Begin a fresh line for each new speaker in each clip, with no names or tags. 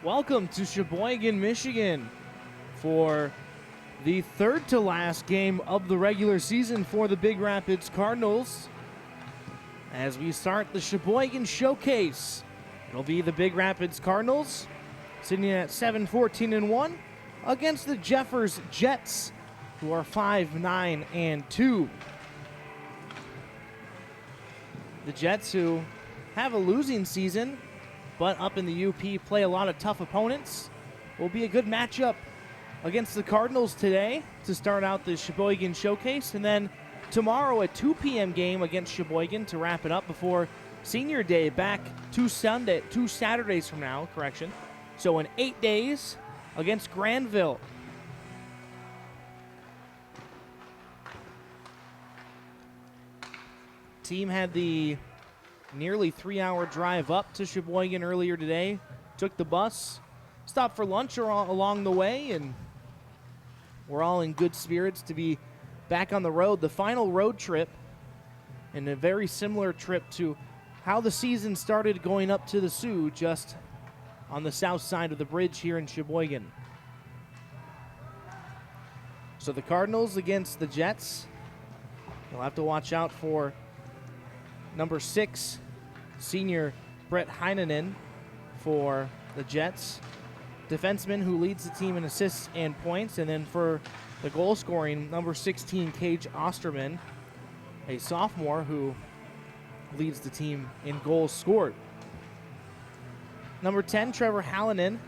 Welcome to Sheboygan, Michigan for the third to last game of the regular season for the Big Rapids Cardinals. As we start the Sheboygan Showcase, it'll be the Big Rapids Cardinals sitting at 7-14-1 against the Jeffers Jets, who are 5-9-2. The Jets, who have a losing season, but up in the UP play a lot of tough opponents, will be a good matchup against the Cardinals today to start out the Sheboygan Showcase, and then tomorrow a 2 p.m. game against Sheboygan to wrap it up before Senior Day back two Saturdays from now, correction. So in 8 days against Granville. Team had the nearly 3-hour drive up to Sheboygan earlier today. Took the bus, stopped for lunch along the way, and we're all in good spirits to be back on the road. The final road trip, and a very similar trip to how the season started going up to the Sioux, just on the south side of the bridge here in Sheboygan. So the Cardinals against the Jets. You'll have to watch out for number 6, senior Brett Heinonen for the Jets. Defenseman who leads the team in assists and points. And then for the goal scoring, number 16, Cage Osterman, a sophomore who leads the team in goals scored. Number 10, Trevor Hallinan,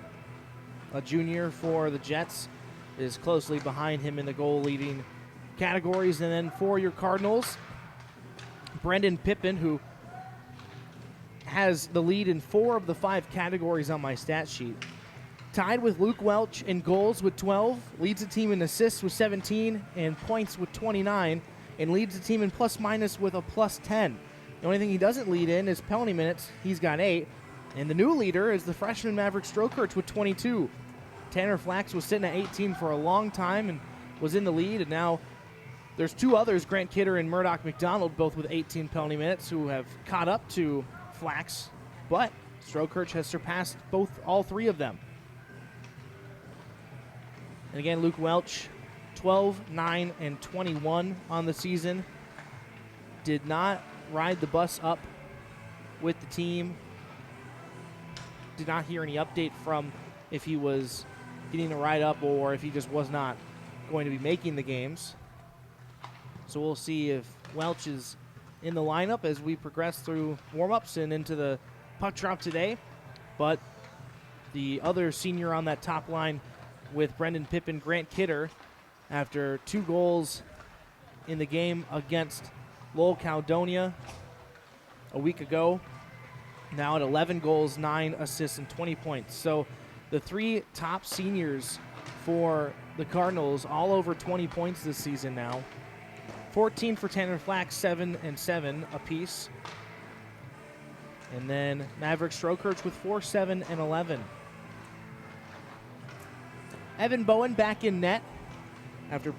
a junior for the Jets, is closely behind him in the goal leading categories. And then for your Cardinals, Brendan Pippin, who has the lead in 4 of the 5 categories on my stat sheet. Tied with Luke Welch in goals with 12, leads the team in assists with 17 and points with 29, and leads the team in plus-minus with a +10. The only thing he doesn't lead in is penalty minutes. He's got 8. And the new leader is the freshman Maverick Strokirch with 22. Tanner Flax was sitting at 18 for a long time and was in the lead, and now there's 2 others, Grant Kidder and Murdoch McDonald, both with 18 penalty minutes, who have caught up to Flax, but Strokirch has surpassed all 3 of them. And again, Luke Welch, 12, 9, and 21 on the season. Did not ride the bus up with the team. Did not hear any update from if he was getting a ride up or if he just was not going to be making the games. So we'll see if Welch is in the lineup as we progress through warm-ups and into the puck drop today. But the other senior on that top line with Brendan Pippin, Grant Kidder, after 2 goals in the game against Lowell Caledonia a week ago, now at 11 goals, 9 assists, and 20 points. So the 3 top seniors for the Cardinals, all over 20 points this season now. 14 for Tanner Flax, 7 and 7 apiece. And then Maverick Strokirch with 4, 7, and 11. Evan Bowen back in net after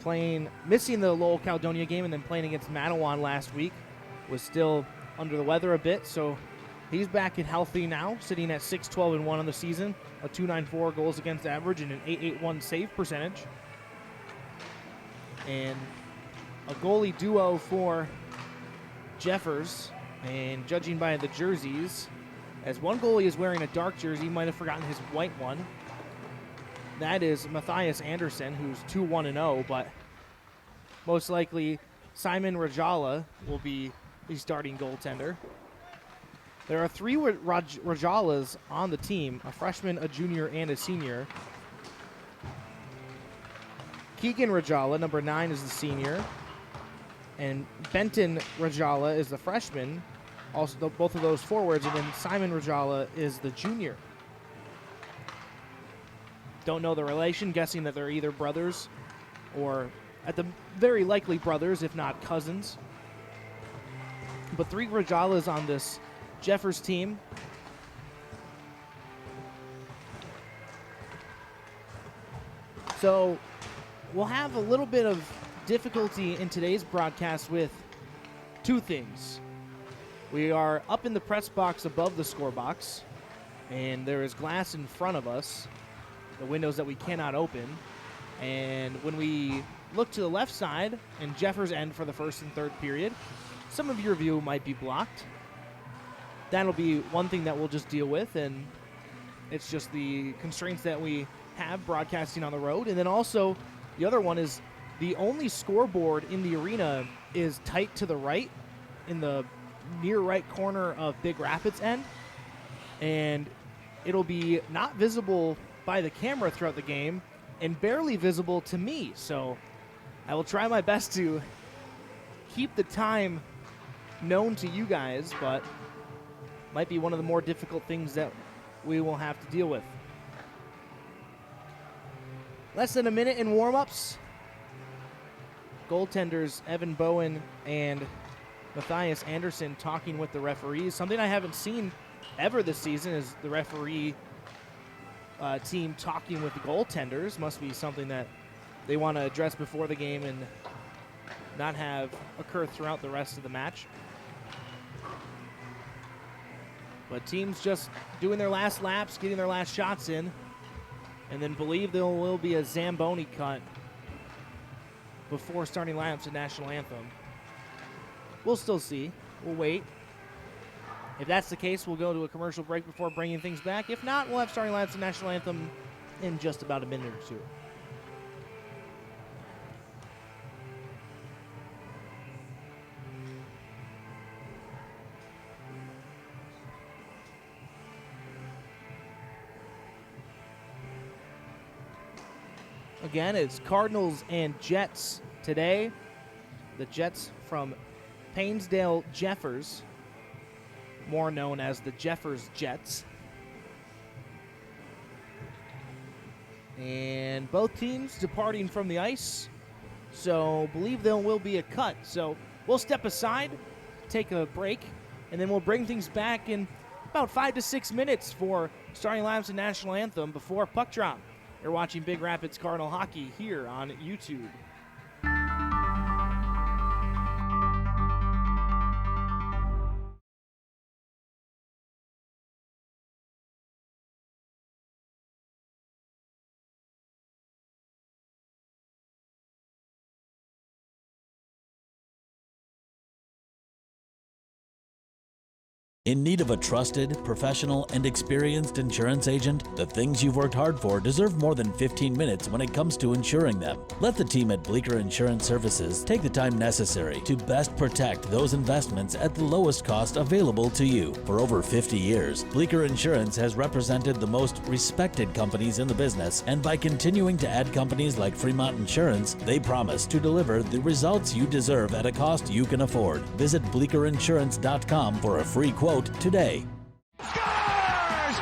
missing the Lowell Caledonia game and then playing against Mattawan last week. Was still under the weather a bit, so he's back and healthy now, sitting at 6-12-1 on the season, a .294 goals against average and an .881 save percentage. And a goalie duo for Jeffers, and judging by the jerseys, as one goalie is wearing a dark jersey, he might have forgotten his white one. That is Matthias Anderson, who's 2-1-0, but most likely Simon Rajala will be the starting goaltender. There are 3 Rajalas on the team, a freshman, a junior, and a senior. Keegan Rajala, number 9, is the senior. And Benton Rajala is the freshman, also both of those forwards, and then Simon Rajala is the junior. Don't know the relation, guessing that they're either brothers or at the very likely brothers, if not cousins. But 3 Rajalas on this Jeffers team. So we'll have a little bit of difficulty in today's broadcast with 2 things. We are up in the press box above the score box, And there is glass in front of us, the windows that we cannot open. And when we look to the left side and Jeffers end for the first and third period, some of your view might be blocked. That'll be one thing that we'll just deal with, and it's just the constraints that we have broadcasting on the road. And then also the other one is the only scoreboard in the arena is tight to the right in the near right corner of Big Rapids end, and it'll be not visible by the camera throughout the game and barely visible to me. So I will try my best to keep the time known to you guys, but might be one of the more difficult things that we will have to deal with. Less than a minute in warm-ups. Goaltenders Evan Bowen and Matthias Anderson talking with the referees. Something I haven't seen ever this season is the referee team talking with the goaltenders. Must be something that they want to address before the game and not have occur throughout the rest of the match. But teams just doing their last laps, getting their last shots in, and then believe there will be a Zamboni cut before starting lineups at National Anthem. We'll still see. We'll wait. If that's the case, we'll go to a commercial break before bringing things back. If not, we'll have starting lineups at National Anthem in just about a minute or two. Again, it's Cardinals and Jets today. The Jets from Painsdale Jeffers, more known as the Jeffers Jets. And both teams departing from the ice, so believe there will be a cut. So we'll step aside, take a break, and then we'll bring things back in about 5 to 6 minutes for starting lineups and National Anthem before puck drop. You're watching Big Rapids Cardinal hockey here on YouTube.
In need of a trusted, professional, and experienced insurance agent? The things you've worked hard for deserve more than 15 minutes when it comes to insuring them. Let the team at Bleecker Insurance Services take the time necessary to best protect those investments at the lowest cost available to you. For over 50 years, Bleecker Insurance has represented the most respected companies in the business, and by continuing to add companies like Fremont Insurance, they promise to deliver the results you deserve at a cost you can afford. Visit BleeckerInsurance.com for a free quote today.
Scores!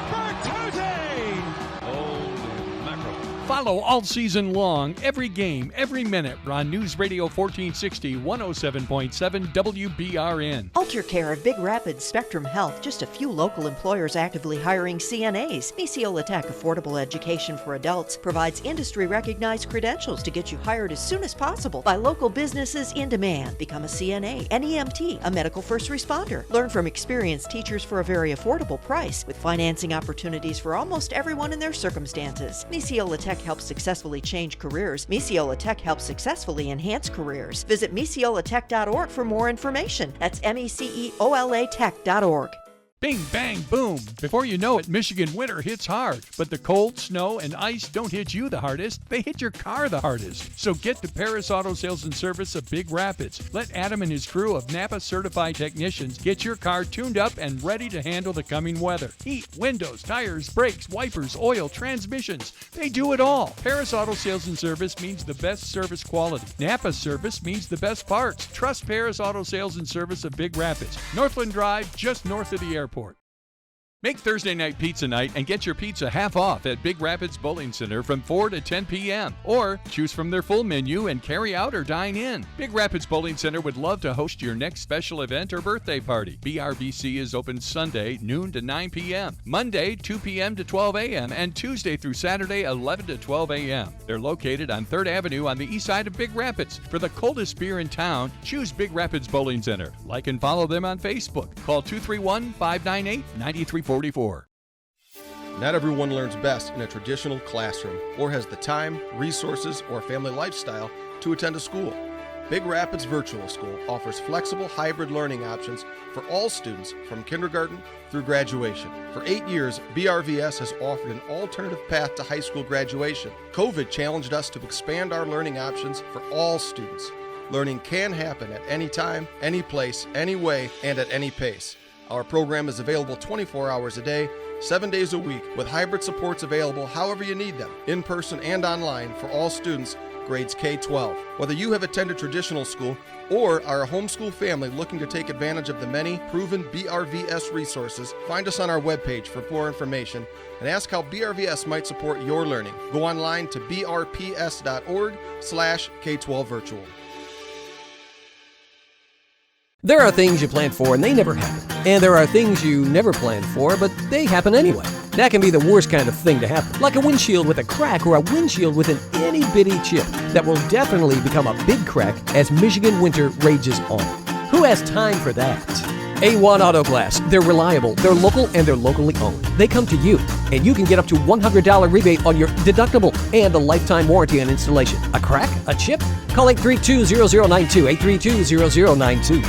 Bertuzzi! Holy mackerel. Follow all season long, every game, every minute on News Radio 1460, 107.7 WBRN.
Ultra Care of Big Rapids Spectrum Health. Just a few local employers actively hiring CNAs. Misiola Tech Affordable Education for Adults provides industry-recognized credentials to get you hired as soon as possible by local businesses in demand. Become a CNA, an EMT, a medical first responder. Learn from experienced teachers for a very affordable price with financing opportunities for almost everyone in their circumstances. Misiola Tech helps successfully change careers. Misiola Tech helps successfully enhance careers. Visit misiolatech.org for more information. That's MECEOLA Tech.org.
Bing, bang, boom. Before you know it, Michigan winter hits hard. But the cold, snow, and ice don't hit you the hardest. They hit your car the hardest. So get to Paris Auto Sales and Service of Big Rapids. Let Adam and his crew of Napa certified technicians get your car tuned up and ready to handle the coming weather. Heat, windows, tires, brakes, wipers, oil, transmissions. They do it all. Paris Auto Sales and Service means the best service quality. Napa service means the best parts. Trust Paris Auto Sales and Service of Big Rapids. Northland Drive, just north of the airport. Make Thursday night pizza night and get your pizza half off at Big Rapids Bowling Center from 4 to 10 p.m. Or choose from their full menu and carry out or dine in. Big Rapids Bowling Center would love to host your next special event or birthday party. BRBC is open Sunday, noon to 9 p.m., Monday, 2 p.m. to 12 a.m., and Tuesday through Saturday, 11 to 12 a.m. They're located on 3rd Avenue on the east side of Big Rapids. For the coldest beer in town, choose Big Rapids Bowling Center. Like and follow them on Facebook. Call 231-598-9350. 944.
Not everyone learns best in a traditional classroom or has the time, resources, or family lifestyle to attend a school. Big Rapids Virtual School offers flexible hybrid learning options for all students from kindergarten through graduation. For 8 years, BRVS has offered an alternative path to high school graduation. COVID challenged us to expand our learning options for all students. Learning can happen at any time, any place, any way, and at any pace. Our program is available 24 hours a day, 7 days a week, with hybrid supports available however you need them, in person and online for all students grades K-12. Whether you have attended traditional school or are a homeschool family looking to take advantage of the many proven BRVS resources, find us on our webpage for more information and ask how BRVS might support your learning. Go online to brps.org/K12virtual.
There are things you plan for and they never happen. And there are things you never planned for, but they happen anyway. That can be the worst kind of thing to happen, like a windshield with a crack or a windshield with an itty-bitty chip that will definitely become a big crack as Michigan winter rages on. Who has time for that? A1 Auto Glass. They're reliable, they're local, and they're locally owned. They come to you, and you can get up to $100 rebate on your deductible and a lifetime warranty on installation. A crack? A chip? Call 832-0092, 832-0092.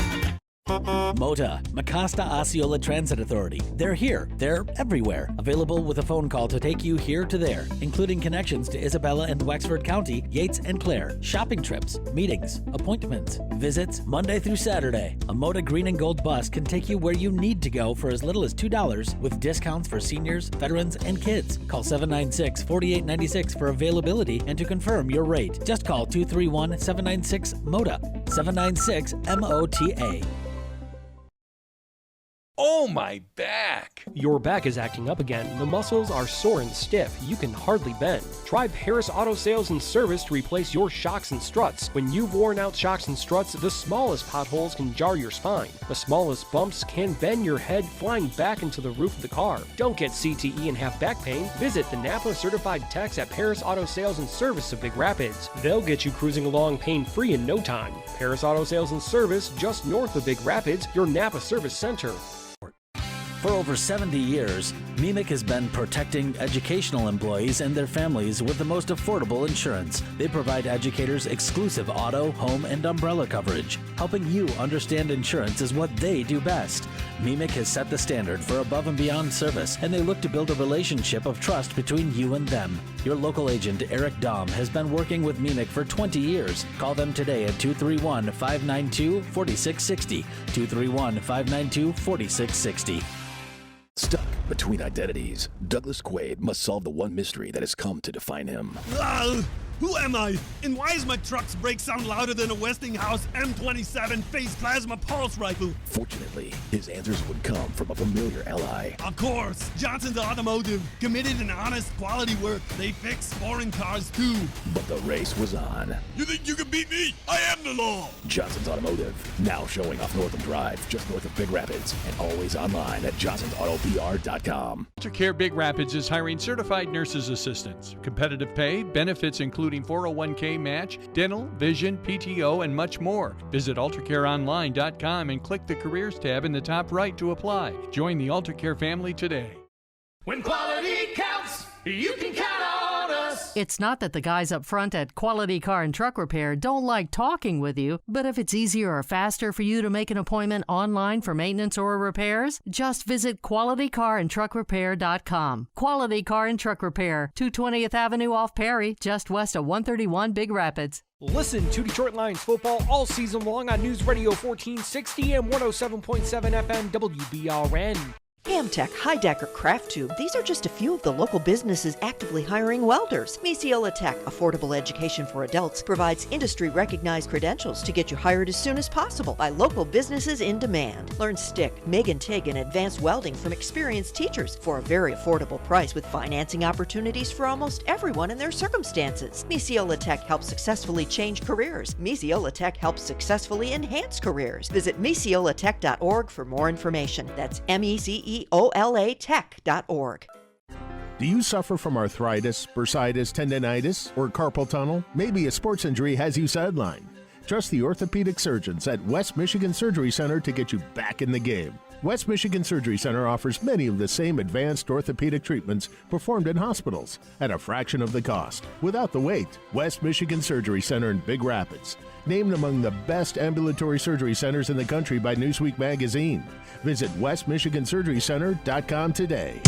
MOTA, Mecosta Osceola Transit Authority. They're here. They're everywhere. Available with a phone call to take you here to there, including connections to Isabella and Wexford County, Yates and Clare, shopping trips, meetings, appointments, visits, Monday through Saturday. A MOTA green and gold bus can take you where you need to go for as little as $2 with discounts for seniors, veterans, and kids. Call 796-4896 for availability and to confirm your rate. Just call 231-796-MOTA, 796-MOTA.
Oh, my back!
Your back is acting up again. The muscles are sore and stiff. You can hardly bend. Try Paris Auto Sales and Service to replace your shocks and struts. When you've worn out shocks and struts, the smallest potholes can jar your spine. The smallest bumps can bend your head, flying back into the roof of the car. Don't get CTE and have back pain. Visit the Napa Certified Techs at Paris Auto Sales and Service of Big Rapids. They'll get you cruising along pain-free in no time. Paris Auto Sales and Service, just north of Big Rapids, your Napa Service Center.
For over 70 years, MEMIC has been protecting educational employees and their families with the most affordable insurance. They provide educators exclusive auto, home, and umbrella coverage. Helping you understand insurance is what they do best. MEMIC has set the standard for above and beyond service, and they look to build a relationship of trust between you and them. Your local agent, Eric Dahm, has been working with MEMIC for 20 years. Call them today at 231-592-4660, 231-592-4660.
Stuck between identities, Douglas Quaid must solve the one mystery that has come to define him.
Who am I? And why is my truck's brake sound louder than a Westinghouse M27 phase plasma pulse rifle?
Fortunately, his answers would come from a familiar ally.
Of course, Johnson's Automotive. Committed and honest quality work. They fix foreign cars too.
But the race was on.
You think you can beat me? I am the law.
Johnson's Automotive, now showing off Northam Drive, just north of Big Rapids, and always online at johnsonsautopr.com.
AlterCare Big Rapids is hiring certified nurses assistants. Competitive pay, benefits including 401k match, dental, vision, PTO, and much more. Visit AlterCareOnline.com and click the Careers tab in the top right to apply. Join the AlterCare family today.
When quality counts, you can count on us.
It's not that the guys up front at Quality Car and Truck Repair don't like talking with you, but if it's easier or faster for you to make an appointment online for maintenance or repairs, just visit QualityCarAndTruckRepair.com. Quality Car and Truck Repair, 220th Avenue off Perry, just west of 131 Big Rapids.
Listen to Detroit Lions football all season long on News Radio 1460 and 107.7 FM WBRN.
Amtech, Heidecker, Craft Tube, these are just a few of the local businesses actively hiring welders. Misiola Tech, affordable education for adults, provides industry-recognized credentials to get you hired as soon as possible by local businesses in demand. Learn stick, MIG and TIG, and advanced welding from experienced teachers for a very affordable price with financing opportunities for almost everyone in their circumstances. Misiola Tech helps successfully change careers. Misiola Tech helps successfully enhance careers. Visit misiolatech.org for more information. That's MECEOLA Tech.org.
Do you suffer from arthritis, bursitis, tendonitis, or carpal tunnel? Maybe a sports injury has you sidelined. Trust the orthopedic surgeons at West Michigan Surgery Center to get you back in the game. West Michigan Surgery Center offers many of the same advanced orthopedic treatments performed in hospitals at a fraction of the cost, without the wait. West Michigan Surgery Center in Big Rapids, named among the best ambulatory surgery centers in the country by Newsweek magazine. Visit westmichigansurgerycenter.com today.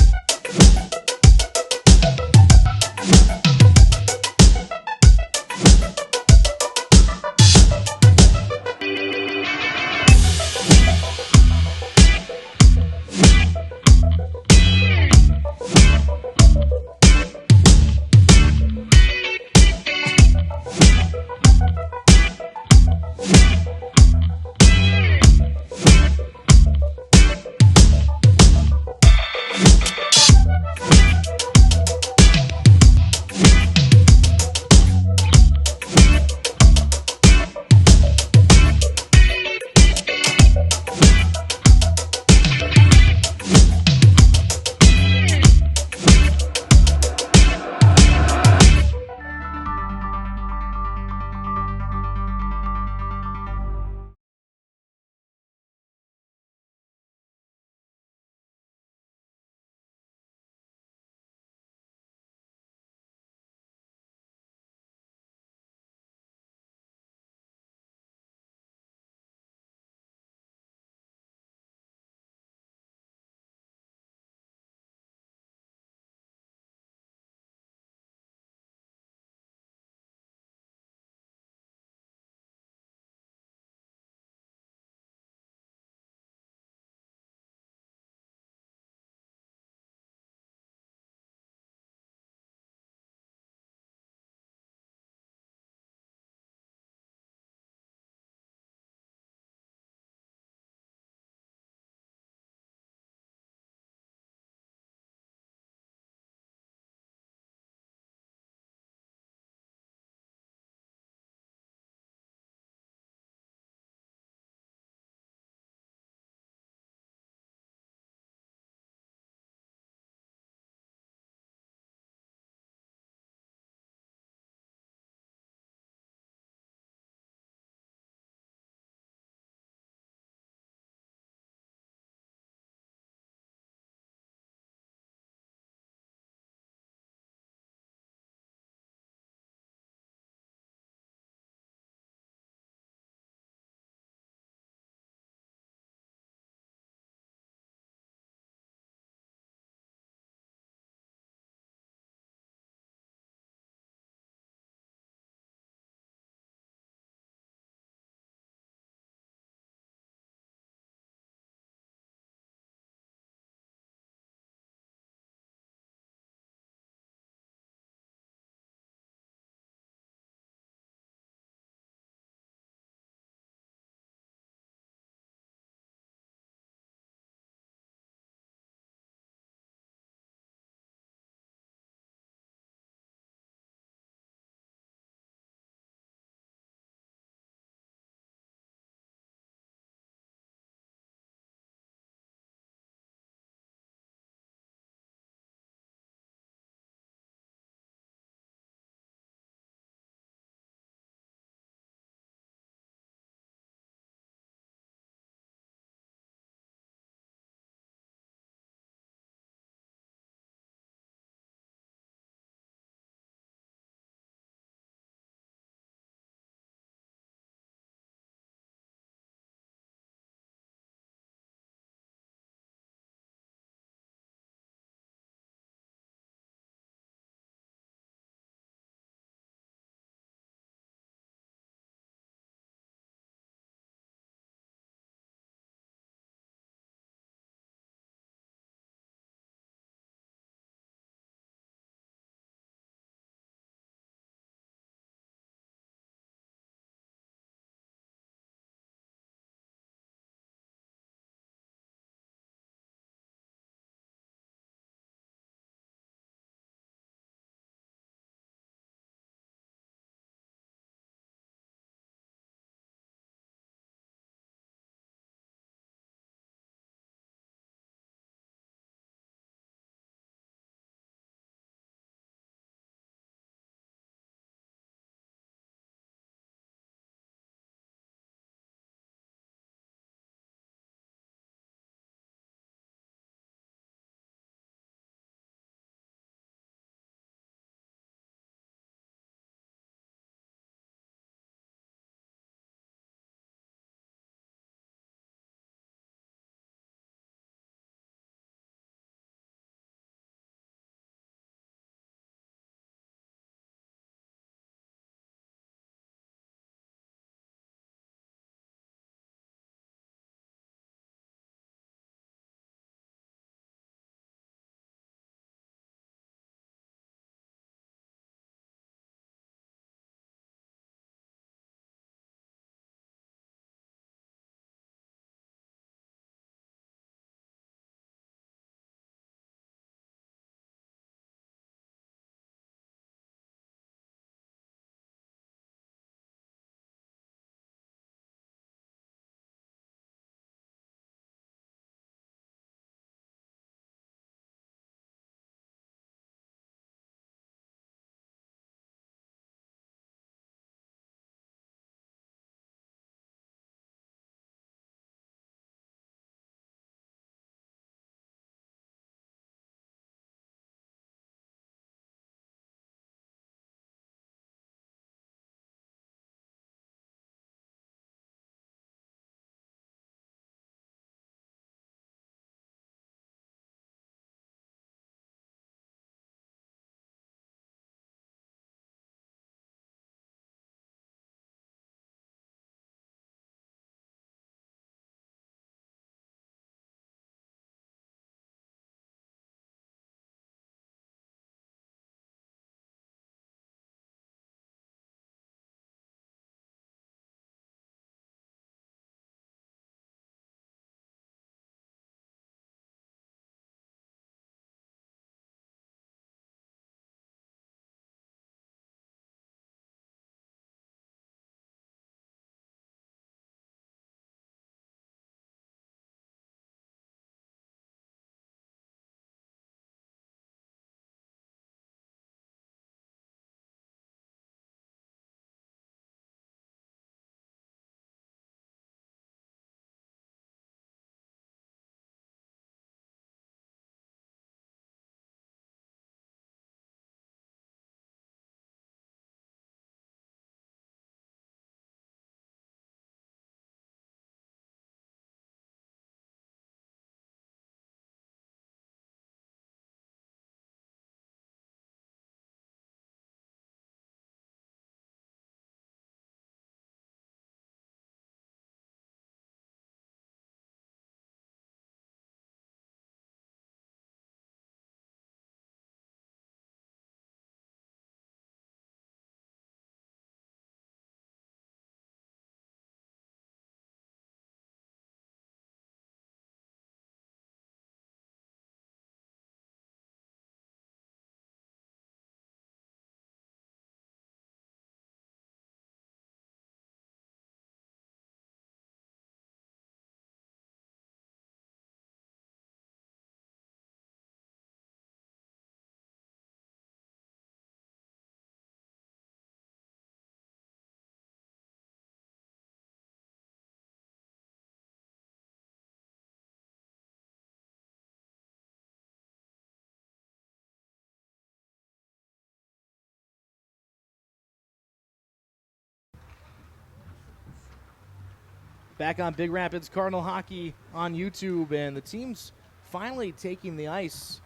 Back on Big Rapids Cardinal Hockey on YouTube, and the team's finally taking the ice.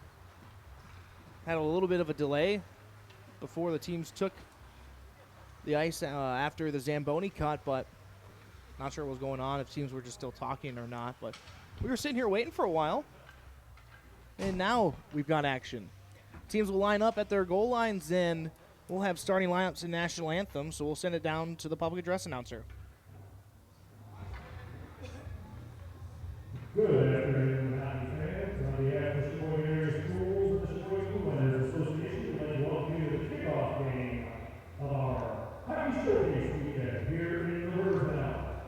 Had a little bit of a delay before the teams took the ice after the Zamboni cut, but not sure what was going on, if teams were just still talking or not. But we were sitting here waiting for a while, and now we've got action. Teams will line up at their goal lines, and we'll have starting lineups and national anthem, so we'll send it down to the public address announcer.
Good afternoon, hockey fans. On behalf of the Sheboygan Area Schools and the Sheboygan Blue Association, we'd like to welcome you to the kickoff game of our Hockey Showcase weekend here in the Rivertown.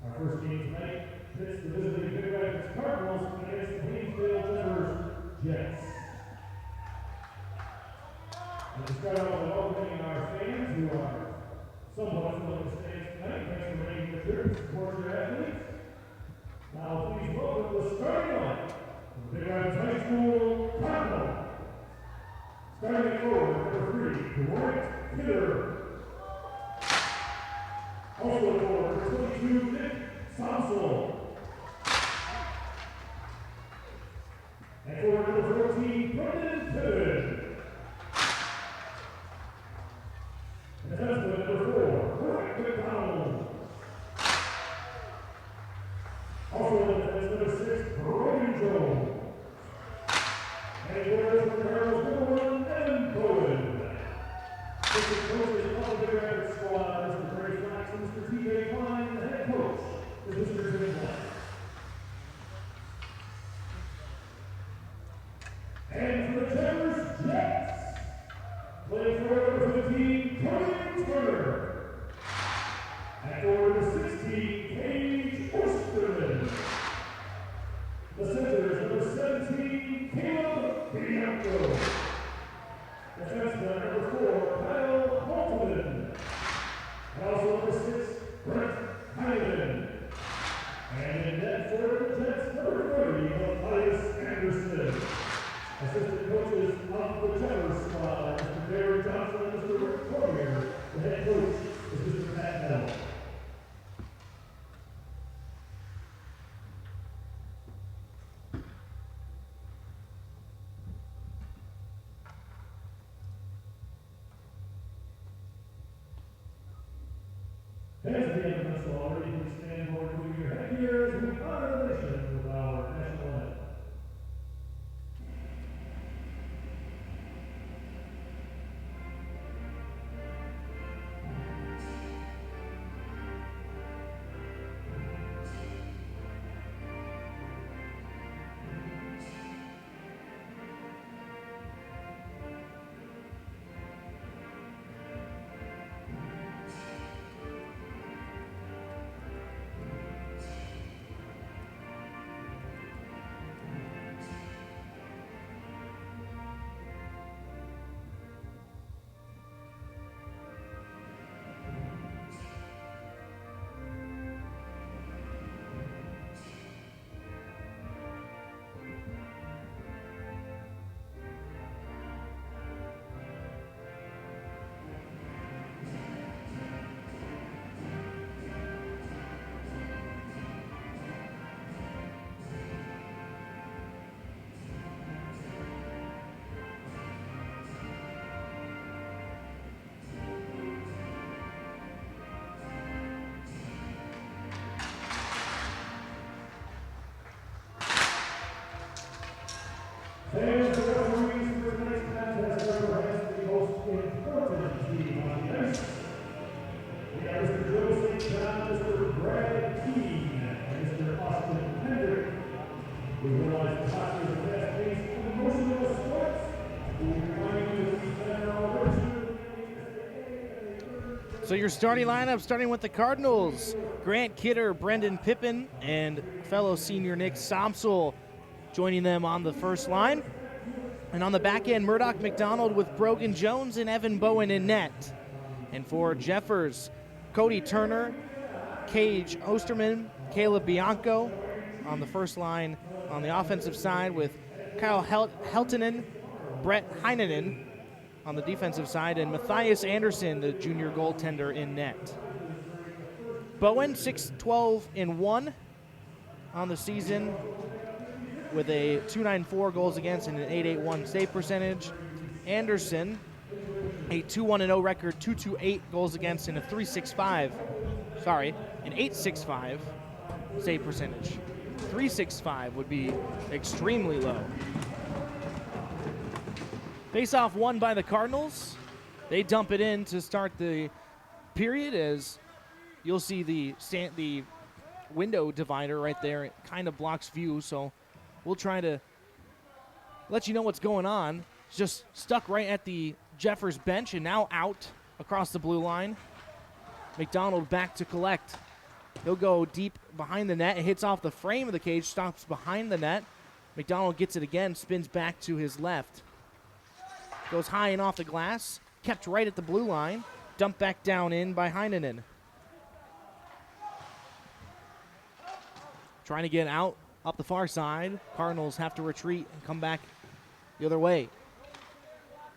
Our first game tonight pits the visiting Big Rapids Cardinals against the Painsdale Jets. And to start out with welcoming our fans who are somewhat familiar with the stands tonight, thanks for making the trip to support your athletes. Now please welcome the starting line from Big Rapids High School Cardinals. Starting forward, number 3, Grant Kidder. Also forward, number 22, Nick Samsel. And forward, number 14, Brendan Piven. And defenseman, number 4, Murdoch McDonald. Also in defense, number 6, Brogan Jones. And players from the Cardinals, number 1, Evan Bowen. Mr. Coaches of the Big Rapids squad, Mr. Barry Flax and Mr. T.J. Klein. The head coach is Mr. Jimmy Black. And for the Jeffers Jets, playing for number 15, Cody Turner. And for number 16, Paige Osterman. The center is number 17, Caleb Bianco. Defenseman number 4, Kyle Holtman. And also number 6, Brent Hyman. And in net for the Jets, number 30, Matthias Anderson. Assistant coaches of the Jeffers squad, Mr. Barry Johnson and Mr. Rick Cormier. The head coach is Mr. Matt Bell. As the end of this already, please stand forward to your headgear as we honor the nation with our national anthem. Fans, the referees for tonight's contest represent the most important team on the ice. We have Mr. Joe St. John, Mr. Brad Keene, and Mr. Austin Hendrick. We realize the hockey is a fast-paced and emotional sport. We remind you that these men are all virtually.
So your starting lineup, starting with the Cardinals, Grant Kidder, Brendan Pippen, and fellow senior Nick Samsel joining them on the first line. And on the back end, Murdoch McDonald with Brogan Jones and Evan Bowen in net. And for Jeffers, Cody Turner, Paige Osterman, Caleb Bianco on the first line. On the offensive side with Kyle Heltinen, Brett Heinonen on the defensive side, and Matthias Anderson, the junior goaltender, in net. Bowen, 6-12-1 on the season with a 2.94 goals against and an 8.81 save percentage. Anderson, a 2-1-0 record, 2.28 goals against and a 8.65 save percentage. 3.65 would be extremely low. Face-off won by the Cardinals. They dump it in to start the period, as you'll see the window divider right there. It kind of blocks view, so we'll try to let you know what's going on. It's just stuck right at the Jeffers bench and now out across the blue line. McDonald back to collect. He'll go deep behind the net. It hits off the frame of the cage, stops behind the net. McDonald gets it again, spins back to his left. Goes high and off the glass, kept right at the blue line. Dumped back down in by Heinonen. Trying to get out up the far side. Cardinals have to retreat and come back the other way.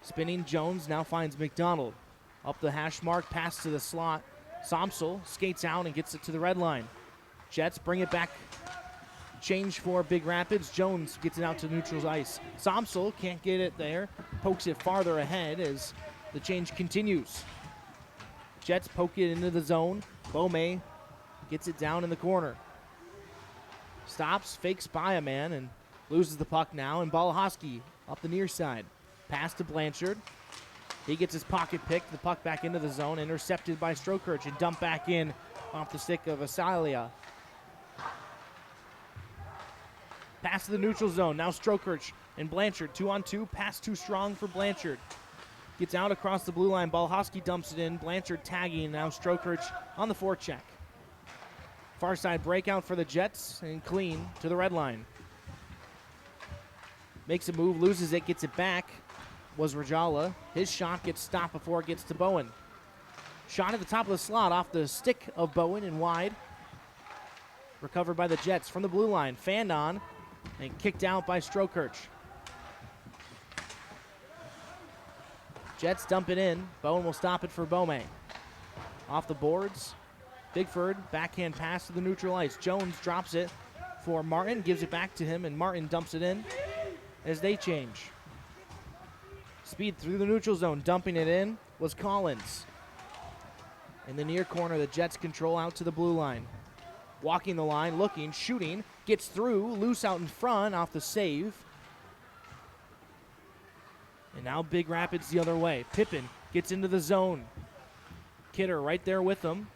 Spinning Jones now finds McDonald. Up the hash mark, pass to the slot. Somsel skates out and gets it to the red line. Jets bring it back. Change for Big Rapids. Jones gets it out to neutral's ice. Somsel can't get it there. Pokes it farther ahead as the change continues. Jets poke it into the zone. Beaumay gets it down in the corner. Stops, fakes by a man, and loses the puck now. And Balahoski up the near side. Pass to Blanchard. He gets his pocket picked. The puck back into the zone. Intercepted by Strokirch and dumped back in off the stick of Asalia. Pass to the neutral zone. Now Strokirch and Blanchard. 2-on-2. Pass too strong for Blanchard. Gets out across the blue line. Balahoski dumps it in. Blanchard tagging. Now Strokirch on the forecheck. Far side breakout for the Jets and clean to the red line. Makes a move, loses it, gets it back. Was Rajala. His shot gets stopped before it gets to Bowen. Shot at the top of the slot off the stick of Bowen and wide. Recovered by the Jets from the blue line. Fanned on and kicked out by Strokirch. Jets dump it in. Bowen will stop it for Beaumay. Off the boards. Bigford, backhand pass to the neutral ice. Jones drops it for Martin, gives it back to him, and Martin dumps it in as they change. Speed through the neutral zone, dumping it in was Collins. In the near corner, the Jets control out to the blue line. Walking the line, looking, shooting, gets through, loose out in front off the save. And now Big Rapids the other way. Pippin gets into the zone. Kidder right there with him.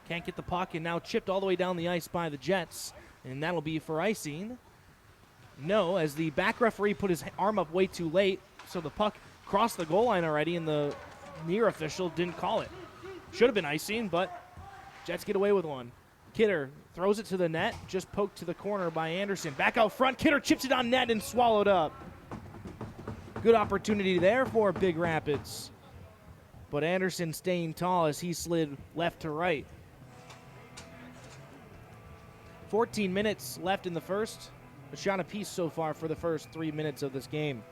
Can't get the puck, and now chipped all the way down the ice by the Jets. And that'll be for icing. No, as the back referee put his arm up way too late, so the puck crossed the goal line already, and the near official didn't call it. Should have been icing, but Jets get away with one. Kidder throws it to the net, just poked to the corner by Anderson. Back out front, Kidder chips it on net and swallowed up. Good opportunity there for Big Rapids. But Anderson staying tall as he slid left to right. 14 minutes left in the first. A shot apiece so far for the first 3 minutes of this game.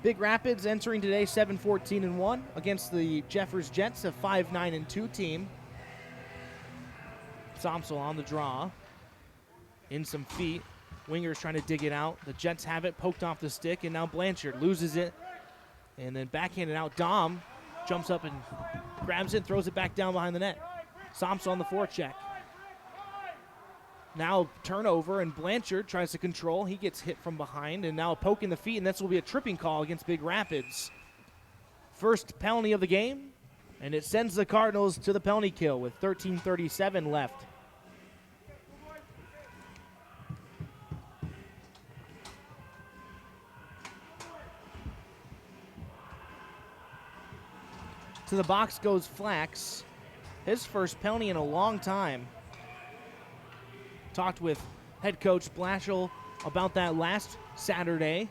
Big Rapids entering today 7-14-1 against the Jeffers Jets, a 5-9-2 team. Somsel on the draw. In some feet. Wingers trying to dig it out. The Jets have it poked off the stick, and now Blanchard loses it. And then backhanded out. Dom jumps up and grabs it, throws it back down behind the net. Somsel on the forecheck. Now turnover, and Blanchard tries to control. He gets hit from behind, and now a poke in the feet, and this will be a tripping call against Big Rapids. First penalty of the game, and it sends the Cardinals to the penalty kill with 13:37 left. To the box goes Flax. His first penalty in a long time. Talked with head coach Blatchel about that last Saturday.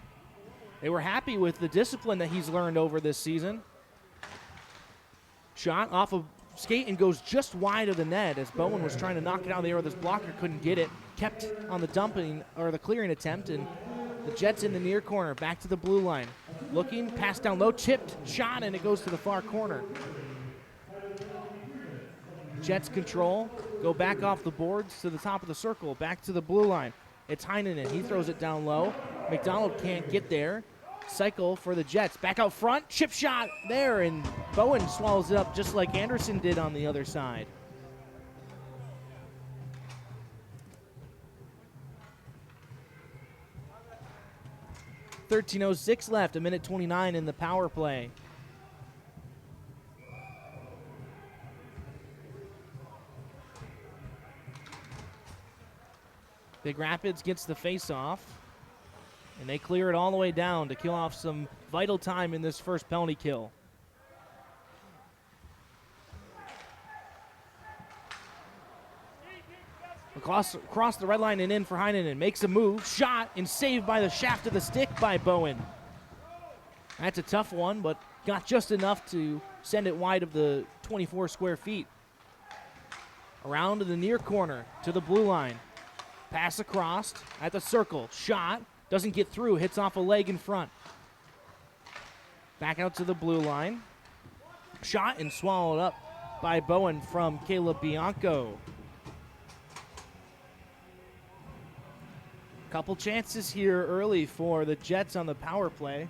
They were happy with the discipline that he's learned over this season. Shot off of skate and goes just wide of the net as Bowen was trying to knock it out of the air with his blocker, couldn't get it. Kept on the dumping or the clearing attempt, and the Jets in the near corner, back to the blue line. Looking, pass down low, chipped, shot, and it goes to the far corner. Jets control, go back off the boards to the top of the circle, back to the blue line. It's Heinonen. He throws it down low. McDonald can't get there. Cycle for the Jets. Back out front. Chip shot there, and Bowen swallows it up just like Anderson did on the other side. .13:06 left, 1:29 in the power play. Big Rapids gets the face-off, and they clear it all the way down to kill off some vital time in this first penalty kill. Across the red line and in for Heinonen. Makes a move, shot, and saved by the shaft of the stick by Bowen. That's a tough one, but got just enough to send it wide of the 24 square feet. Around to the near corner, to the blue line. Pass across at the circle. Shot. Doesn't get through. Hits off a leg in front. Back out to the blue line. Shot and swallowed up by Bowen from Caleb Bianco. Couple chances here early for the Jets on the power play.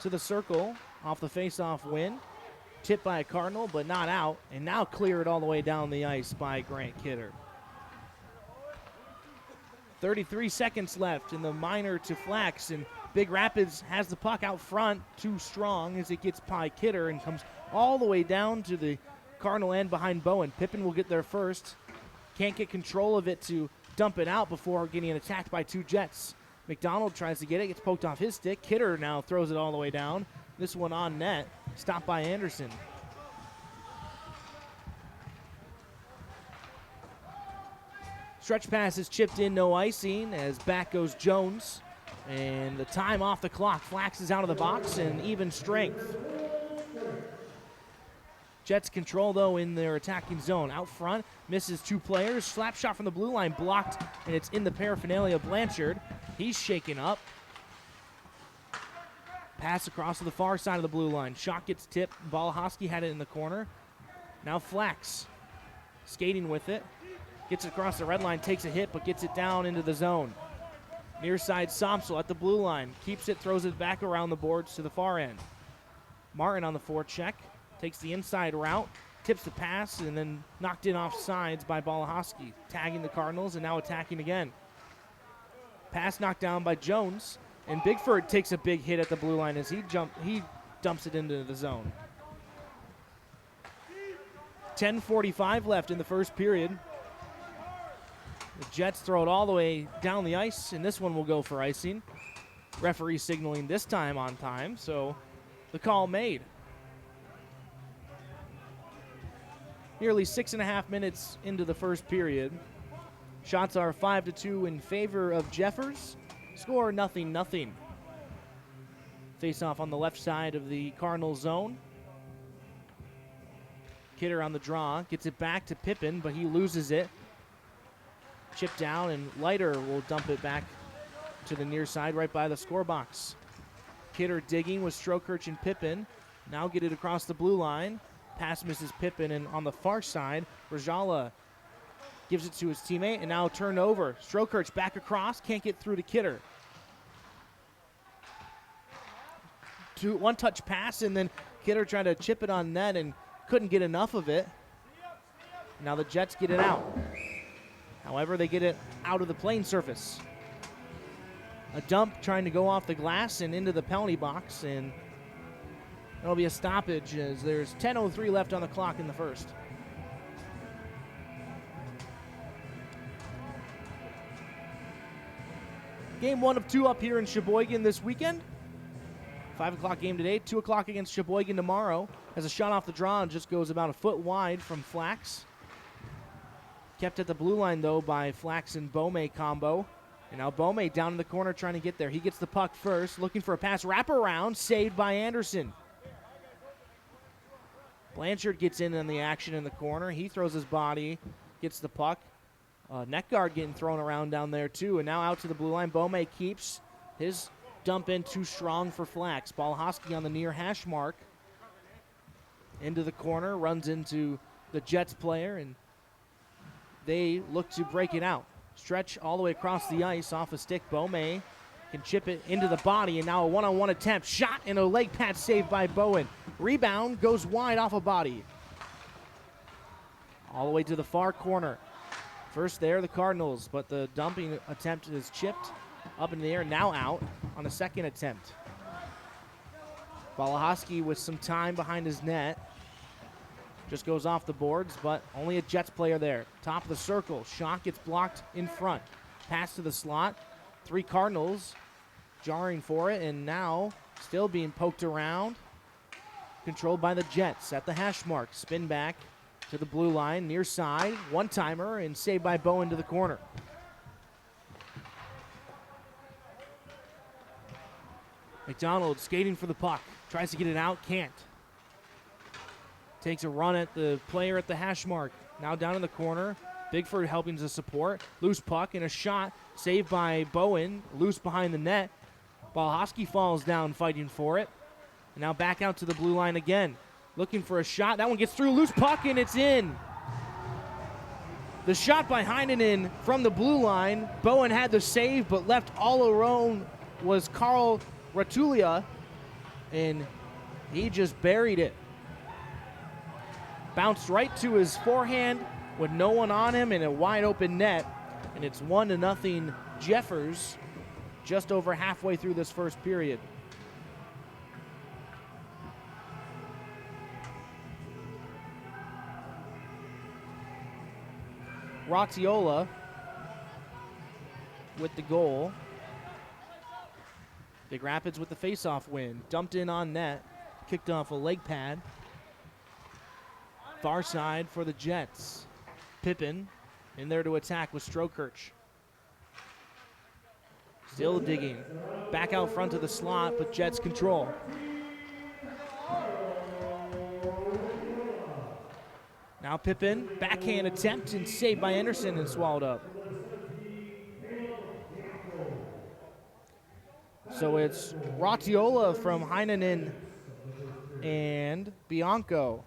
To the circle, off the face-off win. Tipped by a Cardinal, but not out. And now cleared all the way down the ice by Grant Kidder. 33 seconds left in the minor to Flax. And Big Rapids has the puck out front, too strong as it gets by Kidder and comes all the way down to the Cardinal end behind Bowen. Pippin will get there first. Can't get control of it to dump it out before getting attacked by two Jets. McDonald tries to get it, gets poked off his stick. Kidder now throws it all the way down. This one on net, stopped by Anderson. Stretch pass is chipped in, no icing, as back goes Jones. And the time off the clock. Flax is out of the box and even strength. Jets control, though, in their attacking zone. Out front, misses two players. Slap shot from the blue line, blocked, and it's in the paraphernalia. Blanchard, he's shaken up. Pass across to the far side of the blue line. Shot gets tipped. Balahoski had it in the corner. Now Flax, skating with it. Gets it across the red line, takes a hit, but gets it down into the zone. Near side, Somsel at the blue line. Keeps it, throws it back around the boards to the far end. Martin on the forecheck. Takes the inside route, tips the pass, and then knocked in off sides by Balahoski. Tagging the Cardinals and now attacking again. Pass knocked down by Jones, and Bigford takes a big hit at the blue line as he dumps it into the zone. 10:45 left in the first period. The Jets throw it all the way down the ice, and this one will go for icing. Referee signaling this time on time, so the call made. Nearly 6.5 minutes into the first period. Shots are 5-2 in favor of Jeffers. Score 0-0. Face-off on the left side of the Cardinal zone. Kidder on the draw. Gets it back to Pippin, but he loses it. Chip down, and Leiter will dump it back to the near side right by the score box. Kidder digging with Strokirch and Pippin. Now get it across the blue line. Pass misses Pippin, and on the far side, Rajala gives it to his teammate, and now turned over. Strokirch back across, can't get through to Kidder. One-touch pass, and then Kidder tried to chip it on net and couldn't get enough of it. Now the Jets get it out. However, they get it out of the playing surface. A dump trying to go off the glass and into the penalty box, and that'll be a stoppage as there's 10:03 left on the clock in the first. Game 1 of 2 up here in Sheboygan this weekend. 5 o'clock game today, 2 o'clock against Sheboygan tomorrow. Has a shot off the draw and just goes about a foot wide from Flax. Kept at the blue line, though, by Flax and Beaumay combo. And now Beaumay down in the corner trying to get there. He gets the puck first, looking for a pass wraparound, saved by Anderson. Blanchard gets in on the action in the corner. He throws his body, gets the puck. Neck guard getting thrown around down there too. And now out to the blue line. Bome keeps his dump in too strong for Flax. Balahowski on the near hash mark. Into the corner, runs into the Jets player, and they look to break it out. Stretch all the way across the ice off a stick. Bome can chip it into the body, and now a one-on-one attempt. Shot and a leg pad saved by Bowen. Rebound goes wide off a body. All the way to the far corner. First there, the Cardinals, but the dumping attempt is chipped up in the air, now out on a second attempt. Balahowski with some time behind his net. Just goes off the boards, but only a Jets player there. Top of the circle. Shot gets blocked in front. Pass to the slot. 3 Cardinals jarring for it, and now still being poked around. Controlled by the Jets at the hash mark. Spin back to the blue line, near side. One-timer, and saved by Bowen to the corner. McDonald skating for the puck. Tries to get it out, can't. Takes a run at the player at the hash mark. Now down in the corner. Bigford helping to support. Loose puck and a shot. Saved by Bowen. Loose behind the net. Balahowski falls down fighting for it. And now back out to the blue line again. Looking for a shot. That one gets through. Loose puck and it's in. The shot by Heinonen from the blue line. Bowen had the save, but left all alone was Carl Ratulia. And he just buried it. Bounced right to his forehand with no one on him in a wide open net. And it's 1-0 Jeffers just over halfway through this first period. Ratiola with the goal. Big Rapids with the faceoff win. Dumped in on net. Kicked off a leg pad. Far side for the Jets. Pippin in there to attack with Strokirch. Still digging. Back out front to the slot, but Jets control. Now Pippin, backhand attempt and saved by Anderson and swallowed up. So it's Ratiola from Heinonen and Bianco.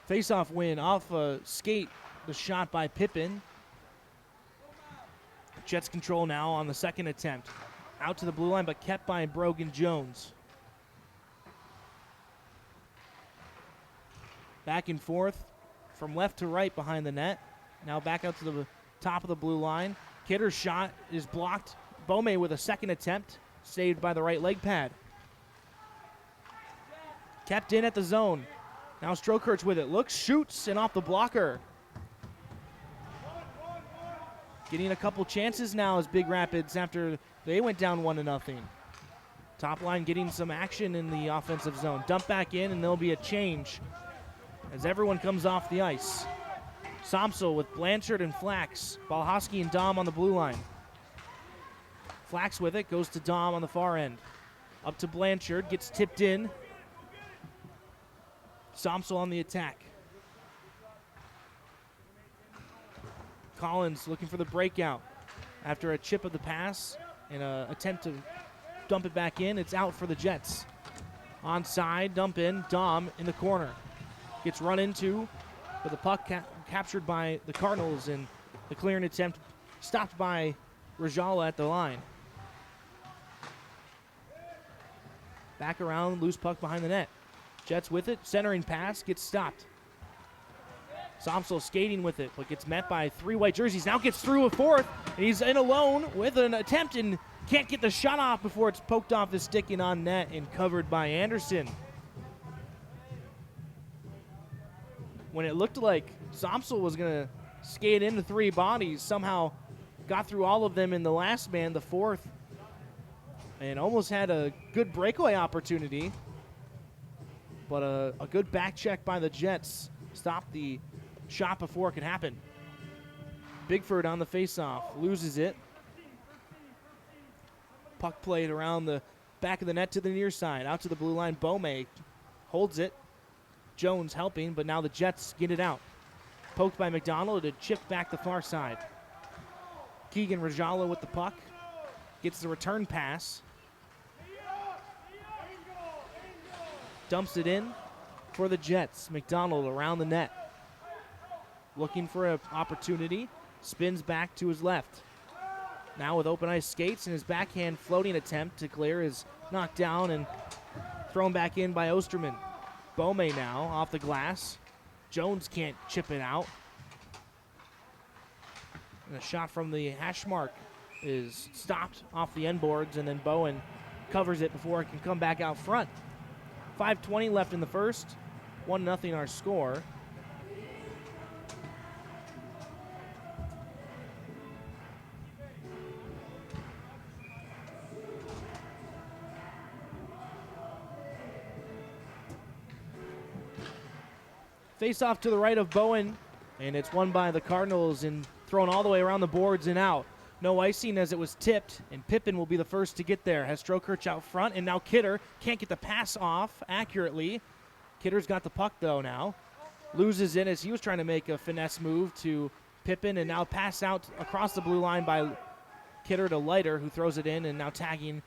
Face-off win off a skate, the shot by Pippin. Jets control now on the second attempt. Out to the blue line, but kept by Brogan Jones. Back and forth from left to right behind the net. Now back out to the top of the blue line. Kidder's shot is blocked. Bome with a second attempt, saved by the right leg pad. Kept in at the zone. Now Strokirch with it. Looks, shoots, and off the blocker. Getting a couple chances now as Big Rapids after they went down 1-0. Top line getting some action in the offensive zone. Dump back in, and there'll be a change as everyone comes off the ice. Somsel with Blanchard and Flax. Balahowski and Dom on the blue line. Flax with it, goes to Dom on the far end. Up to Blanchard, gets tipped in. Somsel on the attack. Collins looking for the breakout. After a chip of the pass and an attempt to dump it back in, it's out for the Jets. Onside, dump in, Dom in the corner. Gets run into, but the puck captured by the Cardinals, and the clearing attempt stopped by Rajala at the line. Back around, loose puck behind the net. Jets with it, centering pass, gets stopped. Somsel skating with it, but gets met by 3 white jerseys. Now gets through a fourth, and he's in alone with an attempt and can't get the shot off before it's poked off his stick and on net and covered by Anderson. When it looked like Somsel was going to skate into 3 bodies, somehow got through all of them in the last man, the fourth, and almost had a good breakaway opportunity. But a good back check by the Jets stopped the shot before it could happen. Bigford on the faceoff, loses it. Puck played around the back of the net to the near side. Out to the blue line. Beaumais holds it. Jones helping, but now the Jets get it out. Poked by McDonald to chip back the far side. Keegan Rajala with the puck. Gets the return pass. Dumps it in for the Jets. McDonald around the net. Looking for an opportunity. Spins back to his left. Now with open ice skates, and his backhand floating attempt to clear is knocked down and thrown back in by Osterman. Beaumais now off the glass. Jones can't chip it out. And a shot from the hash mark is stopped off the end boards, and then Bowen covers it before it can come back out front. 5:20 left in the first. 1-0 our score. Face off to the right of Bowen, and it's won by the Cardinals and thrown all the way around the boards and out. No icing as it was tipped, and Pippin will be the first to get there. Has Strokirch out front, and now Kidder can't get the pass off accurately. Kidder's got the puck, though, now. Loses it as he was trying to make a finesse move to Pippin, and now pass out across the blue line by Kidder to Leiter, who throws it in, and now tagging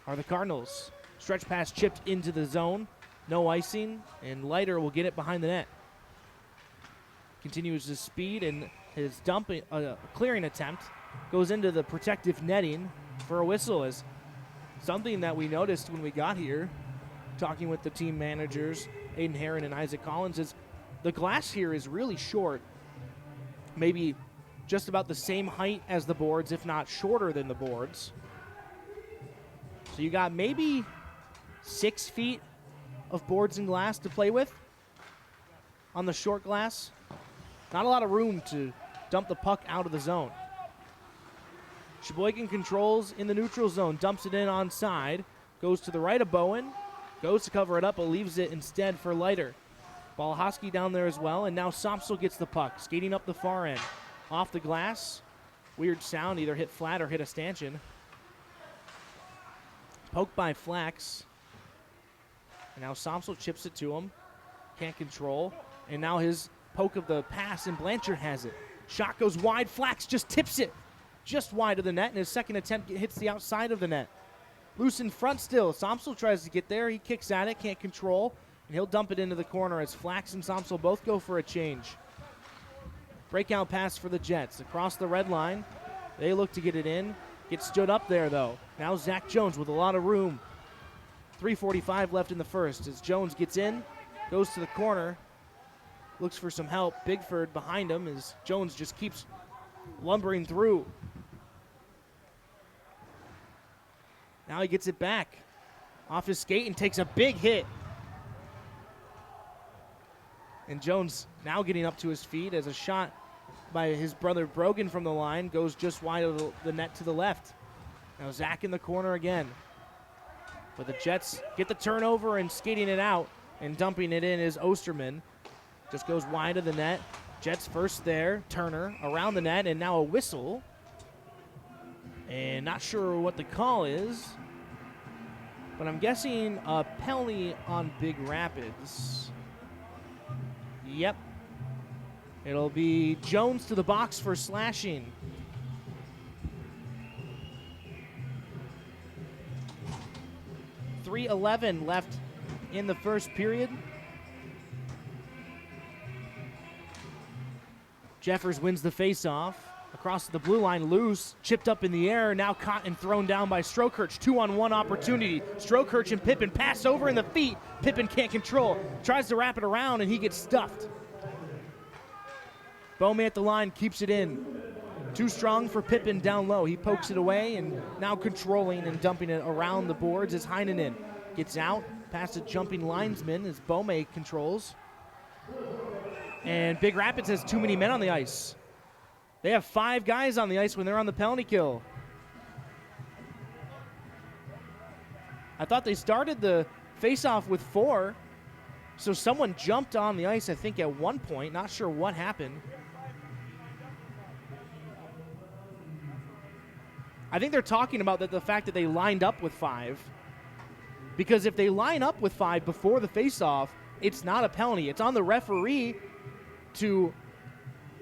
are the Cardinals. Stretch pass chipped into the zone. No icing, and Leiter will get it behind the net. Continues his speed, and his clearing attempt goes into the protective netting for a whistle. Is something that we noticed when we got here, talking with the team managers, Aiden Herron and Isaac Collins, is the glass here is really short, maybe just about the same height as the boards, if not shorter than the boards. So you got maybe 6 feet of boards and glass to play with on the short glass. Not a lot of room to dump the puck out of the zone. Sheboygan controls in the neutral zone, dumps it in onside, goes to the right of Bowen, goes to cover it up, but leaves it instead for Leiter. Balahowski down there as well, and now Sopsel gets the puck, skating up the far end. Off the glass, weird sound, either hit flat or hit a stanchion. Poked by Flax. And now Sopsel chips it to him. Can't control. And now his poke of the pass, and Blanchard has it. Shot goes wide. Flax just tips it just wide of the net, and his second attempt hits the outside of the net. Loose in front still. Sopsel tries to get there. He kicks at it, can't control, and he'll dump it into the corner as Flax and Sopsel both go for a change. Breakout pass for the Jets. Across the red line. They look to get it in. Gets stood up there, though. Now Zach Jones with a lot of room. 3:45 left in the first as Jones gets in, goes to the corner, looks for some help. Bigford behind him as Jones just keeps lumbering through. Now he gets it back off his skate and takes a big hit. And Jones now getting up to his feet as a shot by his brother Brogan from the line goes just wide of the net to the left. Now Zach in the corner again. But the Jets get the turnover, and skating it out and dumping it in is Osterman. Just goes wide of the net. Jets first there. Turner around the net, and now a whistle. And not sure what the call is, but I'm guessing a penalty on Big Rapids. Yep. It'll be Jones to the box for slashing. .3:11 left in the first period. Jeffers wins the faceoff. Across the blue line, loose, chipped up in the air, now caught and thrown down by Strokirch. 2-on-1 opportunity. Strokirch and Pippin pass over in the feet. Pippin can't control. Tries to wrap it around, and he gets stuffed. Beaumais at the line keeps it in. Too strong for Pippin down low. He pokes it away, and now controlling and dumping it around the boards is Heinonen. Gets out past a jumping linesman as Beaumais controls. And Big Rapids has too many men on the ice. They have 5 guys on the ice when they're on the penalty kill. I thought they started the faceoff with 4, so someone jumped on the ice, I think, at one point. Not sure what happened. I think they're talking about the fact that they lined up with 5. Because if they line up with 5 before the faceoff, it's not a penalty. It's on the referee to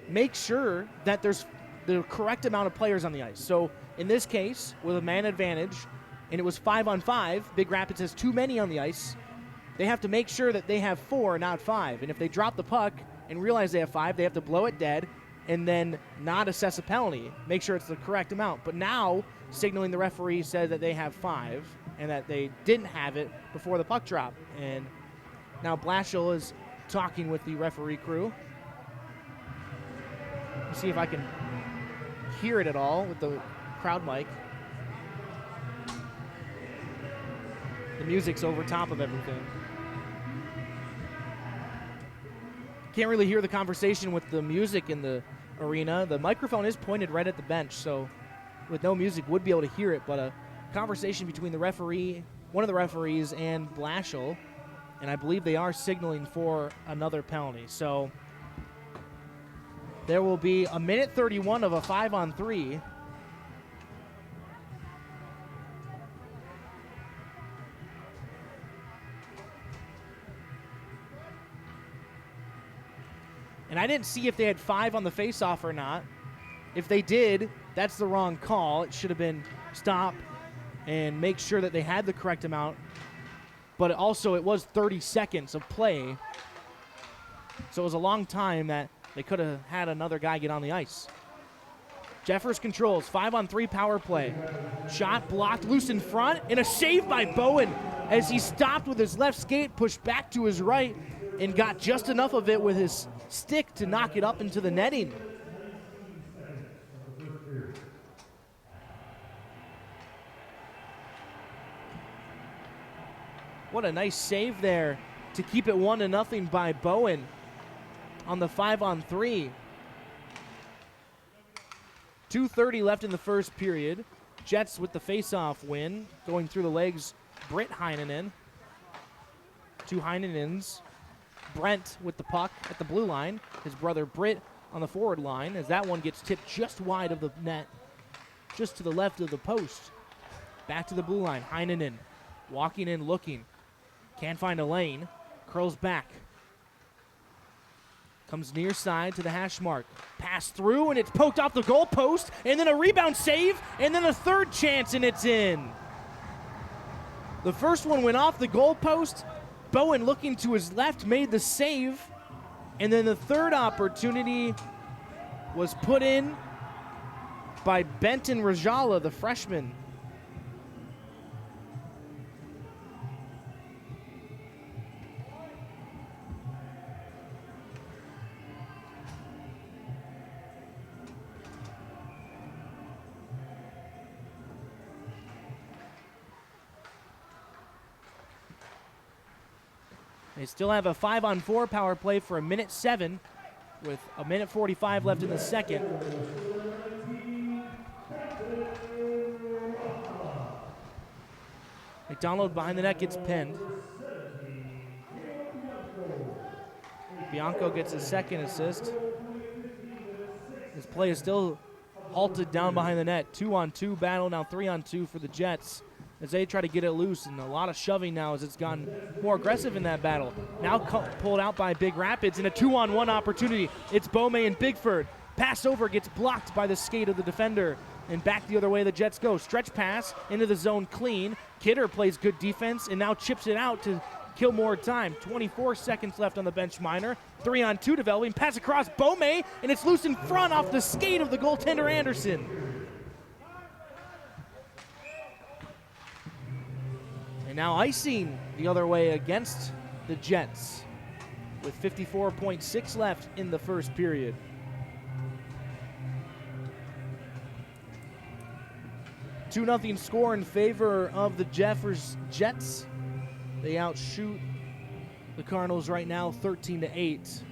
make sure that there's the correct amount of players on the ice. So in this case, with a man advantage, and it was 5-on-5, Big Rapids has too many on the ice, they have to make sure that they have 4, not 5. And if they drop the puck and realize they have 5, they have to blow it dead and then not assess a penalty, make sure it's the correct amount. But now, signaling the referee said that they have 5 and that they didn't have it before the puck drop. And now Blashill is talking with the referee crew. Let's see if I can hear it at all with the crowd mic. The music's over top of everything. Can't really hear the conversation with the music in the arena. The microphone is pointed right at the bench, so with no music would be able to hear it, but a conversation between the referee, one of the referees, and Blashill, and I believe they are signaling for another penalty. So there will be a minute 31 of a 5-on-3. And I didn't see if they had 5 on the faceoff or not. If they did, that's the wrong call. It should have been stop and make sure that they had the correct amount. But also, it was 30 seconds of play. So it was a long time that they could have had another guy get on the ice. Jeffers controls, 5-on-3 power play. Shot blocked loose in front, and a save by Bowen as he stopped with his left skate, pushed back to his right, and got just enough of it with his stick to knock it up into the netting. What a nice save there to keep it 1-0 by Bowen on the 5-on-3. 2:30 left in the first period. Jets with the faceoff win. Going through the legs, Britt Heinonen. 2 Heinenens. Brent with the puck at the blue line. His brother Britt on the forward line as that one gets tipped just wide of the net, just to the left of the post. Back to the blue line. Heinonen walking in, looking. Can't find a lane. Curls back. Comes near side to the hash mark. Pass through, and it's poked off the goal post, and then a rebound save, and then a third chance, and it's in. The first one went off the goal post. Bowen, looking to his left, made the save. And then the third opportunity was put in by Benton Rajala, the freshman. They still have a 5-on-4 power play for a minute 7 with a minute 45 left in the second. McDonald behind the net gets pinned. Bianco gets his second assist. His play is still halted down behind the net. 2-on-2 battle, now 3-on-2 for the Jets as they try to get it loose, and a lot of shoving now as it's gotten more aggressive in that battle. Now pulled out by Big Rapids in a 2-on-1 opportunity. It's Bome and Bigford. Pass over, gets blocked by the skate of the defender, and back the other way the Jets go. Stretch pass into the zone clean. Kidder plays good defense and now chips it out to kill more time. 24 seconds left on the bench minor. 3-on-2 developing. Pass across Bome, and it's loose in front off the skate of the goaltender Anderson. And now icing the other way against the Jets with 54.6 left in the first period. Two 2-0 score in favor of the Jets. They outshoot the Cardinals right now 13-8.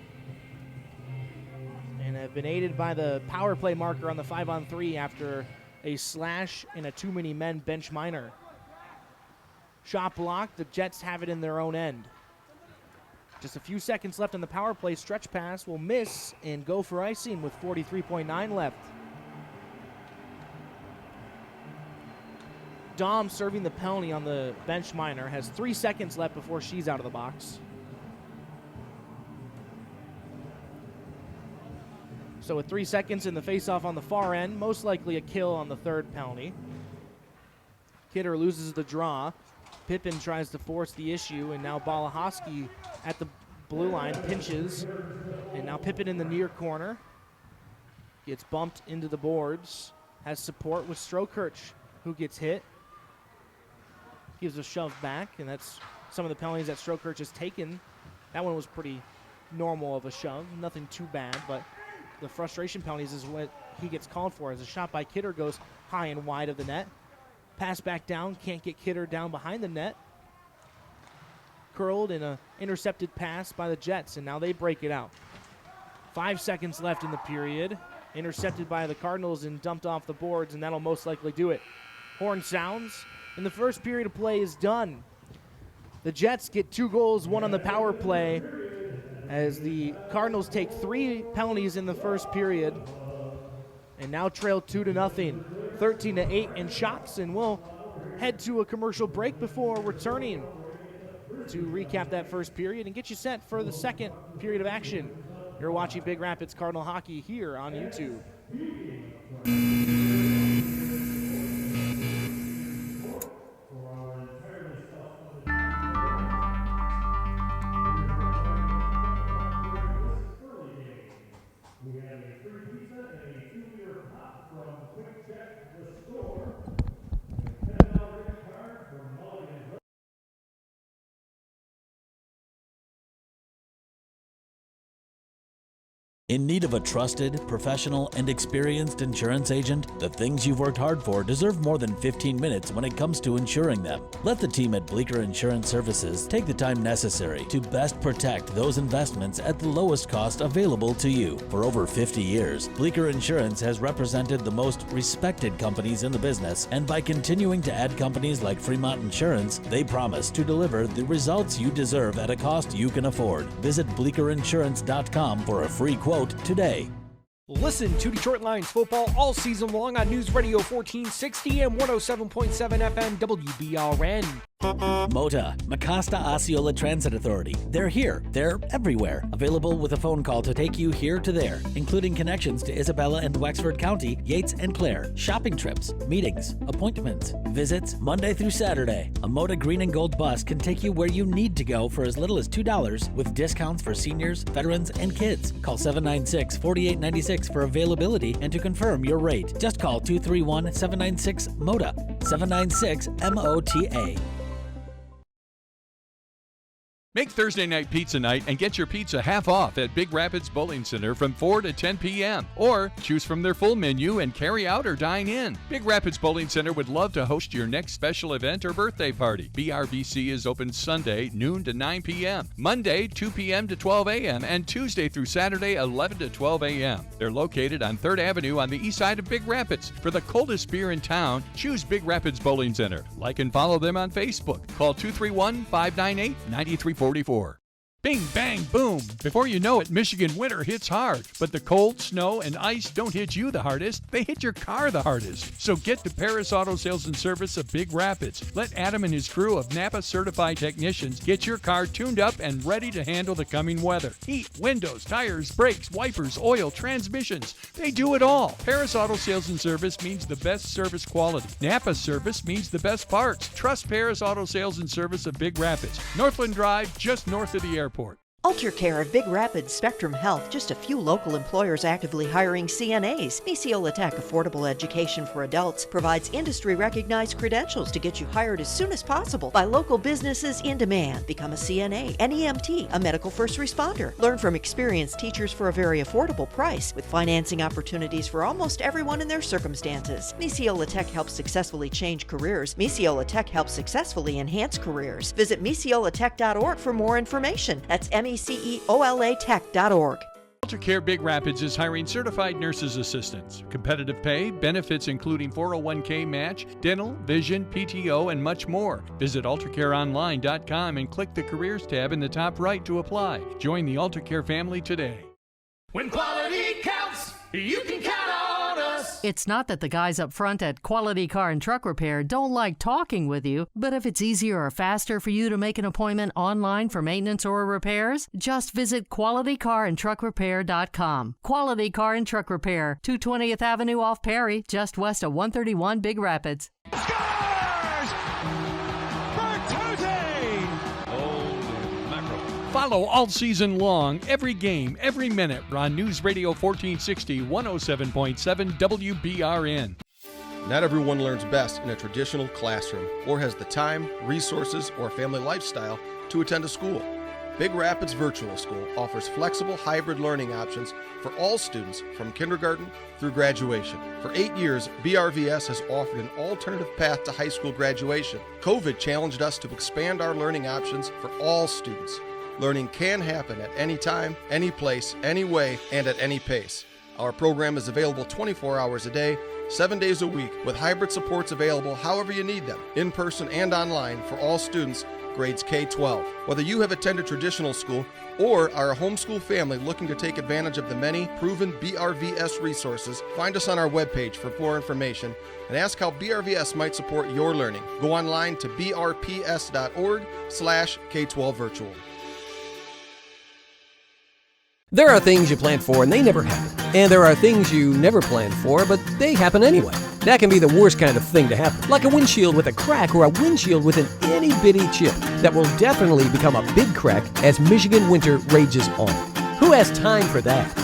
And have been aided by the power play marker on the 5-on-3 after a slash and a too many men bench minor. Shot blocked. The Jets have it in their own end. Just a few seconds left on the power play. Stretch pass will miss and go for icing with 43.9 left. Dom serving the penalty on the bench minor. Has 3 seconds left before she's out of the box. So with 3 seconds in the face-off on the far end, most likely a kill on the third penalty. Kidder loses the draw. Pippin tries to force the issue, and now Balahowski at the blue line pinches. And now Pippin in the near corner. Gets bumped into the boards. Has support with Strokirch, who gets hit. Gives a shove back, and that's some of the penalties that Strokirch has taken. That one was pretty normal of a shove. Nothing too bad, but the frustration penalties is what he gets called for, as a shot by Kidder goes high and wide of the net. Pass back down, can't get Kidder down behind the net. Curled in an intercepted pass by the Jets, and now they break it out. 5 seconds left in the period. Intercepted by the Cardinals and dumped off the boards, and that'll most likely do it. Horn sounds, and the first period of play is done. The Jets get 2 goals, 1 on the power play, as the Cardinals take 3 penalties in the first period, and now trail 2-0, 13-8 in shots, and we'll head to a commercial break before returning to recap that first period and get you set for the second period of action. You're watching Big Rapids Cardinal hockey here on YouTube.
We have a free pizza and a 2-liter pop from Quick Check the Store. And a $10 gift card from Mulligan.
In need of a trusted, professional, and experienced insurance agent? The things you've worked hard for deserve more than 15 minutes when it comes to insuring them. Let the team at Bleecker Insurance Services take the time necessary to best protect those investments at the lowest cost available to you. For over 50 years, Bleecker Insurance has represented the most respected companies in the business, and by continuing to add companies like Fremont Insurance, they promise to deliver the results you deserve at a cost you can afford. Visit BleeckerInsurance.com for a free quote today.
Listen to Detroit Lions football all season long on News Radio 1460 and 107.7 FM WBRN.
MOTA, Mecosta Osceola Transit Authority. They're here. They're everywhere. Available with a phone call to take you here to there, including connections to Isabella and Wexford County, Yates and Clare, shopping trips, meetings, appointments, visits, Monday through Saturday. A MOTA Green and Gold bus can take you where you need to go for as little as $2 with discounts for seniors, veterans, and kids. Call 796-4896 for availability and to confirm your rate. Just call 231-796-MOTA, 796-MOTA.
Make Thursday night pizza night and get your pizza half off at Big Rapids Bowling Center from 4 to 10 p.m. Or choose from their full menu and carry out or dine in. Big Rapids Bowling Center would love to host your next special event or birthday party. BRBC is open Sunday, noon to 9 p.m., Monday, 2 p.m. to 12 a.m., and Tuesday through Saturday, 11 to 12 a.m. They're located on 3rd Avenue on the east side of Big Rapids. For the coldest beer in town, choose Big Rapids Bowling Center. Like and follow them on Facebook. Call 231-598-9344. Bing, bang, boom. Before you know it, Michigan winter hits hard. But the cold, snow, and ice don't hit you the hardest. They hit your car the hardest. So get to Paris Auto Sales and Service of Big Rapids. Let Adam and his crew of Napa certified technicians get your car tuned up and ready to handle the coming weather. Heat, windows, tires, brakes, wipers, oil, transmissions. They do it all. Paris Auto Sales and Service means the best service quality. Napa service means the best parts. Trust Paris Auto Sales and Service of Big Rapids. Northland Drive, just north of the airport.
UltraCare of Big Rapids Spectrum Health, just a few local employers actively hiring CNAs. Misiola Tech Affordable Education for Adults provides industry-recognized credentials to get you hired as soon as possible by local businesses in demand. Become a CNA, an EMT, a medical first responder. Learn from experienced teachers for a very affordable price with financing opportunities for almost everyone in their circumstances. Misiola Tech helps successfully change careers. Misiola Tech helps successfully enhance careers. Visit misiolatech.org for more information. That's MECEOLAtech.org.
UltraCare Big Rapids is hiring certified nurses assistants. Competitive pay, benefits including 401k match, dental, vision, PTO, and much more. Visit ultracareonline.com and click the Careers tab in the top right to apply. Join the UltraCare family today.
When quality counts, you can count on us.
It's not that the guys up front at Quality Car and Truck Repair don't like talking with you, but if it's easier or faster for you to make an appointment online for maintenance or repairs, just visit QualityCarAndTruckRepair.com. Quality Car and Truck Repair, 220th Avenue off Perry, just west of 131 Big Rapids.
Follow all season long, every game, every minute on News Radio 1460, 107.7 WBRN.
Not everyone learns best in a traditional classroom or has the time, resources, or family lifestyle to attend a school. Big Rapids Virtual School offers flexible hybrid learning options for all students from kindergarten through graduation. For 8 years, BRVS has offered an alternative path to high school graduation. COVID challenged us to expand our learning options for all students. Learning can happen at any time, any place, any way, and at any pace. Our program is available 24 hours a day, 7 days a week, with hybrid supports available however you need them, in person and online for all students grades K-12. Whether you have attended traditional school or are a homeschool family looking to take advantage of the many proven BRVS resources, find us on our webpage for more information and ask how BRVS might support your learning. Go online to brps.org/K12virtual.
There are things you plan for and they never happen. And there are things you never planned for, but they happen anyway. That can be the worst kind of thing to happen. Like a windshield with a crack or a windshield with an itty-bitty chip that will definitely become a big crack as Michigan winter rages on. Who has time for that?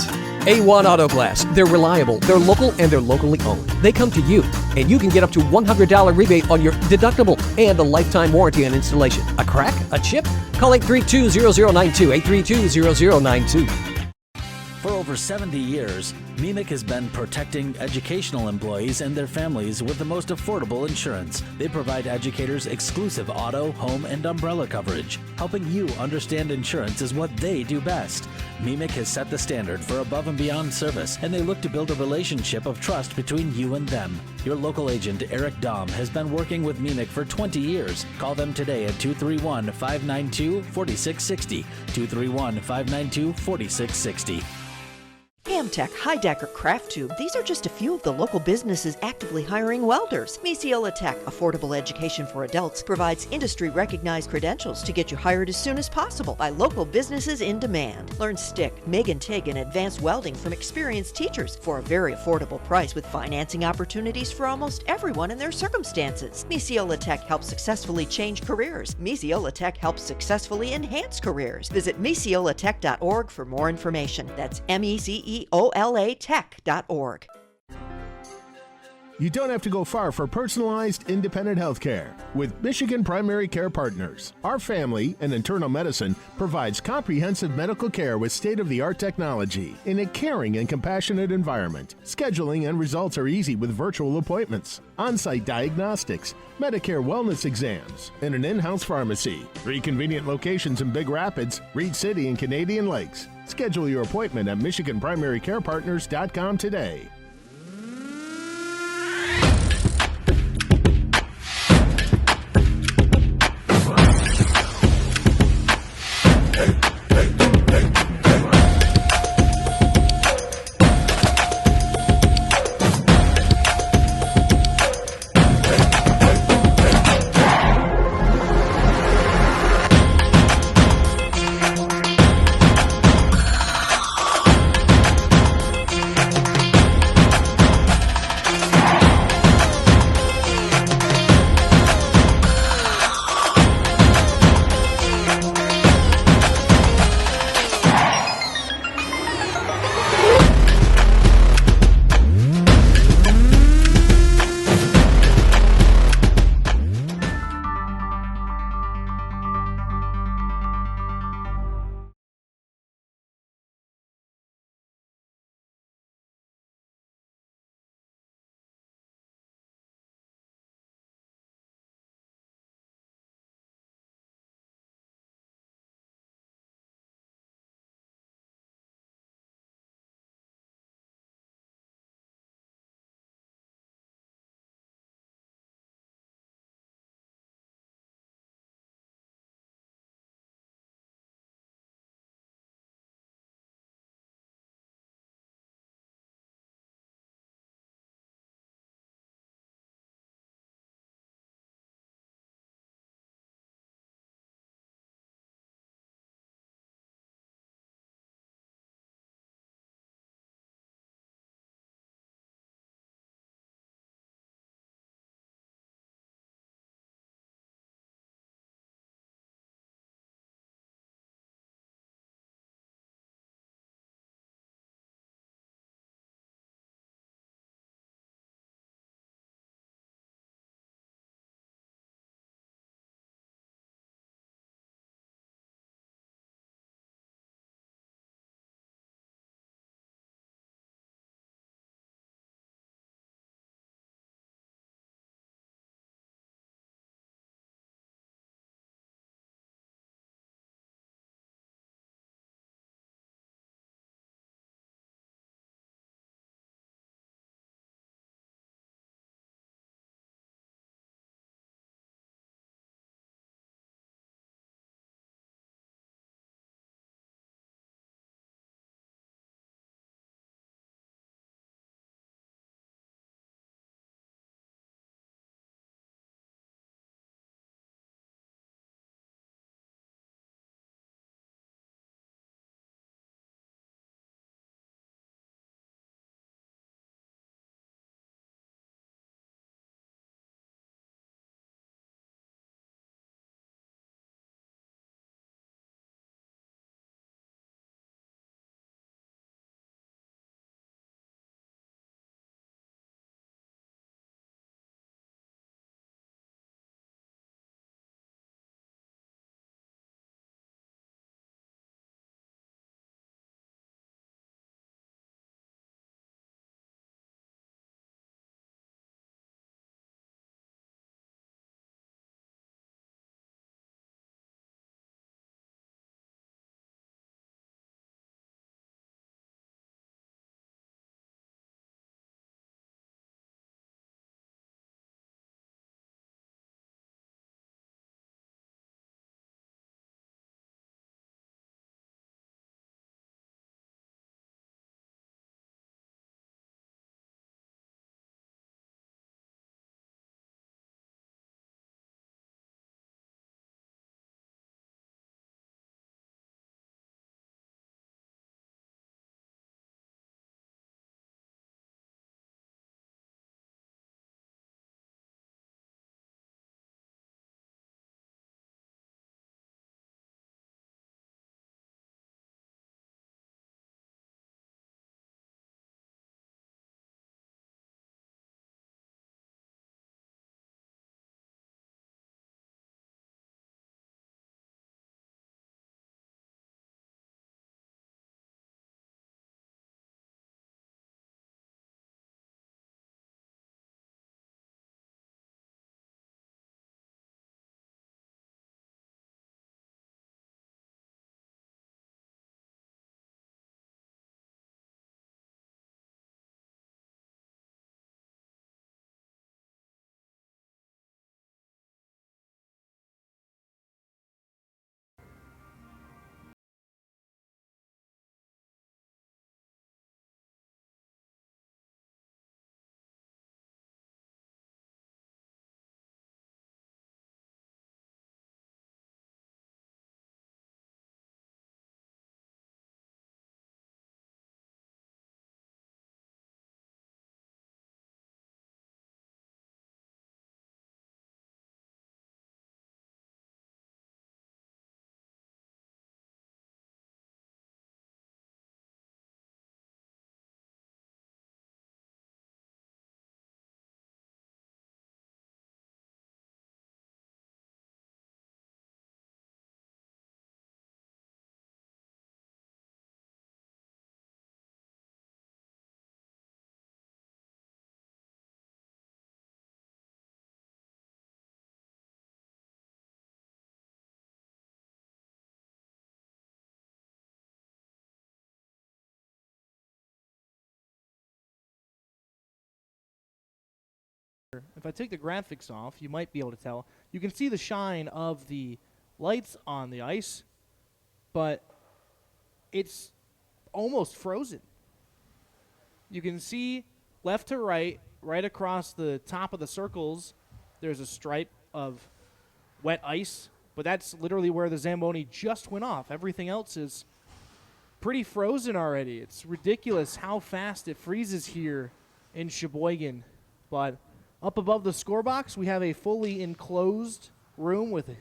A1 Auto Glass. They're reliable, they're local, and they're locally owned. They come to you, and you can get up to $100 rebate on your deductible and a lifetime warranty on installation. A crack? A chip? Call 832-0092, 832-0092.
For over 70 years, MEMIC has been protecting educational employees and their families with the most affordable insurance. They provide educators exclusive auto, home, and umbrella coverage. Helping you understand insurance is what they do best. MEMIC has set the standard for above and beyond service, and they look to build a relationship of trust between you and them. Your local agent, Eric Dahm, has been working with MEMIC for 20 years. Call them today at 231-592-4660, 231-592-4660.
Amtech, Heidecker, Craft Tube, these are just a few of the local businesses actively hiring welders. Misiola Tech, affordable education for adults, provides industry-recognized credentials to get you hired as soon as possible by local businesses in demand. Learn stick, MIG and TIG, and advanced welding from experienced teachers for a very affordable price with financing opportunities for almost everyone in their circumstances. Misiola Tech helps successfully change careers. Misiola Tech helps successfully enhance careers. Visit misiolatech.org for more information. That's MECEOLAtech.org.
You don't have to go far for personalized, independent health care. With Michigan Primary Care Partners, our family and internal medicine provides comprehensive medical care with state-of-the-art technology in a caring and compassionate environment. Scheduling and results are easy with virtual appointments, on-site diagnostics, Medicare wellness exams, and an in-house pharmacy. 3 convenient locations in Big Rapids, Reed City, and Canadian Lakes. Schedule your appointment at MichiganPrimaryCarePartners.com today.
If I take the graphics off, you might be able to tell. You can see the shine of the lights on the ice, but it's almost frozen. You can see left to right, right across the top of the circles, there's a stripe of wet ice, but that's literally where the Zamboni just went off. Everything else is pretty frozen already. It's ridiculous how fast it freezes here in Sheboygan. But up above the scorebox, we have a fully enclosed room with a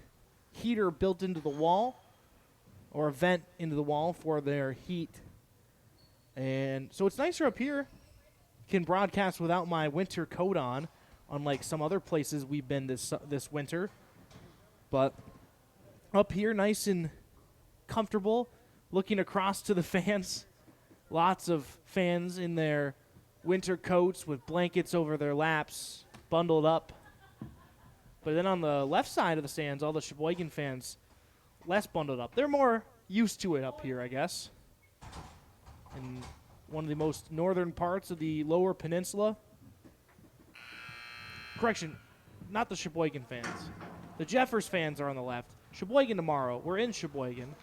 heater built into the wall, or a vent into the wall for their heat. And so it's nicer up here. Can broadcast without my winter coat on, unlike some other places we've been this winter. But up here, nice and comfortable, looking across to the fans. Lots of fans in their winter coats with blankets over their laps, bundled up. But then on the left side of the stands, all the Sheboygan fans, less bundled up. They're more used to it up here, I guess. And one of the most northern parts of the lower peninsula. Correction, not the Sheboygan fans. The Jeffers fans are on the left. Sheboygan tomorrow. We're in Sheboygan.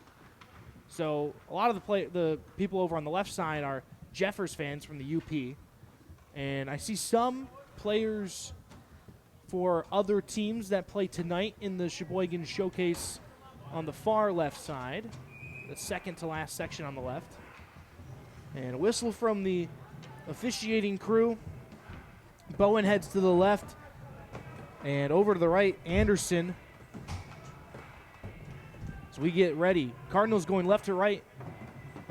So a lot of the people over on the left side are Jeffers fans from the UP. And I see some players for other teams that play tonight in the Sheboygan Showcase on the far left side, the second to last section on the left. And a whistle from the officiating crew. Bowen heads to the left. And over to the right, Anderson. So we get ready. Cardinals going left to right.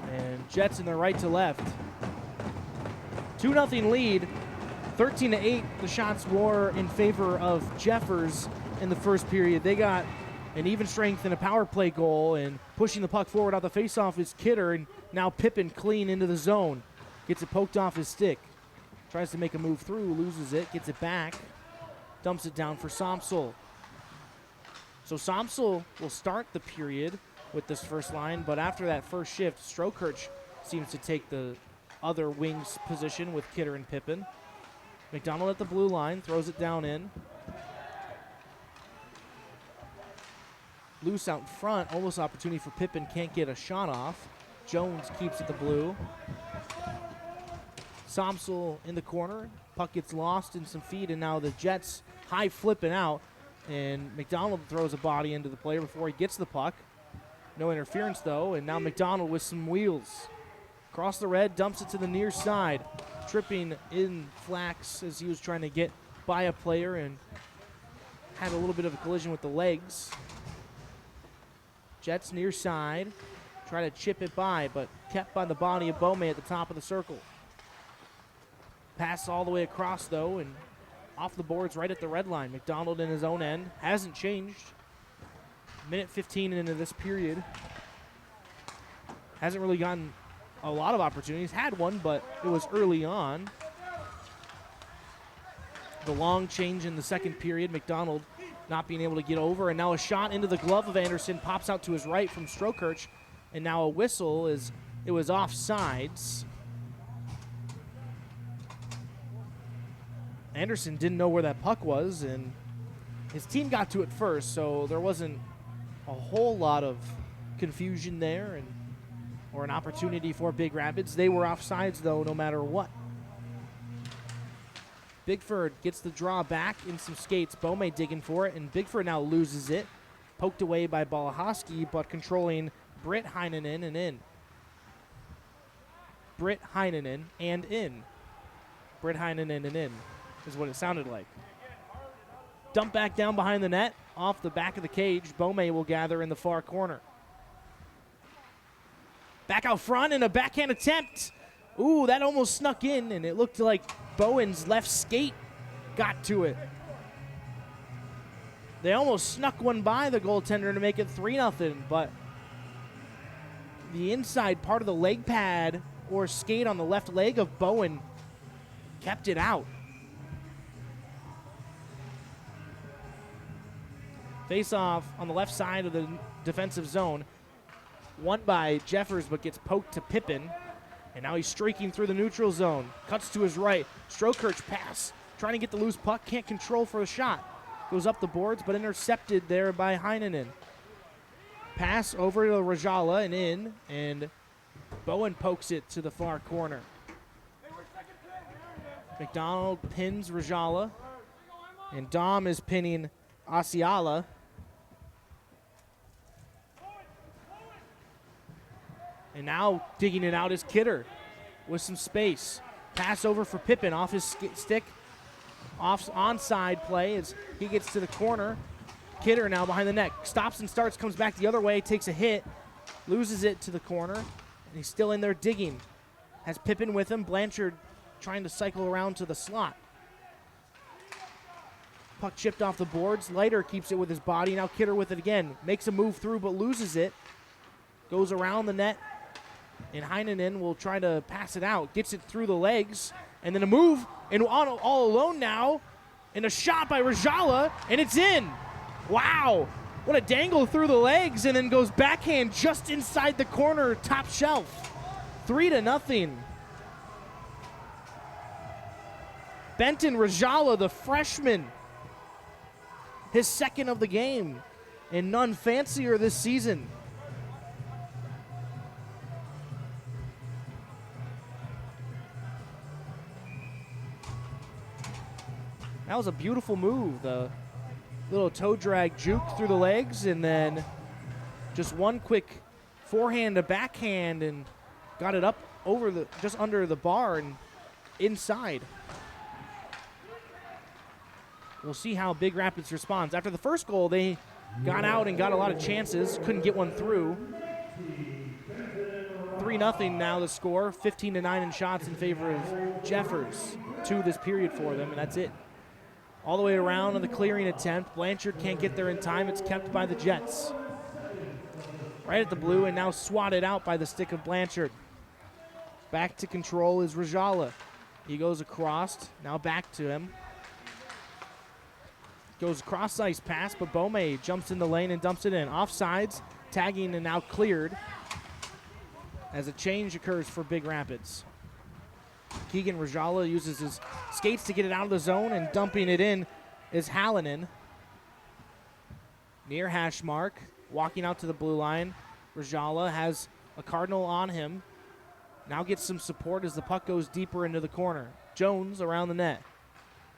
And Jets in the right to left. 2-0 lead. 13-8, the shots were in favor of Jeffers in the first period. They got an even strength and a power play goal, and pushing the puck forward out the faceoff is Kidder, and now Pippin clean into the zone. Gets it poked off his stick. Tries to make a move through, loses it, gets it back, dumps it down for Somsel. So Somsel will start the period with this first line, but after that first shift, Strokirch seems to take the other wing's position with Kidder and Pippin. McDonald at the blue line, throws it down in. Loose out in front, almost opportunity for Pippin, can't get a shot off. Jones keeps it to blue. Somsel in the corner, puck gets lost in some feet, and now the Jets high flipping out, and McDonald throws a body into the player before he gets the puck. No interference though, and now McDonald with some wheels. Across the red, dumps it to the near side. Tripping in Flax as he was trying to get by a player and had a little bit of a collision with the legs. Jets near side, try to chip it by, but kept by the body of Bome at the top of the circle. Pass all the way across though, and off the boards right at the red line. McDonald in his own end, hasn't changed. Minute 15 into this period. Hasn't really gotten a lot of opportunities. Had one, but it was early on. The long change in the second period. McDonald not being able to get over, and now a shot into the glove of Anderson pops out to his right from Strokirch, and now a whistle is it was offsides. Anderson didn't know where that puck was, and his team got to it first, so there wasn't a whole lot of confusion there and or an opportunity for Big Rapids. They were offsides, though, no matter what. Bigford gets the draw back in some skates. Bome digging for it, and Bigford now loses it. Poked away by Balahoski, but controlling Britt Heinonen and in. Britt Heinonen and in. Britt Heinonen and in is what it sounded like. Dump back down behind the net, off the back of the cage. Bome will gather in the far corner. Back out front and a backhand attempt. Ooh, that almost snuck in, and it looked like Bowen's left skate got to it. They almost snuck one by the goaltender to make it 3-0, but the inside part of the leg pad or skate on the left leg of Bowen kept it out. Face off on the left side of the defensive zone. Won by Jeffers, but gets poked to Pippin. And now he's streaking through the neutral zone. Cuts to his right. Strokirch pass trying to get the loose puck, can't control for a shot. Goes up the boards, but intercepted there by Heinonen. Pass over to Rajala and in, and Bowen pokes it to the far corner. McDonald pins Rajala, and Dom is pinning Asiala. And now digging it out is Kidder with some space. Pass over for Pippen off his stick. Off onside play as he gets to the corner. Kidder now behind the net. Stops and starts, comes back the other way, takes a hit, loses it to the corner, and he's still in there digging. Has Pippen with him. Blanchard trying to cycle around to the slot. Puck chipped off the boards. Leiter keeps it with his body. Now Kidder with it again. Makes a move through but loses it. Goes around the net. And Heinonen will try to pass it out. Gets it through the legs. And then a move. And all alone now. And a shot by Rajala. And it's in. Wow. What a dangle through the legs. And then goes backhand just inside the corner. Top shelf. 3-0. Benton Rajala, the freshman. His second of the game. And none fancier this season. That was a beautiful move. The little toe drag juke through the legs, and then just one quick forehand to backhand, and got it up over just under the bar and inside. We'll see how Big Rapids responds. After the first goal, they got out and got a lot of chances. Couldn't get one through. 3-0 now the score. 15-9 in shots in favor of Jeffers. 2 this period for them, and that's it. All the way around on the clearing attempt. Blanchard can't get there in time. It's kept by the Jets. Right at the blue, and now swatted out by the stick of Blanchard. Back to control is Rajala. He goes across. Now back to him. Goes cross-ice pass, but Bomey jumps in the lane and dumps it in. Offsides, tagging and now cleared as a change occurs for Big Rapids. Keegan Rajala uses his skates to get it out of the zone, and dumping it in is Hallinan. Near hash mark, walking out to the blue line. Rajala has a Cardinal on him. Now gets some support as the puck goes deeper into the corner. Jones around the net.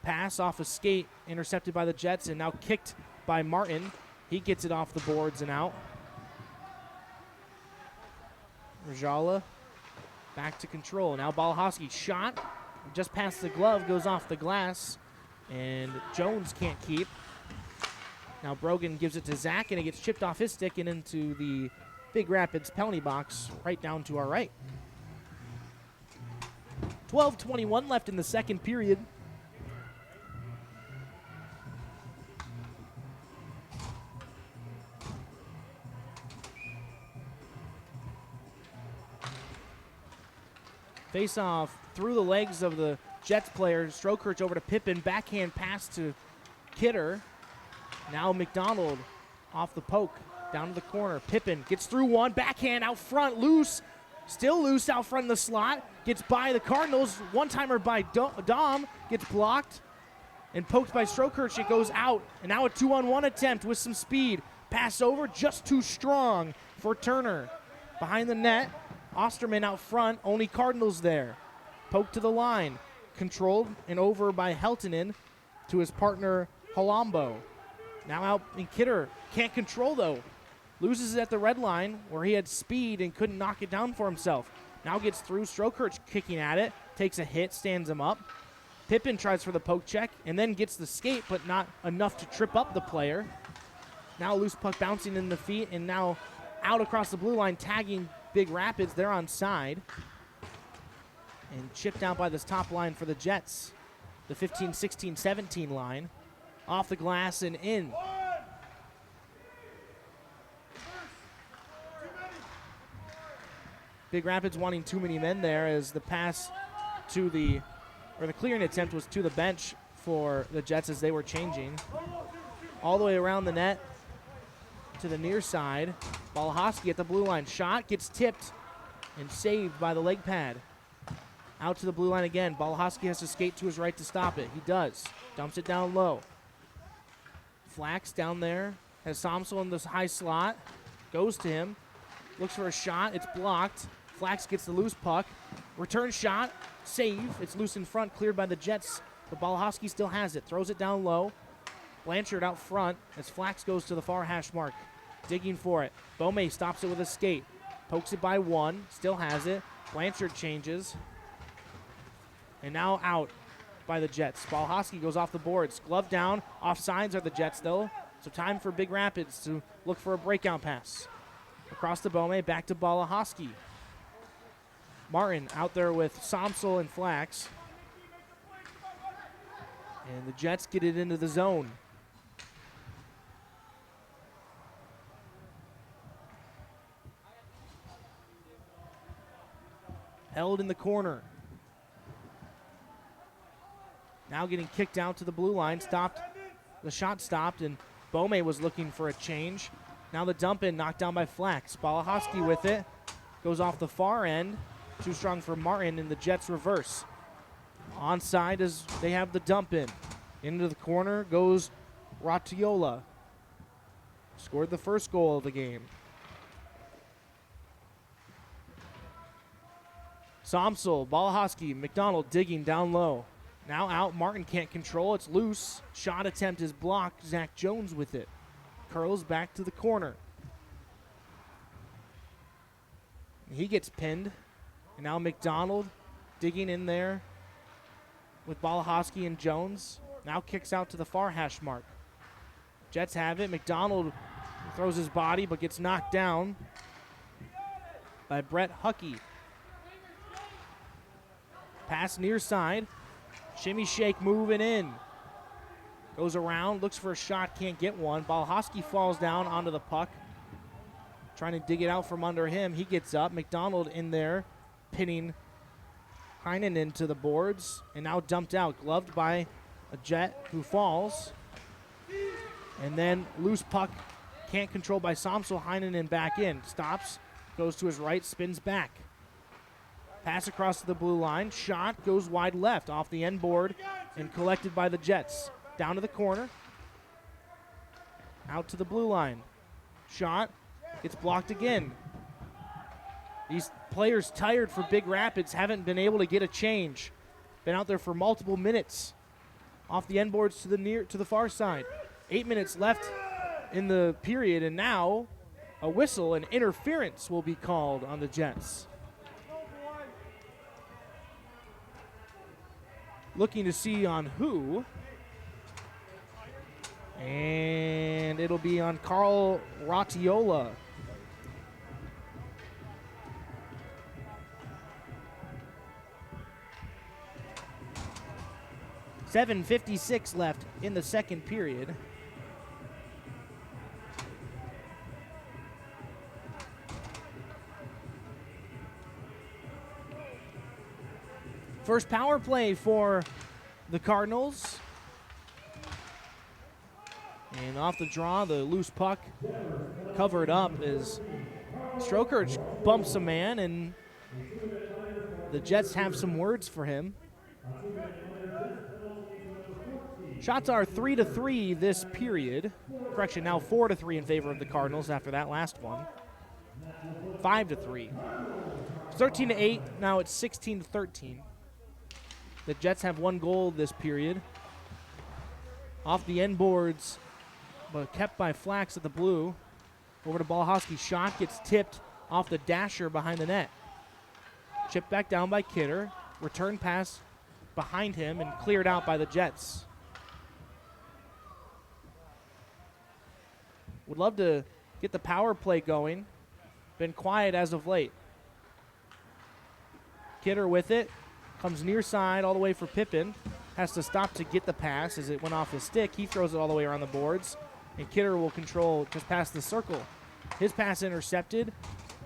Pass off a skate, intercepted by the Jets, and now kicked by Martin. He gets it off the boards and out. Rajala back to control. Now Balahowski shot, just past the glove, goes off the glass, and Jones can't keep. Now Brogan gives it to Zach, and it gets chipped off his stick and into the Big Rapids penalty box right down to our right. 12:21 left in the second period. Face off through the legs of the Jets player. Strokirch over to Pippen. Backhand pass to Kidder. Now McDonald off the poke. Down to the corner. Pippen gets through one. Backhand out front. Loose. Still loose out front in the slot. Gets by the Cardinals. One-timer by Dom. Gets blocked. And poked by Strokirch. It goes out. And now a 2-on-1 attempt with some speed. Pass over. Just too strong for Turner. Behind the net. Osterman out front, only Cardinals there. Poke to the line. Controlled and over by Heltonen to his partner Halambo. Now out in Kidder. Can't control though. Loses it at the red line where he had speed and couldn't knock it down for himself. Now gets through. Strokirch kicking at it. Takes a hit, stands him up. Pippen tries for the poke check and then gets the skate, but not enough to trip up the player. Now loose puck bouncing in the feet, and now out across the blue line, tagging Big Rapids. They're on side. And chipped out by this top line for the Jets. The 15, 16, 17 line. Off the glass and in. Big Rapids wanting too many men there as the pass to the clearing attempt was to the bench for the Jets as they were changing. All the way around the net to the near side. Balahowski at the blue line. Shot gets tipped and saved by the leg pad. Out to the blue line again. Balahowski has to skate to his right to stop it. He does. Dumps it down low. Flax down there. Has Somsel in this high slot. Goes to him. Looks for a shot. It's blocked. Flax gets the loose puck. Return shot. Save. It's loose in front. Cleared by the Jets. But Balahowski still has it. Throws it down low. Blanchard out front as Flax goes to the far hash mark. Digging for it. Beaumais stops it with a skate. Pokes it by one. Still has it. Blanchard changes. And now out by the Jets. Balahowski goes off the boards. Glove down. Offsides are the Jets, though. So time for Big Rapids to look for a breakout pass. Across the Beaumais, back to Balahowski. Martin out there with Somsel and Flax. And the Jets get it into the zone. Held in the corner. Now getting kicked out to the blue line. Stopped. The shot stopped, and Beaumais was looking for a change. Now the dump in, knocked down by Flax. Balahowski with it. Goes off the far end. Too strong for Martin, and the Jets reverse. Onside as they have the dump in. Into the corner goes Ratiola. Scored the first goal of the game. Somsel, Balahowski, McDonald digging down low. Now out, Martin can't control, it's loose. Shot attempt is blocked, Zach Jones with it. Curls back to the corner. He gets pinned. And now McDonald digging in there with Balahowski and Jones. Now kicks out to the far hash mark. Jets have it. McDonald throws his body but gets knocked down by Brett Huckey. Pass near side. Shimmy shake moving in. Goes around, looks for a shot, can't get one. Balahowski falls down onto the puck. Trying to dig it out from under him. He gets up. McDonald in there, pinning Heinen into the boards. And now dumped out, gloved by a Jet who falls. And then loose puck, can't control by Somsel. Heinen back in. Stops, goes to his right, spins back. Pass across to the blue line. Shot goes wide left off the end board and collected by the Jets. Down to the corner. Out to the blue line. Shot gets blocked again. These players tired for Big Rapids haven't been able to get a change. Been out there for multiple minutes. Off the end boards to the far side. 8 minutes left in the period, and now a whistle and interference will be called on the Jets. Looking to see on who. And it'll be on Carl Ratiola. .7:56 left in the second period. First power play for the Cardinals. And off the draw, the loose puck covered up as Stroker bumps a man, and the Jets have some words for him. Shots are 3-3 this period. Correction, now 4-3 in favor of the Cardinals after that last one. 5-3. 13-8, now it's 16-13. The Jets have one goal this period. Off the end boards, but kept by Flax at the blue. Over to Balahowski. Shot gets tipped off the dasher behind the net. Chipped back down by Kidder. Return pass behind him and cleared out by the Jets. Would love to get the power play going. Been quiet as of late. Kidder with it. Comes near side all the way for Pippin. Has to stop to get the pass as it went off his stick. He throws it all the way around the boards. And Kidder will control just past the circle. His pass intercepted.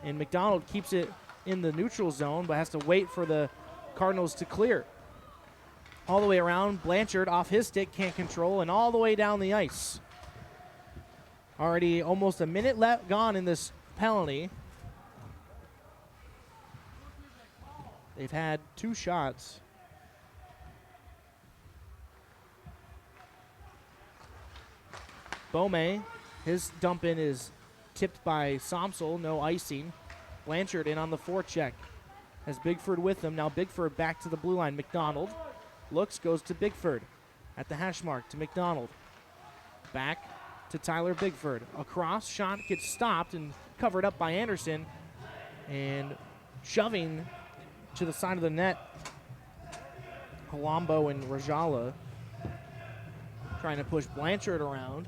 And McDonald keeps it in the neutral zone, but has to wait for the Cardinals to clear. All the way around. Blanchard off his stick, can't control, and all the way down the ice. Already almost a minute gone in this penalty. They've had 2 shots. Bome, his dump in is tipped by Somsel, no icing. Blanchard in on the forecheck. Has Bigford with him. Now Bigford back to the blue line. McDonald looks, goes to Bigford at the hash mark to McDonald. Back to Tyler Bigford. Across, shot gets stopped and covered up by Anderson. And shoving to the side of the net, Colombo and Rajala trying to push Blanchard around.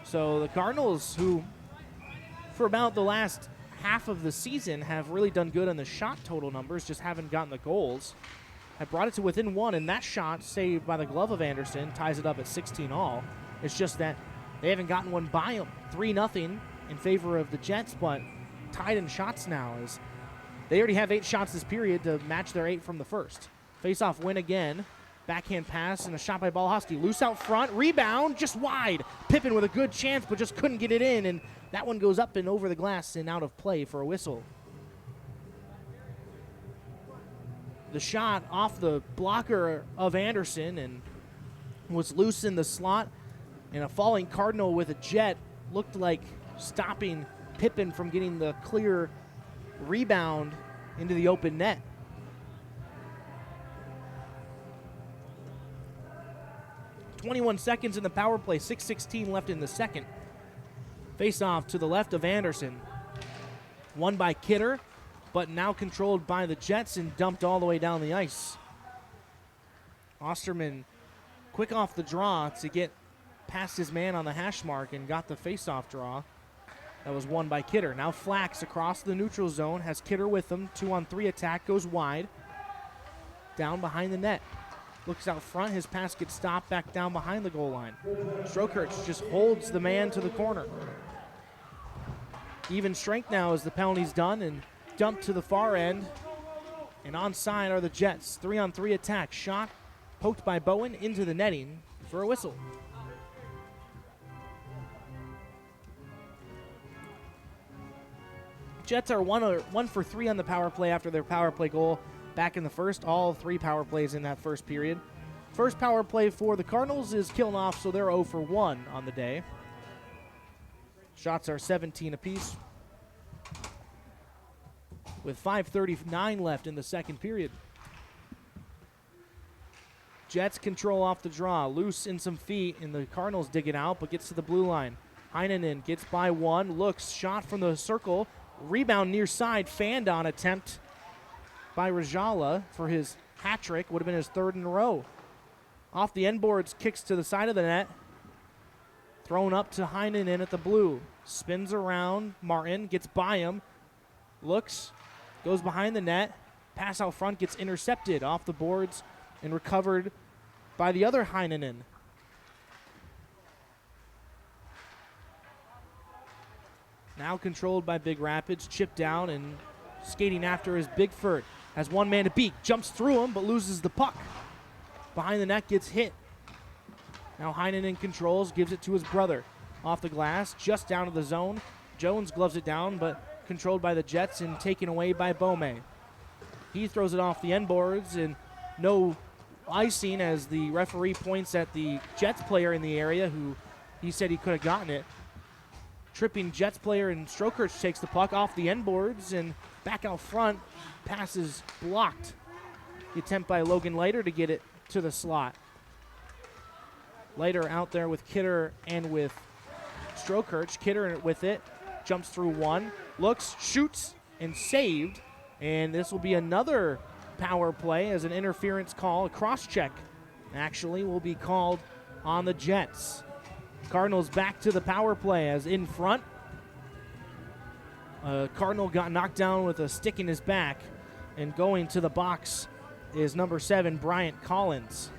So the Cardinals, who for about the last half of the season have really done good on the shot total numbers, just haven't gotten the goals, have brought it to within 1, and that shot, saved by the glove of Anderson, ties it up at 16 all. It's just that they haven't gotten one by them. 3-0 in favor of the Jets, but tied in shots now, as they already have 8 shots this period to match their 8 from the first. Face-off win again. Backhand pass and a shot by Balahowski. Loose out front, rebound, just wide. Pippen with a good chance, but just couldn't get it in, and that one goes up and over the glass and out of play for a whistle. The shot off the blocker of Anderson and was loose in the slot, and a falling Cardinal with a jet looked like stopping Pippen from getting the clear rebound into the open net. .21 seconds in the power play, 6:16 left in the second. Face off to the left of Anderson. Won by Kidder, but now controlled by the Jets and dumped all the way down the ice. Osterman quick off the draw to get past his man on the hash mark and got the face-off draw. That was won by Kidder. Now Flax across the neutral zone, has Kidder with him. 2-on-3 attack, goes wide. Down behind the net. Looks out front, his pass gets stopped back down behind the goal line. Strokerts just holds the man to the corner. Even strength now as the penalty's done and dumped to the far end. And onside are the Jets. 3-on-3 attack, shot poked by Bowen into the netting for a whistle. Jets are 1 for 3 on the power play after their power play goal back in the first. All 3 power plays in that first period. First power play for the Cardinals is killing off, so they're 0 for 1 on the day. Shots are 17 apiece, with 5:39 left in the second period. Jets control off the draw. Loose in some feet, and the Cardinals dig it out, but gets to the blue line. Heinonen gets by 1, looks, shot from the circle. Rebound near side, fanned on attempt by Rajala for his hat trick. Would have been his 3rd in a row. Off the end boards, kicks to the side of the net. Thrown up to Heinonen at the blue. Spins around. Martin gets by him. Looks, goes behind the net. Pass out front gets intercepted off the boards and recovered by the other Heinonen. Now controlled by Big Rapids, chipped down and skating after is Bigford. Has one man to beat, jumps through him, but loses the puck. Behind the net, gets hit. Now Heinonen controls, gives it to his brother. Off the glass, just down to the zone. Jones gloves it down, but controlled by the Jets and taken away by Bome. He throws it off the end boards, and no icing as the referee points at the Jets player in the area who he said he could have gotten it. Tripping Jets player and Strokerts takes the puck off the end boards and back out front. Pass is blocked. The attempt by Logan Leiter to get it to the slot. Leiter out there with Kidder and with Strokerts. Kidder with it. Jumps through 1. Looks, shoots, and saved. And this will be another power play as an interference call. A cross-check actually will be called on the Jets. Cardinals back to the power play as in front. Cardinal got knocked down with a stick in his back, and going to the box is number 7, Bryant Collins.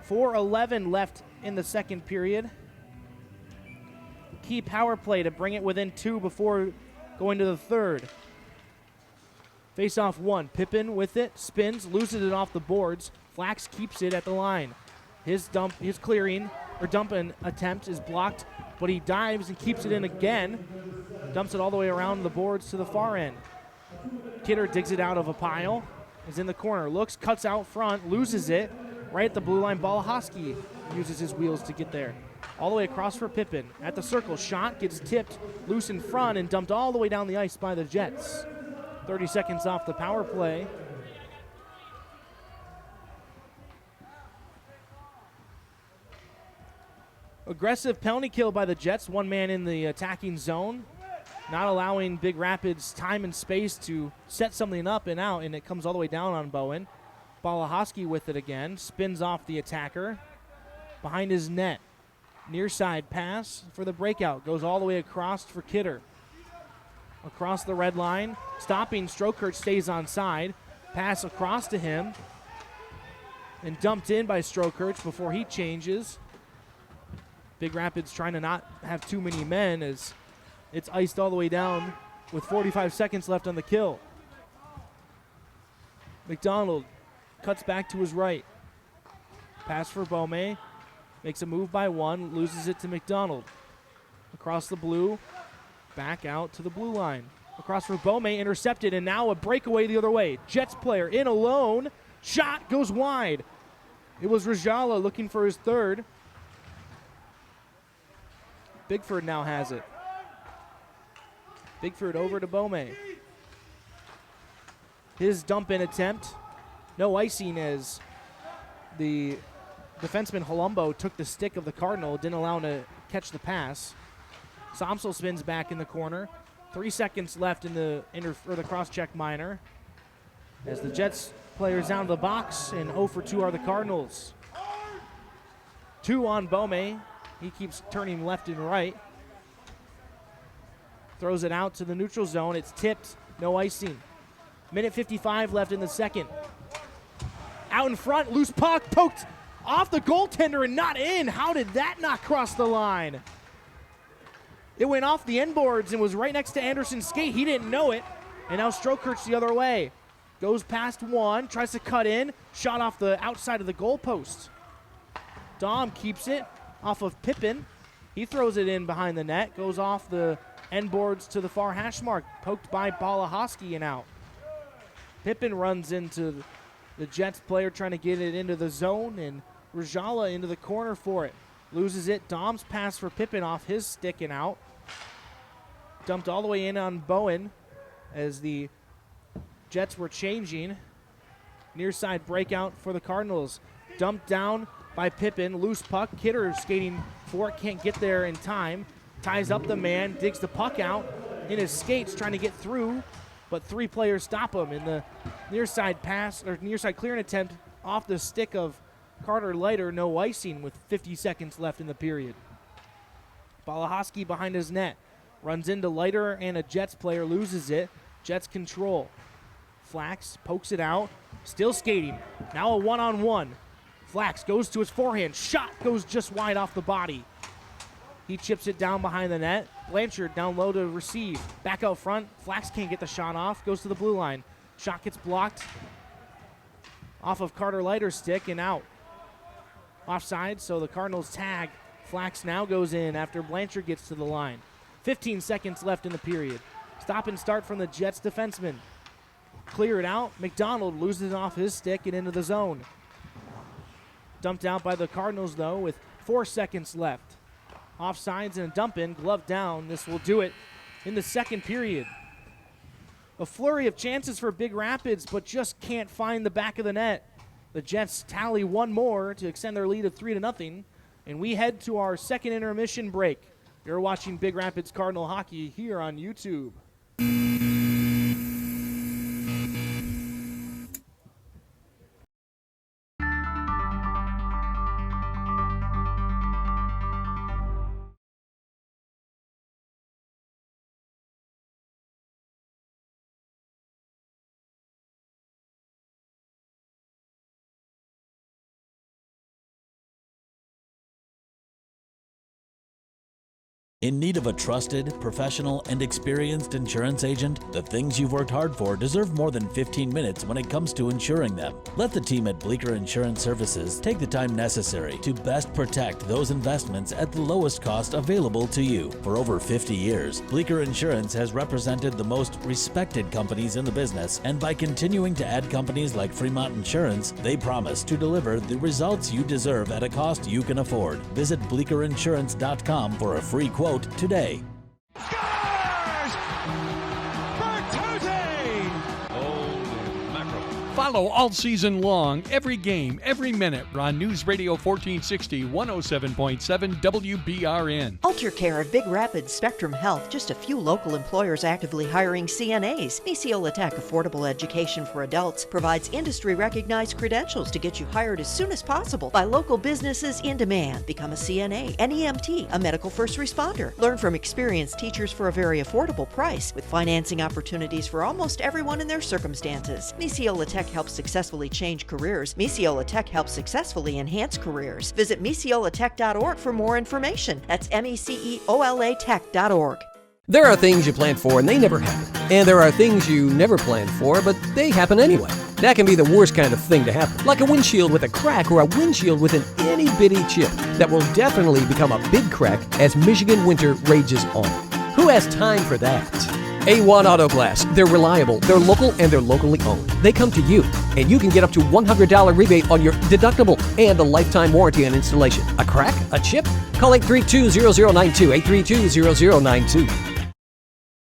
.4:11 left in the second period. Key power play to bring it within 2 before going to the third. Face off 1. Pippen with it, spins, loses it off the boards. Flax keeps it at the line. His dump, his clearing or dump an attempt is blocked, but he dives and keeps it in again. Dumps it all the way around the boards to the far end. Kidder digs it out of a pile, is in the corner, looks, cuts out front, loses it, right at the blue line. Balahoski uses his wheels to get there. All the way across for Pippin. At the circle, shot gets tipped loose in front and dumped all the way down the ice by the Jets. 30 seconds off the power play. Aggressive penalty kill by the Jets. One man in the attacking zone, not allowing Big Rapids time and space to set something up and out, and it comes all the way down on Bowen. Balahoski with it again, spins off the attacker behind his net. Near side pass for the breakout, goes all the way across for Kidder. Across the red line, stopping, Strokirch stays on side. Pass across to him and dumped in by Strokirch before he changes. Big Rapids trying to not have too many men as it's iced all the way down with 45 seconds left on the kill. McDonald cuts back to his right. Pass for Beaumais. Makes a move by one, loses it to McDonald. Across the blue, back out to the blue line. Across for Beaumais, intercepted, and now a breakaway the other way. Jets player in alone. Shot goes wide. It was Rajala looking for his third. Bigford now has it. Bigford over to Beaumais. His dump-in attempt. No icing as the defenseman Holumbo took the stick of the Cardinal, didn't allow him to catch the pass. Somsel spins back in the corner. 3 seconds left in the cross-check minor. As the Jets players down to the box, and 0 for 2 are the Cardinals. 2 on Beaumais. He keeps turning left and right. Throws it out to the neutral zone. It's tipped. No icing. Minute 55 left in the second. Out in front, loose puck, poked off the goaltender and not in. How did that not cross the line? It went off the end boards and was right next to Anderson's skate. He didn't know it. And now Strokirch the other way. Goes past one, tries to cut in. Shot off the outside of the goalpost. Dom keeps it off of Pippin. He throws it in behind the net. Goes off the end boards to the far hash mark. Poked by Balahoski and out. Pippin runs into the Jets player trying to get it into the zone, and Rajala into the corner for it. Loses it. Dom's pass for Pippin off his stick and out. Dumped all the way in on Bowen as the Jets were changing. Near side breakout for the Cardinals. Dumped down by Pippin. Loose puck. Kidder skating for it. Can't get there in time. Ties up the man. Digs the puck out in his skates trying to get through. But 3 players stop him in the near side pass, or near side clearing attempt off the stick of Carter Leiter. No icing with 50 seconds left in the period. Balahoski behind his net. Runs into Leiter and a Jets player, loses it. Jets control. Flax pokes it out. Still skating. Now a one-on-one. Flax goes to his forehand. Shot goes just wide off the body. He chips it down behind the net. Blanchard down low to receive. Back out front. Flax can't get the shot off. Goes to the blue line. Shot gets blocked off of Carter Leiter's stick and out. Offside, so the Cardinals tag. Flax now goes in after Blanchard gets to the line. 15 seconds left in the period. Stop and start from the Jets defenseman. Clear it out. McDonald loses off his stick and into the zone. Dumped out by the Cardinals, though, with 4 seconds left. Offsides and a dump in, glove down. This will do it in the second period. A flurry of chances for Big Rapids, but just can't find the back of the net. The Jets tally one more to extend their lead of 3-0, and we head to our second intermission break. You're watching Big Rapids Cardinal hockey here on YouTube.
In need of a trusted, professional, and experienced insurance agent? The things you've worked hard for deserve more than 15 minutes when it comes to insuring them. Let the team at Bleecker Insurance Services take the time necessary to best protect those investments at the lowest cost available to you. For over 50 years, Bleecker Insurance has represented the most respected companies in the business, and by continuing to add companies like Fremont Insurance, they promise to deliver the results you deserve at a cost you can afford. Visit BleeckerInsurance.com for a free quote today.
Follow all season long, every game, every minute on News Radio 1460, 107.7 WBRN.
Alter Care of Big Rapids Spectrum Health, just a few local employers actively hiring CNAs. Misiola Tech Affordable Education for Adults provides industry-recognized credentials to get you hired as soon as possible by local businesses in demand. Become a CNA, an EMT, a medical first responder. Learn from experienced teachers for a very affordable price with financing opportunities for almost everyone in their circumstances. Misiola Tech helps successfully change careers. Misiola Tech helps successfully enhance careers. Visit misiolatech.org for more information. That's MECEOLA Tech.org.
There are things you plan for and they never happen. And there are things you never planned for, but they happen anyway. That can be the worst kind of thing to happen. Like a windshield with a crack or a windshield with an itty-bitty chip that will definitely become a big crack as Michigan winter rages on. Who has time for that? A1 Auto Glass. They're reliable, they're local, and they're locally owned. They come to you, and you can get up to $100 rebate on your deductible and a lifetime warranty on installation. A crack? A chip? Call 832-0092, 832-0092.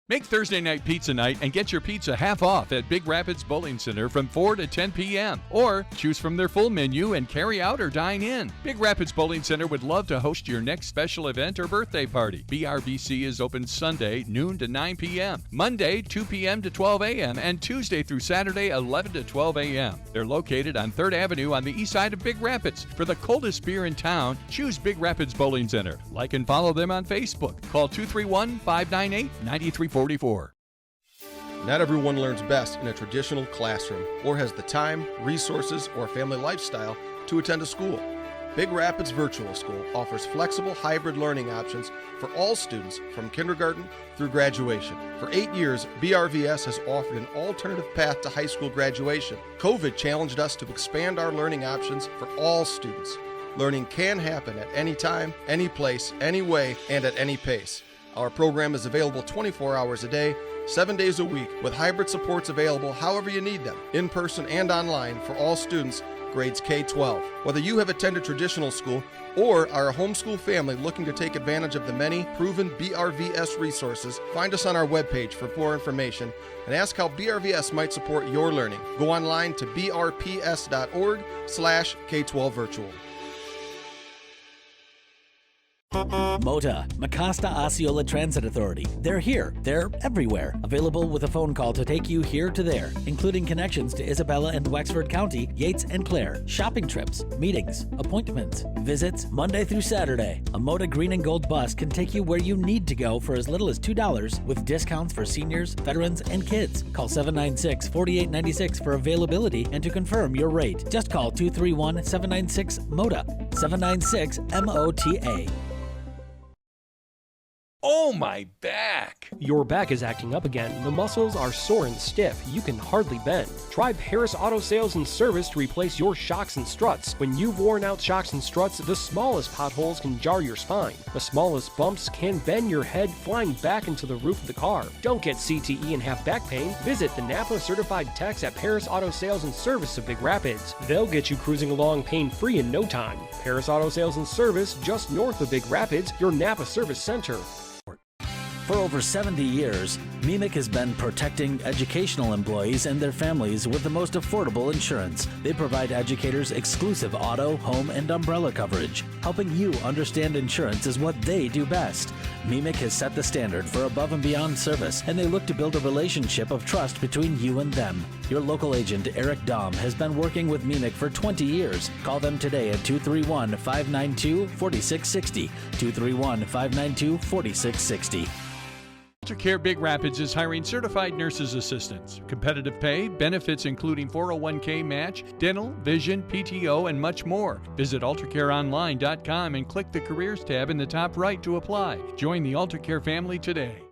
Make Thursday night pizza night and get your pizza half off at Big Rapids Bowling Center from 4 to 10 p.m. Or choose from their full menu and carry out or dine in. Big Rapids Bowling Center would love to host your next special event or birthday party. BRBC is open Sunday, noon to 9 p.m., Monday, 2 p.m. to 12 a.m., and Tuesday through Saturday, 11 to 12 a.m. They're located on 3rd Avenue on the east side of Big Rapids. For the coldest beer in town, choose Big Rapids Bowling Center. Like and follow them on Facebook. Call 231-598-9344.
Not everyone learns best in a traditional classroom or has the time, resources, or family lifestyle to attend a school. Big Rapids Virtual School offers flexible hybrid learning options for all students from kindergarten through graduation. For 8 years, BRVS has offered an alternative path to high school graduation. COVID challenged us to expand our learning options for all students. Learning can happen at any time, any place, any way, and at any pace. Our program is available 24 hours a day, 7 days a week, with hybrid supports available however you need them, in person and online for all students, grades K-12. Whether you have attended traditional school or are a homeschool family looking to take advantage of the many proven BRVS resources, find us on our webpage for more information and ask how BRVS might support your learning. Go online to brps.org/K12virtual.
MOTA, Mecosta Osceola Transit Authority. They're here. They're everywhere. Available with a phone call to take you here to there, including connections to Isabella and Wexford County, Yates and Clare, shopping trips, meetings, appointments, visits, Monday through Saturday. A MOTA Green and Gold bus can take you where you need to go for as little as $2 with discounts for seniors, veterans, and kids. Call 796-4896 for availability and to confirm your rate. Just call 231-796-MOTA, 796-MOTA.
Oh, my back!
Your back is acting up again. The muscles are sore and stiff. You can hardly bend. Try Paris Auto Sales and Service to replace your shocks and struts. When you've worn out shocks and struts, the smallest potholes can jar your spine. The smallest bumps can bend your head, flying back into the roof of the car. Don't get CTE and have back pain. Visit the Napa Certified Techs at Paris Auto Sales and Service of Big Rapids. They'll get you cruising along pain-free in no time. Paris Auto Sales and Service, just north of Big Rapids, your Napa Service Center.
For over 70 years, MEMIC has been protecting educational employees and their families with the most affordable insurance. They provide educators exclusive auto, home, and umbrella coverage. Helping you understand insurance is what they do best. MEMIC has set the standard for above and beyond service, and they look to build a relationship of trust between you and them. Your local agent, Eric Dahm, has been working with MEMIC for 20 years. Call them today at 231-592-4660, 231-592-4660.
AltaCare Big Rapids is hiring certified nurses assistants. Competitive pay, benefits including 401k match, dental, vision, PTO, and much more. Visit AltaCareOnline.com and click the Careers tab in the top right to apply. Join the AltaCare family today.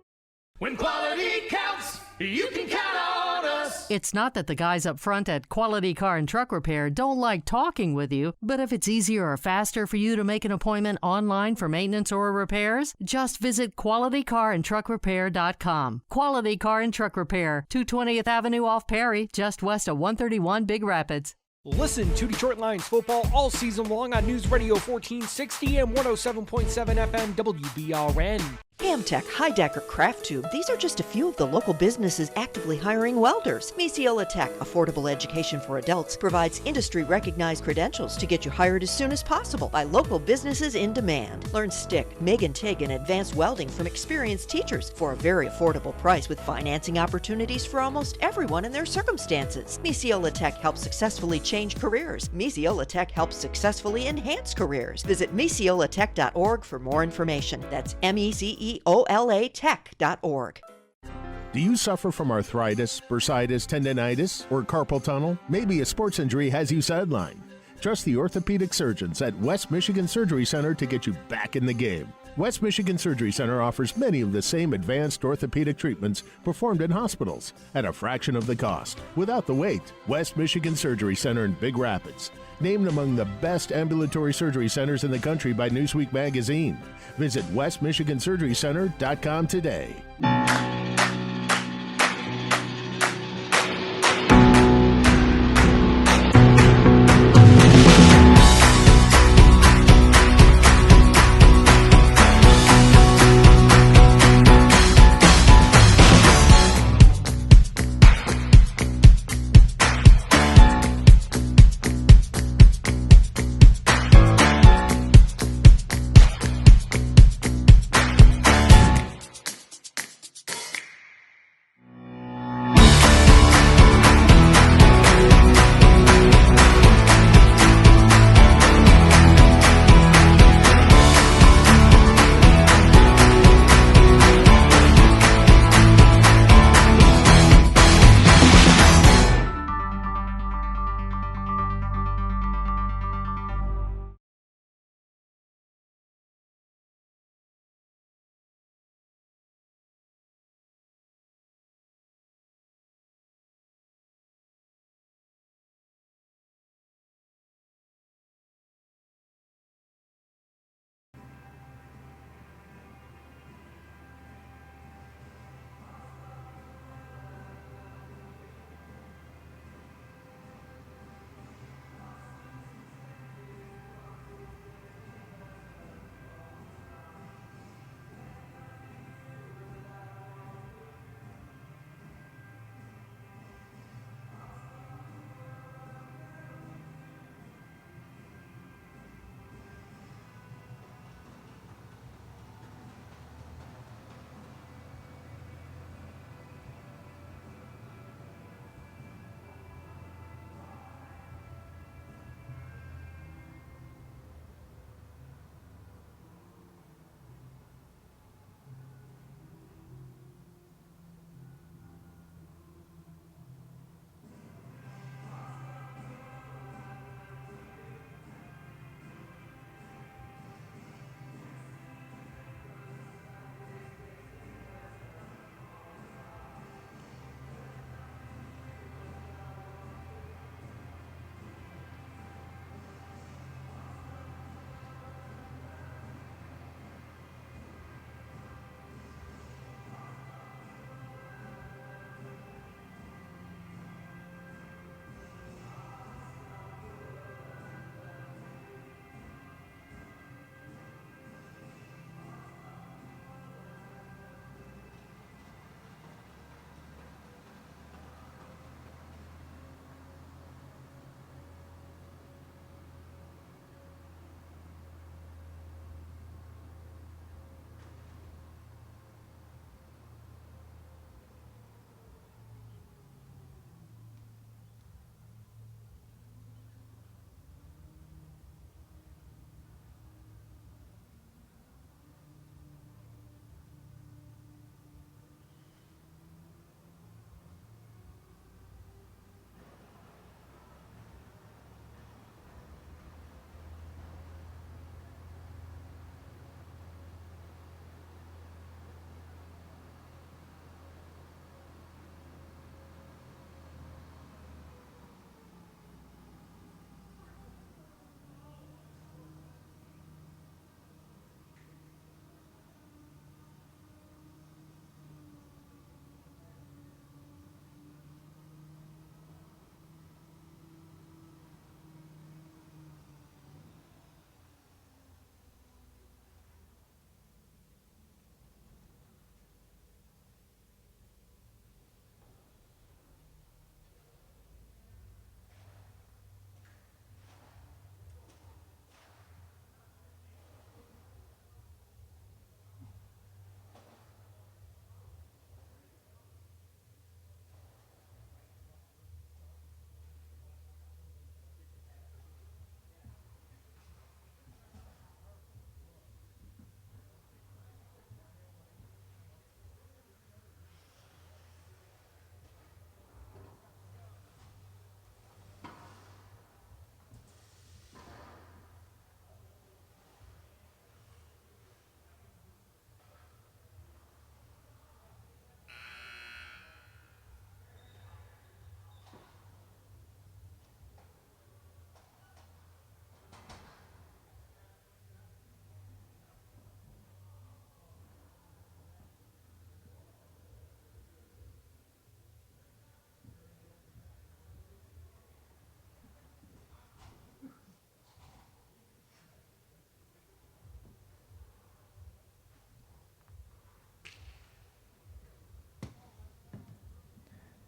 When quality counts, you can count on us.
It's not that the guys up front at Quality Car and Truck Repair don't like talking with you, but if it's easier or faster for you to make an appointment online for maintenance or repairs, just visit QualityCarAndTruckRepair.com. Quality Car and Truck Repair, 220th Avenue off Perry, just west of 131 Big Rapids.
Listen to Detroit Lions football all season long on News Radio 1460 and 107.7 FM WBRN.
Amtech, Heidecker, Craft Tube, these are just a few of the local businesses actively hiring welders. Misiola Tech, affordable education for adults, provides industry-recognized credentials to get you hired as soon as possible by local businesses in demand. Learn stick, MIG and TIG, and advanced welding from experienced teachers for a very affordable price with financing opportunities for almost everyone in their circumstances. Misiola Tech helps successfully change careers. Misiola Tech helps successfully enhance careers. Visit misiolatech.org for more information. That's MECEOLAtech.org.
Do you suffer from arthritis, bursitis, tendinitis, or carpal tunnel? Maybe a sports injury has you sidelined. Trust the orthopedic surgeons at West Michigan Surgery Center to get you back in the game. West Michigan Surgery Center offers many of the same advanced orthopedic treatments performed in hospitals at a fraction of the cost, without the wait. West Michigan Surgery Center in Big Rapids, named among the best ambulatory surgery centers in the country by Newsweek magazine. Visit westmichigansurgerycenter.com today.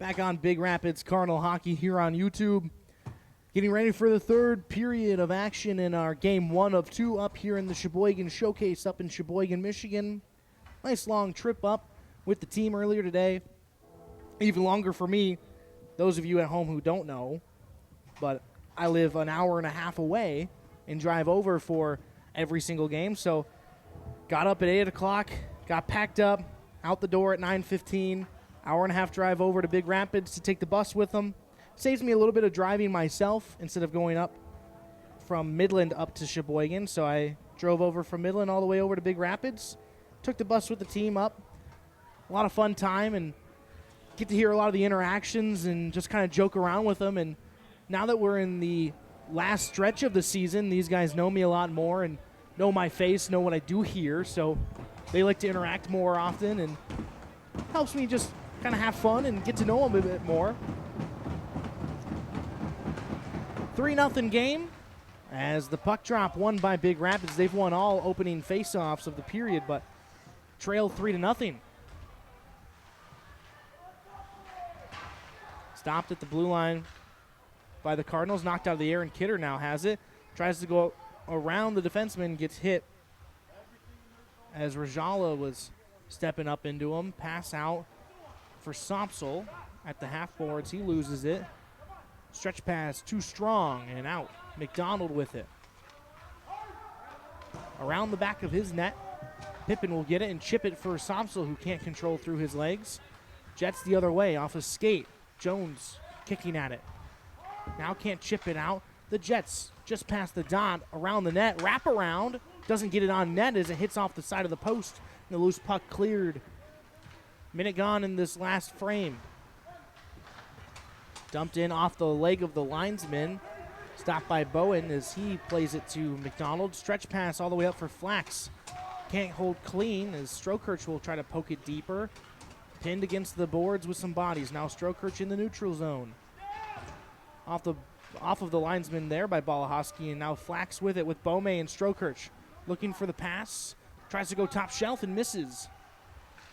Back on Big Rapids Cardinal Hockey here on YouTube. Getting ready for the third period of action in our game 1 of 2 up here in the Sheboygan Showcase up in Sheboygan, Michigan. Nice long trip up with the team earlier today. Even longer for me, those of you at home who don't know, but I live an hour and a half away and drive over for every single game. So got up at 8 o'clock, got packed up, out the door at 9:15, hour and a half drive over to Big Rapids to take the bus with them. Saves me a little bit of driving myself instead of going up from Midland up to Sheboygan. So I drove over from Midland all the way over to Big Rapids, took the bus with the team up. A lot of fun time and get to hear a lot of the interactions and just kind of joke around with them. And now that we're in the last stretch of the season, these guys know me a lot more and know my face, know what I do here. So they like to interact more often and helps me just kind of have fun and get to know them a bit more. 3-0 game as the puck drop won by Big Rapids. They've won all opening faceoffs of the period, but trail 3-0. Stopped at the blue line by the Cardinals, knocked out of the air, and Kidder now has it. Tries to go around the defenseman, gets hit as Rajala was stepping up into him. Pass out for Sopsel at the half boards. He loses it. Stretch pass too strong and out. McDonald with it. Around the back of his net. Pippin will get it and chip it for Sopsel, who can't control through his legs. Jets the other way off a skate. Jones kicking at it. Now can't chip it out. The Jets just past the dot around the net. Wrap around. Doesn't get it on net as it hits off the side of the post. The loose puck cleared. Minute gone in this last frame. Dumped in off the leg of the linesman. Stopped by Bowen as he plays it to McDonald. Stretch pass all the way up for Flax. Can't hold clean as Strokirch will try to poke it deeper. Pinned against the boards with some bodies. Now Strokirch in the neutral zone. Off of the linesman there by Balahowski, and now Flax with it with Bome and Strokirch. Looking for the pass. Tries to go top shelf and misses.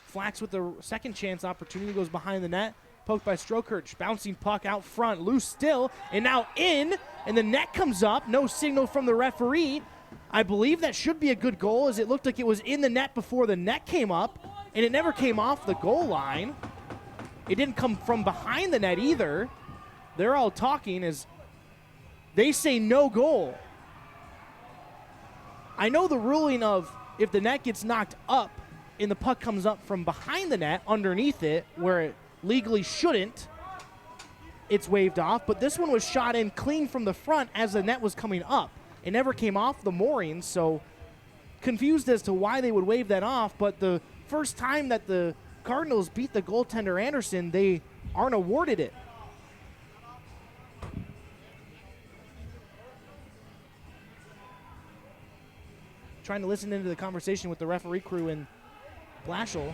Flax with the second chance opportunity goes behind the net. Poked by Strokirch. Bouncing puck out front. Loose still. And now in. And the net comes up. No signal from the referee. I believe that should be a good goal as it looked like it was in the net before the net came up. And it never came off the goal line. It didn't come from behind the net either. They're all talking as they say no goal. I know the ruling of if the net gets knocked up and the puck comes up from behind the net underneath it where it legally shouldn't, it's waved off. But this one was shot in clean from the front as the net was coming up. It never came off the moorings, so confused as to why they would wave that off. But the first time that the Cardinals beat the goaltender Anderson, they aren't awarded it. Trying to listen into the conversation with the referee crew in Blashill.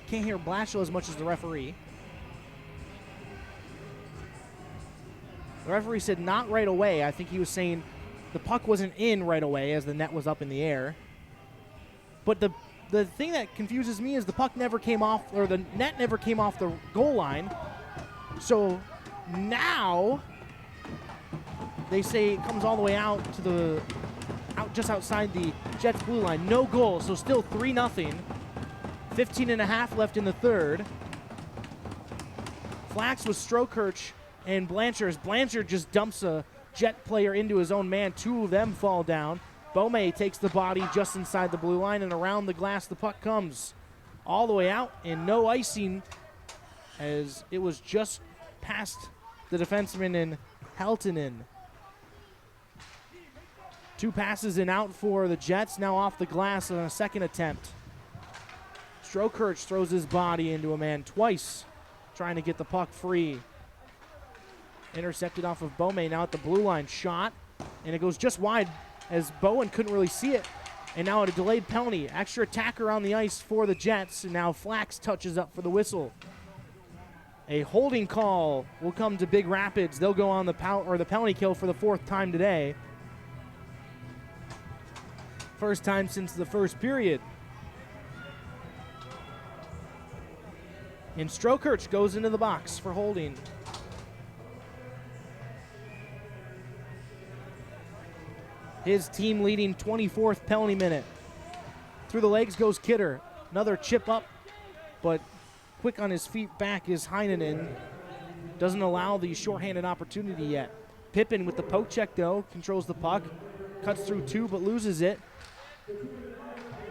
Can't hear Blashill as much as the referee. The referee said not right away. I think he was saying the puck wasn't in right away as the net was up in the air. But the thing that confuses me is the puck never came off, or the net never came off the goal line. So now they say it comes all the way out to just outside the Jets blue line. No goal, so still 3-0. 15 and a half left in the third. Flax with Strokirch and Blanchard. Blanchard just dumps a Jet player into his own man. Two of them fall down. Bome takes the body just inside the blue line, and around the glass the puck comes all the way out, and no icing as it was just past the defenseman in Heltonen. Two passes and out for the Jets, now off the glass on a second attempt. Strokirch throws his body into a man twice, trying to get the puck free. Intercepted off of Bome, now at the blue line. Shot, and it goes just wide as Bowen couldn't really see it. And now at a delayed penalty. Extra attacker on the ice for the Jets, and now Flax touches up for the whistle. A holding call will come to Big Rapids. They'll go on the penalty kill for the 4th time today. First time since the first period. And Strokirch goes into the box for holding. His team leading 24th penalty minute. Through the legs goes Kidder. Another chip up, but quick on his feet back is Heinonen. Doesn't allow the shorthanded opportunity yet. Pippin with the poke check, though, controls the puck. Cuts through 2, but loses it.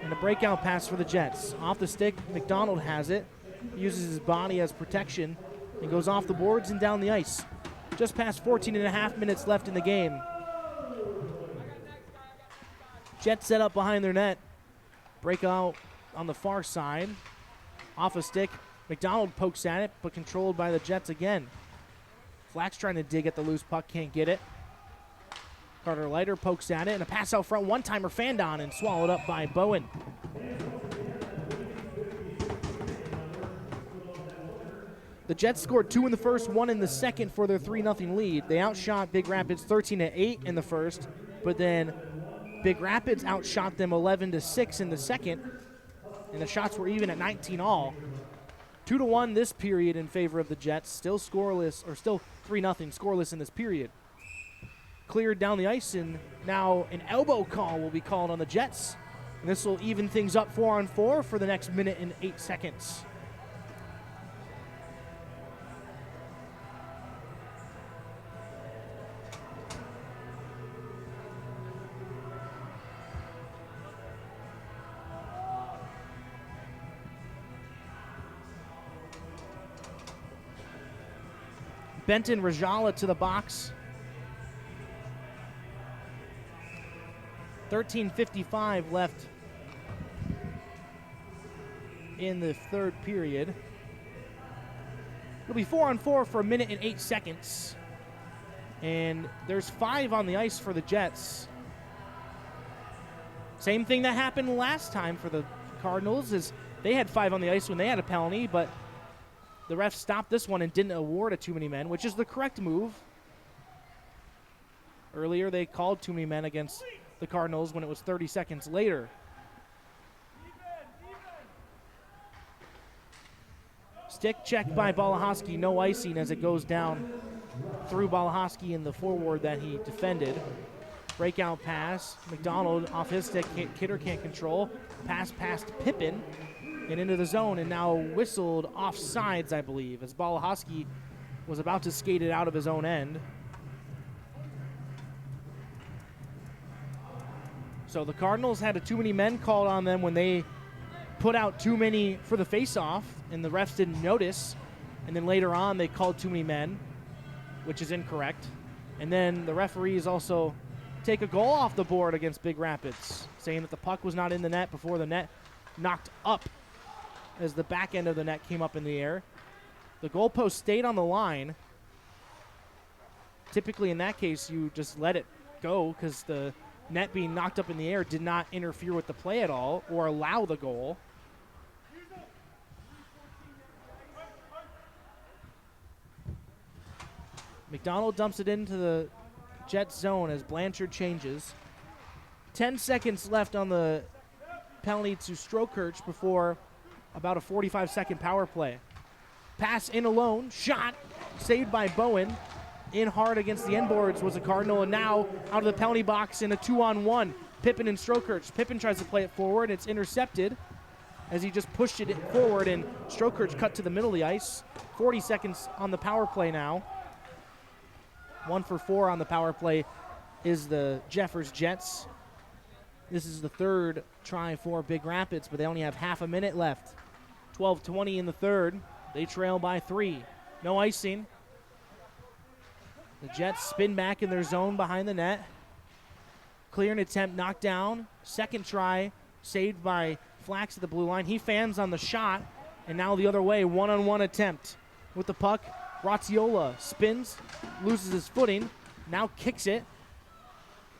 And a breakout pass for the Jets. Off the stick, McDonald has it. Uses his body as protection and goes off the boards and down the ice. Just past 14 and a half minutes left in the game. Jets set up behind their net. Breakout on the far side. Off a stick, McDonald pokes at it, but controlled by the Jets again. Flack's trying to dig at the loose puck, can't get it. Carter Leiter pokes at it, and a pass out front, one-timer fanned on and swallowed up by Bowen. The Jets scored 2 in the first, 1 in the second for their 3-0 lead. They outshot Big Rapids 13-8 in the first, but then Big Rapids outshot them 11-6 in the second, and the shots were even at 19 all. 2-1 this period in favor of the Jets. Still scoreless, or still 3-0 scoreless in this period. Cleared down the ice, and now an elbow call will be called on the Jets. And this will even things up 4-on-4 for the next minute and 8 seconds. Benton Rajala to the box. 13:55 left in the third period. It'll be 4-on-4 for a minute and 8 seconds. And there's 5 on the ice for the Jets. Same thing that happened last time for the Cardinals, is they had 5 on the ice when they had a penalty, but the refs stopped this one and didn't award a too many men, which is the correct move. Earlier, they called too many men against the Cardinals when it was 30 seconds later. Stick check by Balahoski, no icing as it goes down through Balahoski in the forward that he defended. Breakout pass, McDonald off his stick, Kidder can't control. Pass past Pippin and into the zone, and now whistled off sides, I believe, as Balahoski was about to skate it out of his own end. So the Cardinals had too many men called on them when they put out too many for the face-off, and the refs didn't notice. And then later on, they called too many men, which is incorrect. And then the referees also take a goal off the board against Big Rapids, saying that the puck was not in the net before the net knocked up as the back end of the net came up in the air. The goalpost stayed on the line. Typically in that case, you just let it go because the net being knocked up in the air did not interfere with the play at all or allow the goal. McDonald dumps it into the Jets zone as Blanchard changes. 10 seconds left on the penalty to Strokirch before about a 45-second power play. Pass in alone, shot, saved by Bowen. In hard against the end boards was a Cardinal, and now out of the penalty box in a 2-on-1. Pippin and Strokirch. Pippin tries to play it forward. It's intercepted as he just pushed it forward, and Strokirch cut to the middle of the ice. 40 seconds on the power play now. 1 for 4 on the power play is the Jeffers Jets. This is the third try for Big Rapids, but they only have half a minute left. 12:20 in the third. They trail by 3. No icing. The Jets spin back in their zone behind the net. Clear an attempt, knocked down. Second try, saved by Flax at the blue line. He fans on the shot, and now the other way, one-on-one attempt. With the puck, Razziola spins, loses his footing, now kicks it,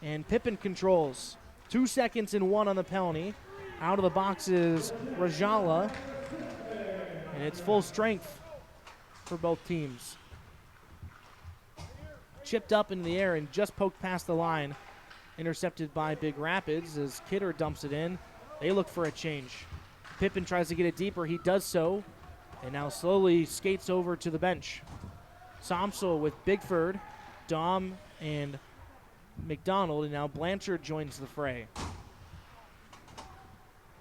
and Pippin controls. 2 seconds and 1 on the penalty. Out of the box is Rajala, and it's full strength. for both teams. Chipped up in the air and just poked past the line. Intercepted by Big Rapids as Kidder dumps it in. They look for a change. Pippin tries to get it deeper. He does so, and now slowly skates over to the bench. Somsel with Bigford, Dom, and McDonald, and now Blanchard joins the fray.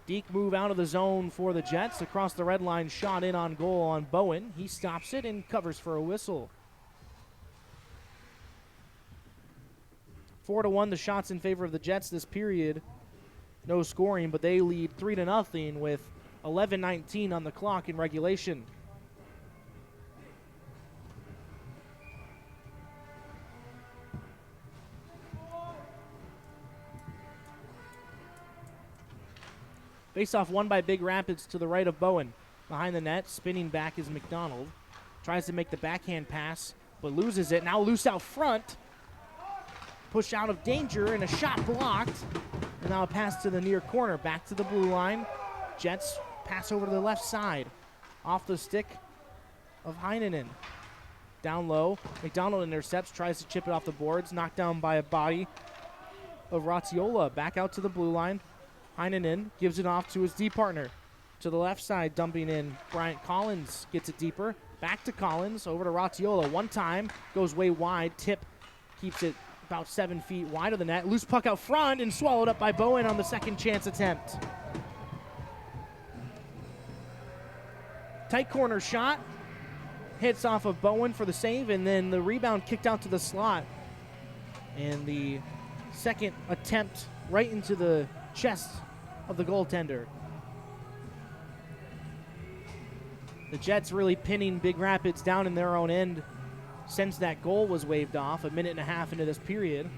Deke move out of the zone for the Jets. Across the red line, shot in on goal on Bowen. He stops it and covers for a whistle. 4-1 the shots in favor of the Jets this period. No scoring, but they lead 3-0 with 11:19 on the clock in regulation. Face-off won by Big Rapids to the right of Bowen. Behind the net, spinning back is McDonald. Tries to make the backhand pass, but loses it. Now loose out front. Push out of danger and a shot blocked. And now a pass to the near corner. Back to the blue line. Jets pass over to the left side. Off the stick of Heinonen. Down low. McDonald intercepts. Tries to chip it off the boards. Knocked down by a body of Razziola. Back out to the blue line. Heinonen gives it off to his D partner. To the left side, dumping in. Bryant Collins gets it deeper. Back to Collins. Over to Razziola. One time. Goes way wide. Tip keeps it about 7 feet wide of the net. Loose puck out front and swallowed up by Bowen on the second chance attempt. Tight corner shot. Hits off of Bowen for the save, and then the rebound kicked out to the slot. And the second attempt right into the chest of the goaltender. The Jets really pinning Big Rapids down in their own end since that goal was waved off, a minute and a half into this period.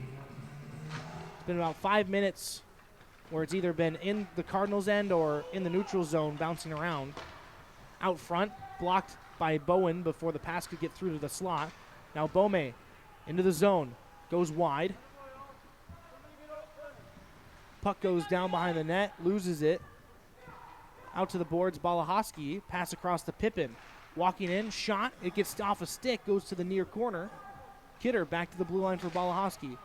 It's been about 5 minutes where it's either been in the Cardinals' end or in the neutral zone bouncing around. Out front, blocked by Bowen before the pass could get through to the slot. Now Bome into the zone, goes wide. Puck goes down behind the net, loses it. Out to the boards, Balahoski, pass across to Pippin. Walking in, shot, it gets off a stick, goes to the near corner. Kidder back to the blue line for Balahoski.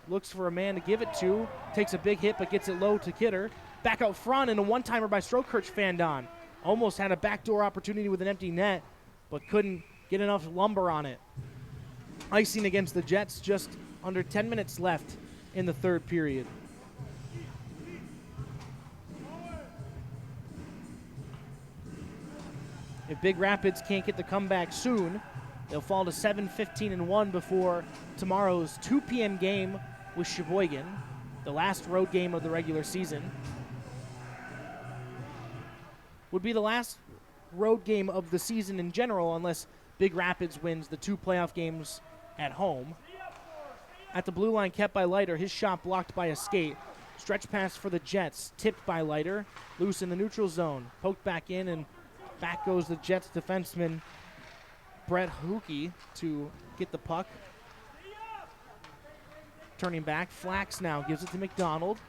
Looks for a man to give it to, takes a big hit but gets it low to Kidder. Back out front and a one-timer by Strokirch Fandon. Almost had a backdoor opportunity with an empty net, but couldn't get enough lumber on it. Icing against the Jets, just under 10 minutes left in the third period. If Big Rapids can't get the comeback soon, they'll fall to 7-15-1 before tomorrow's 2 p.m. game with Sheboygan, the last road game of the regular season. Would be the last road game of the season in general unless Big Rapids wins the 2 playoff games at home. At the blue line, kept by Leiter, his shot blocked by a skate. Stretch pass for the Jets, tipped by Leiter, loose in the neutral zone, poked back in, and back goes the Jets defenseman, Brett Hookey, to get the puck. Turning back, Flax now gives it to McDonald.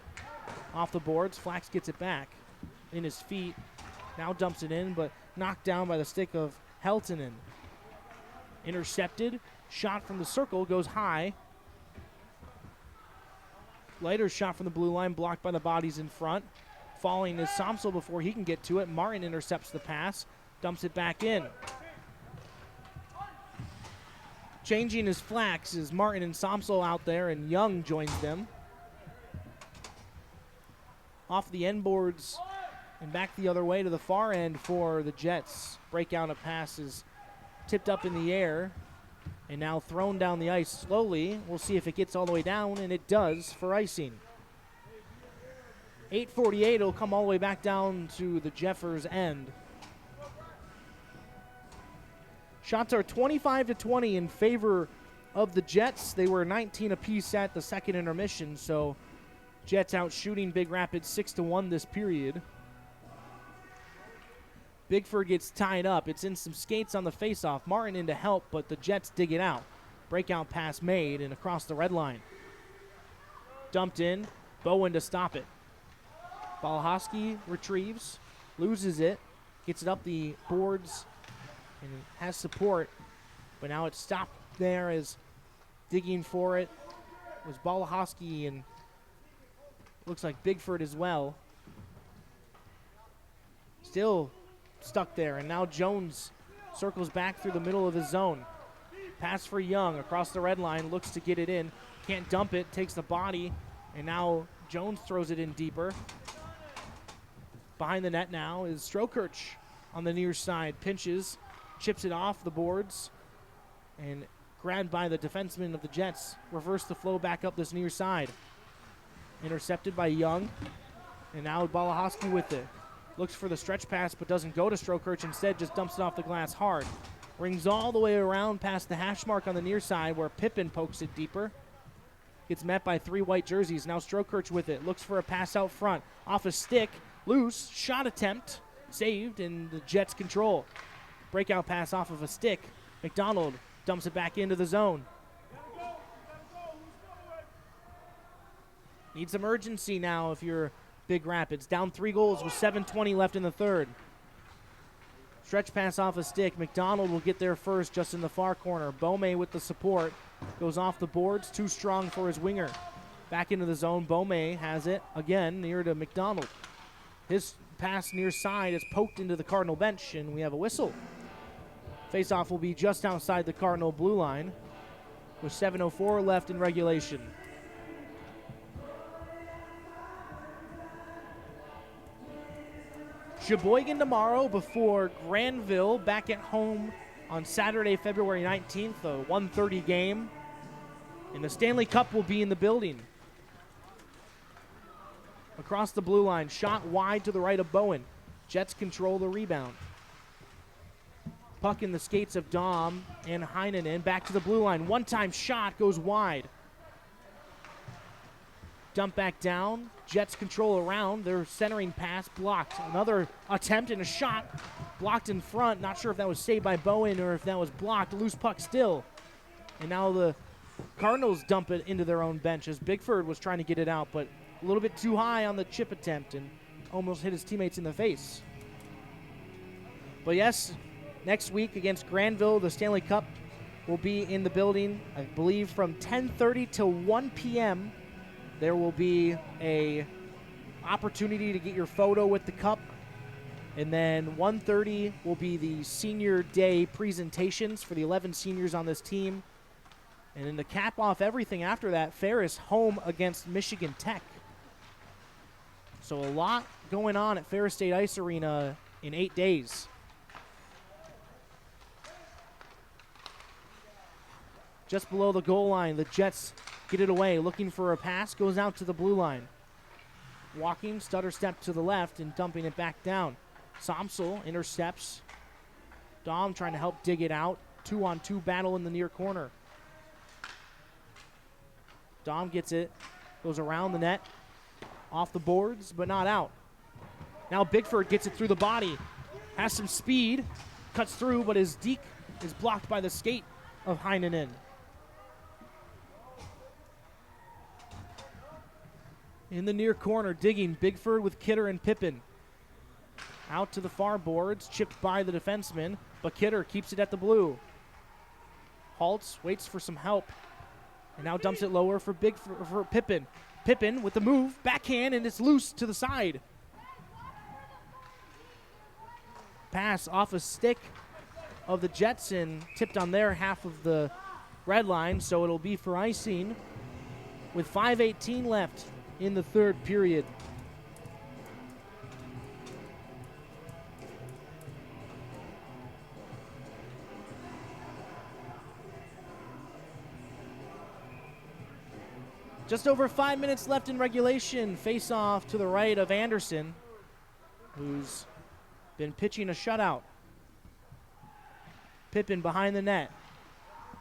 Off the boards, Flax gets it back in his feet. Now dumps it in, but knocked down by the stick of Heltonen. Intercepted, shot from the circle, goes high. Leiter's shot from the blue line, blocked by the bodies in front. Falling is Somsel before he can get to it. Martin intercepts the pass, dumps it back in. Changing his Flax is Martin and Somsel out there, and Young joins them. Off the end boards and back the other way to the far end for the Jets. Breakout of passes tipped up in the air and now thrown down the ice slowly. We'll see if it gets all the way down, and it does for icing. 8:48, it'll come all the way back down to the Jeffers end. Shots are 25-20 in favor of the Jets. They were 19 apiece at the second intermission, so Jets out shooting Big Rapids 6-1 this period. Bigford gets tied up. It's in some skates on the faceoff. Martin in to help, but the Jets dig it out. Breakout pass made and across the red line. Dumped in. Bowen to stop it. Balahoski retrieves, loses it, gets it up the boards and has support, but now it's stopped there as digging for it was Balahowski and looks like Bigford as well. Still stuck there, and now Jones circles back through the middle of his zone. Pass for Young across the red line, looks to get it in. Can't dump it, takes the body, and now Jones throws it in deeper. Behind the net now is Strokirch on the near side. Pinches, chips it off the boards, and grabbed by the defenseman of the Jets. Reverse the flow back up this near side. Intercepted by Young, and now Balahowski with it. Looks for the stretch pass, but doesn't go to Strokirch. Instead, just dumps it off the glass hard. Rings all the way around past the hash mark on the near side where Pippin pokes it deeper. Gets met by 3 white jerseys. Now Strokirch with it. Looks for a pass out front. Off a stick. Loose. Shot attempt. Saved, and the Jets control. Breakout pass off of a stick. McDonald dumps it back into the zone. Need some urgency now if you're Big Rapids. Down 3 goals with 7:20 left in the third. Stretch pass off a stick. McDonald will get there first just in the far corner. Beaumay with the support. Goes off the boards. Too strong for his winger. Back into the zone. Beaumay has it again near to McDonald. His pass near side is poked into the Cardinal bench, and we have a whistle. Faceoff will be just outside the Cardinal blue line with 7:04 left in regulation. Sheboygan tomorrow before Granville back at home on Saturday, February 19th, a 1:30 game. And the Stanley Cup will be in the building. Across the blue line, shot wide to the right of Bowen. Jets control the rebound. Puck in the skates of Dom and Heinonen. Back to the blue line. One-time shot goes wide. Dump back down. Jets control around. Their centering pass blocked. Another attempt and a shot blocked in front. Not sure if that was saved by Bowen or if that was blocked. Loose puck still. And now the Cardinals dump it into their own bench as Bigford was trying to get it out, but a little bit too high on the chip attempt and almost hit his teammates in the face. But yes, next week against Granville, the Stanley Cup will be in the building, I believe, from 10:30 till 1 p.m. There will be a opportunity to get your photo with the cup. And then 1:30 will be the senior day presentations for the 11 seniors on this team. And then to cap off everything after that, Ferris home against Michigan Tech. So a lot going on at Ferris State Ice Arena in 8 days. Just below the goal line, the Jets get it away, looking for a pass, goes out to the blue line. Walking, stutter step to the left and dumping it back down. Somsel intercepts. Dom trying to help dig it out. 2-on-2 battle in the near corner. Dom gets it, goes around the net, off the boards, but not out. Now Bigford gets it through the body, has some speed, cuts through, but his deke is blocked by the skate of Heinonen. In the near corner, digging, Bigford with Kidder and Pippin. Out to the far boards, chipped by the defenseman, but Kidder keeps it at the blue. Halts, waits for some help, and now dumps it lower for Pippin. Pippin with the move, backhand, and it's loose to the side. Pass off a stick of the Jets and tipped on their half of the red line, so it'll be for icing with 5:18 left in the third period. Just over 5 minutes left in regulation. Face off to the right of Anderson, who's been pitching a shutout. Pippin behind the net,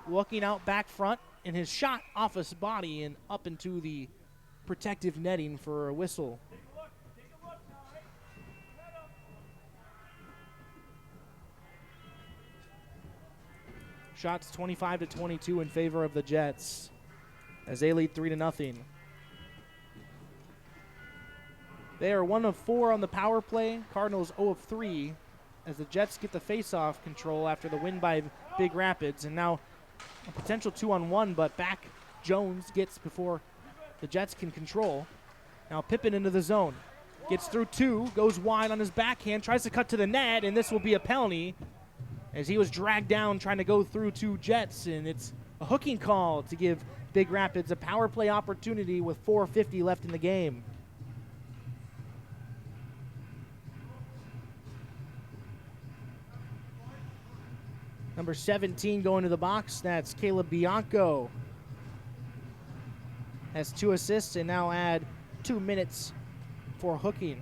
looking out back front, and his shot off his body and up into the protective netting for a whistle. Shots 25-22 in favor of the Jets as they lead 3-0. They are 1 of 4 on the power play. Cardinals 0 of 3 as the Jets get the face-off control after the win by Big Rapids. And now a potential 2-on-1, but back Jones gets before the Jets can control. Now Pippen into the zone. Gets through two, goes wide on his backhand, tries to cut to the net, and this will be a penalty as he was dragged down trying to go through two Jets, and it's a hooking call to give Big Rapids a power play opportunity with 4:50 left in the game. Number 17 going to the box, that's Caleb Bianco. Has 2 assists and now add 2 minutes for hooking.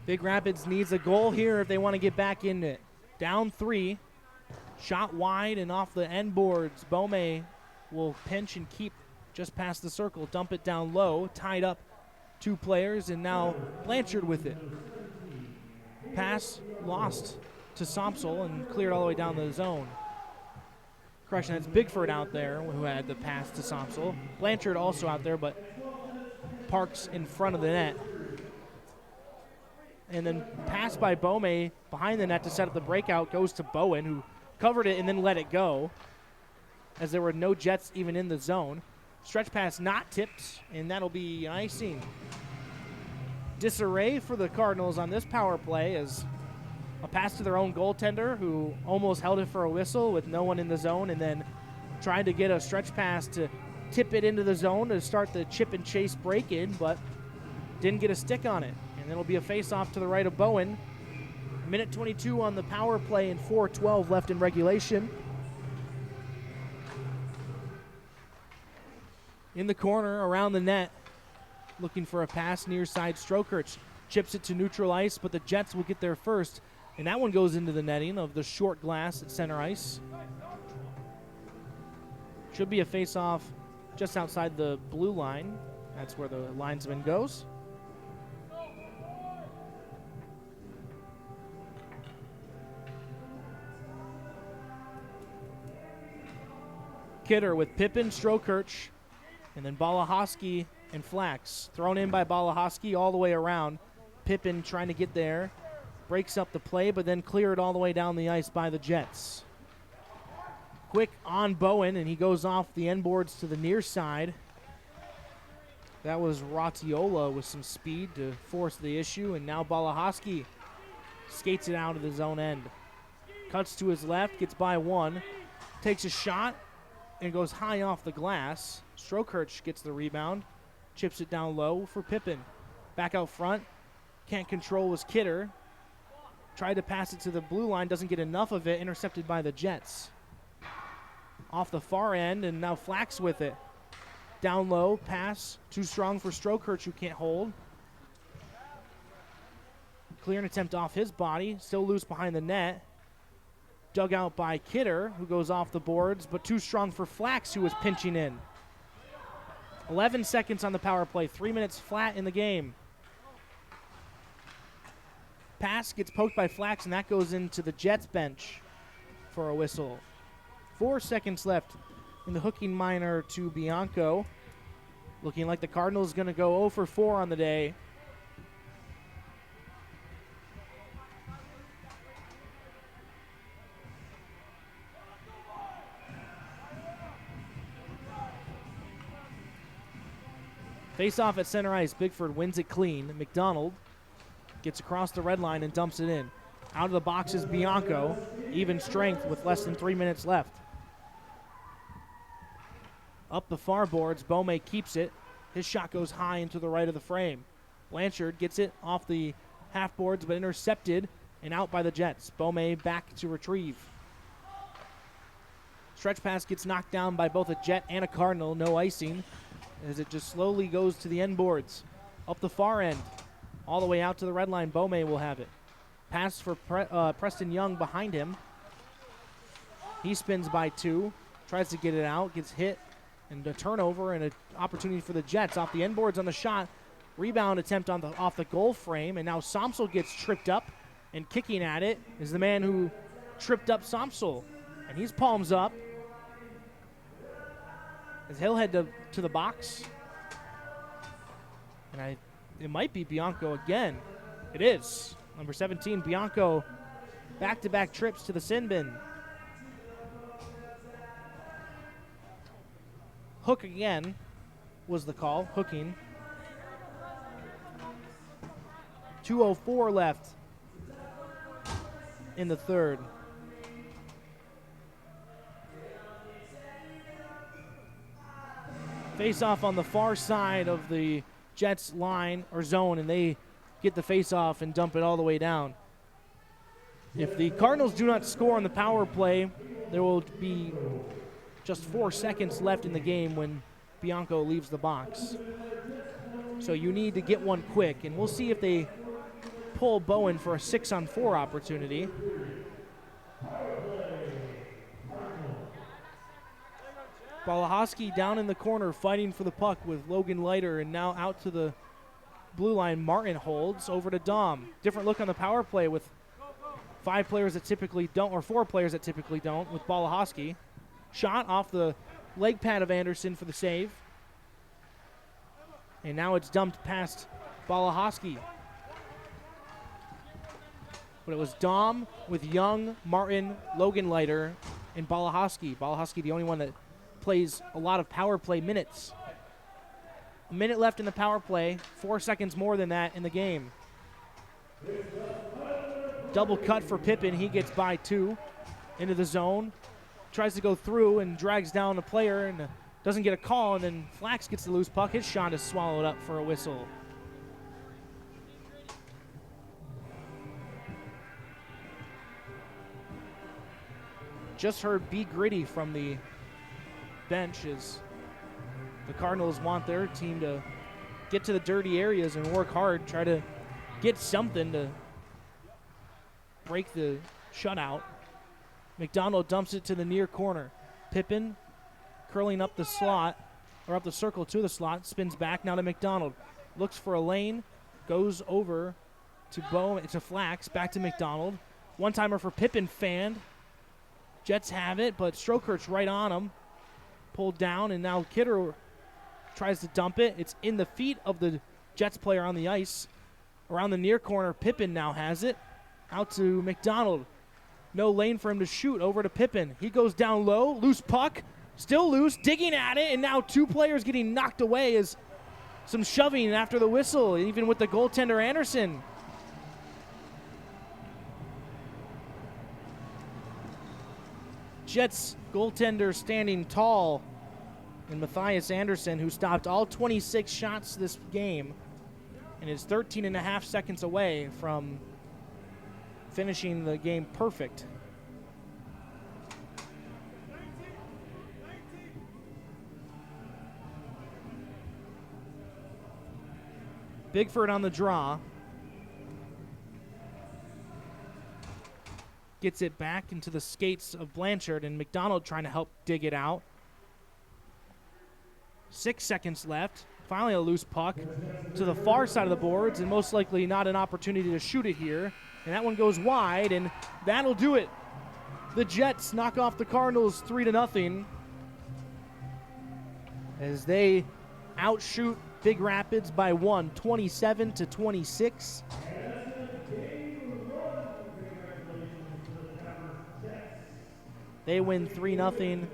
Big Rapids needs a goal here if they want to get back in it. Down 3, shot wide and off the end boards. Bome will pinch and keep just past the circle, dump it down low, tied up 2 players, and now Blanchard with it. Pass lost to Somsel and cleared all the way down the zone. Correction, that's Bigford out there who had the pass to Somsel. Blanchard also out there, but parks in front of the net. And then pass by Bome behind the net to set up the breakout goes to Bowen, who covered it and then let it go as there were no Jets even in the zone. Stretch pass not tipped, and that'll be icing. Disarray for the Cardinals on this power play as a pass to their own goaltender who almost held it for a whistle with no one in the zone, and then tried to get a stretch pass to tip it into the zone to start the chip and chase break-in, but didn't get a stick on it. And it'll be a face-off to the right of Bowen. Minute 22 on the power play and 4:12 left in regulation. In the corner, around the net, looking for a pass near side. Strokirch chips it to neutral ice, but the Jets will get there first. And that one goes into the netting of the short glass at center ice. Should be a face-off just outside the blue line. That's where the linesman goes. Kidder with Pippen, Strokirch, and then Balahoski and Flax. Thrown in by Balahoski all the way around. Pippen trying to get there. Breaks up the play, but then cleared all the way down the ice by the Jets. Quick on Bowen, and he goes off the end boards to the near side. That was Ratiola with some speed to force the issue, and now Balahoski skates it out of the zone end. Cuts to his left, gets by one, takes a shot, and goes high off the glass. Strokirch gets the rebound, chips it down low for Pippen. Back out front, can't control was Kidder. Tried to pass it to the blue line, doesn't get enough of it, intercepted by the Jets. Off the far end, and now Flax with it. Down low, pass, too strong for Strokirch, who can't hold. Clearing attempt off his body, still loose behind the net. Dug out by Kidder, who goes off the boards, but too strong for Flax, who was pinching in. 11 seconds on the power play, 3 minutes flat in the game. Pass gets poked by Flax, and that goes into the Jets bench for a whistle. 4 seconds left in the hooking minor to Bianco. Looking like the Cardinals going to go 0 for 4 on the day. Face off at center ice. Bigford wins it clean. McDonald gets across the red line and dumps it in. Out of the box is Bianco. Even strength with less than 3 minutes left. Up the far boards, Bome keeps it. His shot goes high into the right of the frame. Blanchard gets it off the half boards, but intercepted and out by the Jets. Bome back to retrieve. Stretch pass gets knocked down by both a Jet and a Cardinal. No icing as it just slowly goes to the end boards. Up the far end, all the way out to the red line. Bome will have it. Pass for Preston Young behind him. He spins by 2, tries to get it out, gets hit, and a turnover and an opportunity for the Jets. Off the end boards on the shot. Rebound attempt on off the goal frame, and now Somsel gets tripped up, and kicking at it is the man who tripped up Somsel. And he's palms up as he'll head to the box. And it might be Bianco again. It is. Number 17, Bianco, back-to-back trips to the sin bin. Hook again was the call, hooking. 2:04 left in the third. Face-off on the far side of the Jets line or zone, and they get the face-off and dump it all the way down. If the Cardinals do not score on the power play, there will be just 4 seconds left in the game when Bianco leaves the box. So you need to get one quick, and we'll see if they pull Bowen for a 6-on-4 opportunity. Balahowski down in the corner fighting for the puck with Logan Leiter, and now out to the blue line. Martin holds over to Dom. Different look on the power play with 5 players that typically don't, or 4 players that typically don't, with Balahowski. Shot off the leg pad of Anderson for the save. And now it's dumped past Balahowski. But it was Dom with Young, Martin, Logan Leiter, and Balahowski. Balahowski, the only one that plays a lot of power play minutes. A minute left in the power play, 4 seconds more than that in the game. Double cut for Pippen. He gets by 2 into the zone. Tries to go through and drags down a player and doesn't get a call, and then Flax gets the loose puck. His shot is swallowed up for a whistle. Just heard Be Gritty from the bench as the Cardinals want their team to get to the dirty areas and work hard, try to get something to break the shutout. McDonald dumps it to the near corner. Pippen curling up the slot, or up the circle to the slot, spins back now to McDonald. Looks for a lane, goes over to Bowman, to Flax, back to McDonald. One-timer for Pippen, fanned. Jets have it, but Strokert's right on him. Pulled down, and now Kidder tries to dump it. It's in the feet of the Jets player on the ice. Around the near corner, Pippen now has it. Out to McDonald. No lane for him to shoot. Over to Pippen. He goes down low. Loose puck. Still loose. Digging at it. And now 2 players getting knocked away as some shoving after the whistle, even with the goaltender Anderson. Jets goaltender standing tall, and Matthias Anderson, who stopped all 26 shots this game and is 13.5 seconds away from finishing the game perfect. Bigford on the draw. Gets it back into the skates of Blanchard, and McDonald trying to help dig it out. 6 seconds left. Finally a loose puck to the far side of the boards, and most likely not an opportunity to shoot it here. And that one goes wide, and that'll do it. The Jets knock off the Cardinals 3-0 as they outshoot Big Rapids by 1, 27-26. They win 3-0.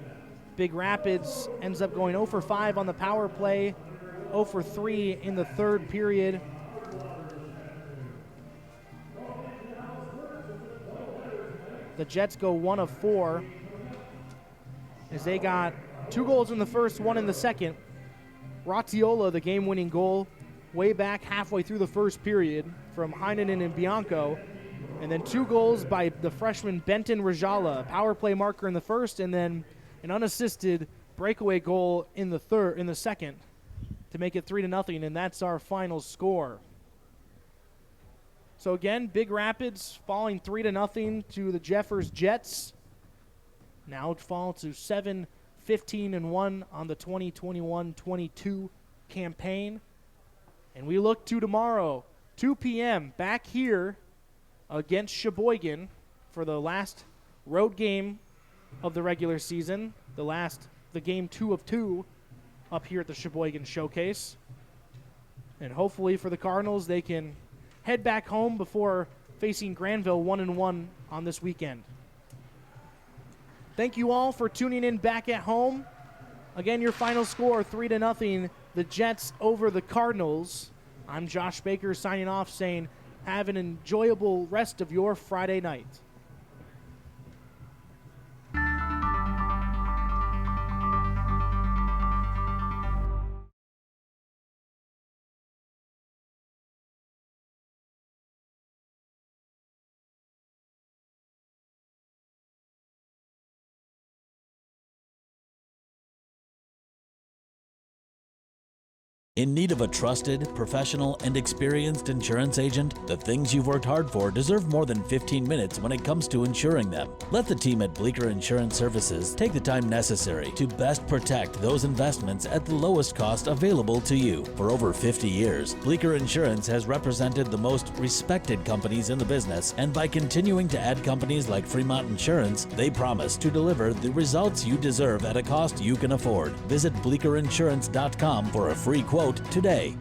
Big Rapids ends up going 0 for 5 on the power play, 0 for 3 in the third period. The Jets go 1 of 4 as they got 2 goals in the first, 1 in the second. Razziola, the game-winning goal, way back halfway through the first period from Heinonen and Bianco. And then 2 goals by the freshman Benton Rajala, power play marker in the first, and then an unassisted breakaway goal in the second to make it 3-0, and that's our final score. So again, Big Rapids falling 3-0 to the Jeffers Jets. Now fall to 7-15-1 on the 2021-22 campaign. And we look to tomorrow, 2 p.m., back here against Sheboygan for the last road game of the regular season, the game 2 of 2 up here at the Sheboygan Showcase. And hopefully for the Cardinals, they can head back home before facing Granville 1-1 on this weekend. Thank you all for tuning in back at home. Again, your final score, 3-0, the Jets over the Cardinals. I'm Josh Baker signing off saying have an enjoyable rest of your Friday night.
In need of a trusted, professional, and experienced insurance agent? The things you've worked hard for deserve more than 15 minutes when it comes to insuring them. Let the team at Bleecker Insurance Services take the time necessary to best protect those investments at the lowest cost available to you. For over 50 years, Bleecker Insurance has represented the most respected companies in the business, and by continuing to add companies like Fremont Insurance, they promise to deliver the results you deserve at a cost you can afford. Visit BleeckerInsurance.com for a free quote today.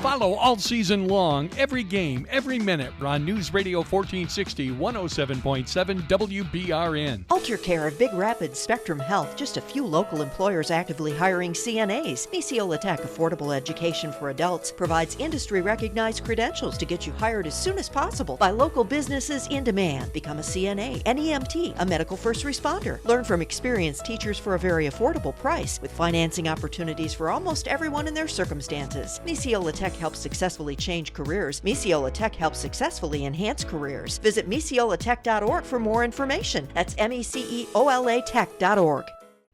Follow all season long, every game, every minute on News Radio 1460, 107.7 WBRN.
Alter Care of Big Rapids Spectrum Health, just a few local employers actively hiring CNAs. Misiola Tech Affordable Education for Adults provides industry-recognized credentials to get you hired as soon as possible by local businesses in demand. Become a CNA, an EMT, a medical first responder. Learn from experienced teachers for a very affordable price with financing opportunities for almost everyone in their circumstances. Misiola Tech helps successfully change careers. Misiola Tech helps successfully enhance careers. Visit misiolatech.org for more information. That's MECEOLA Tech.org.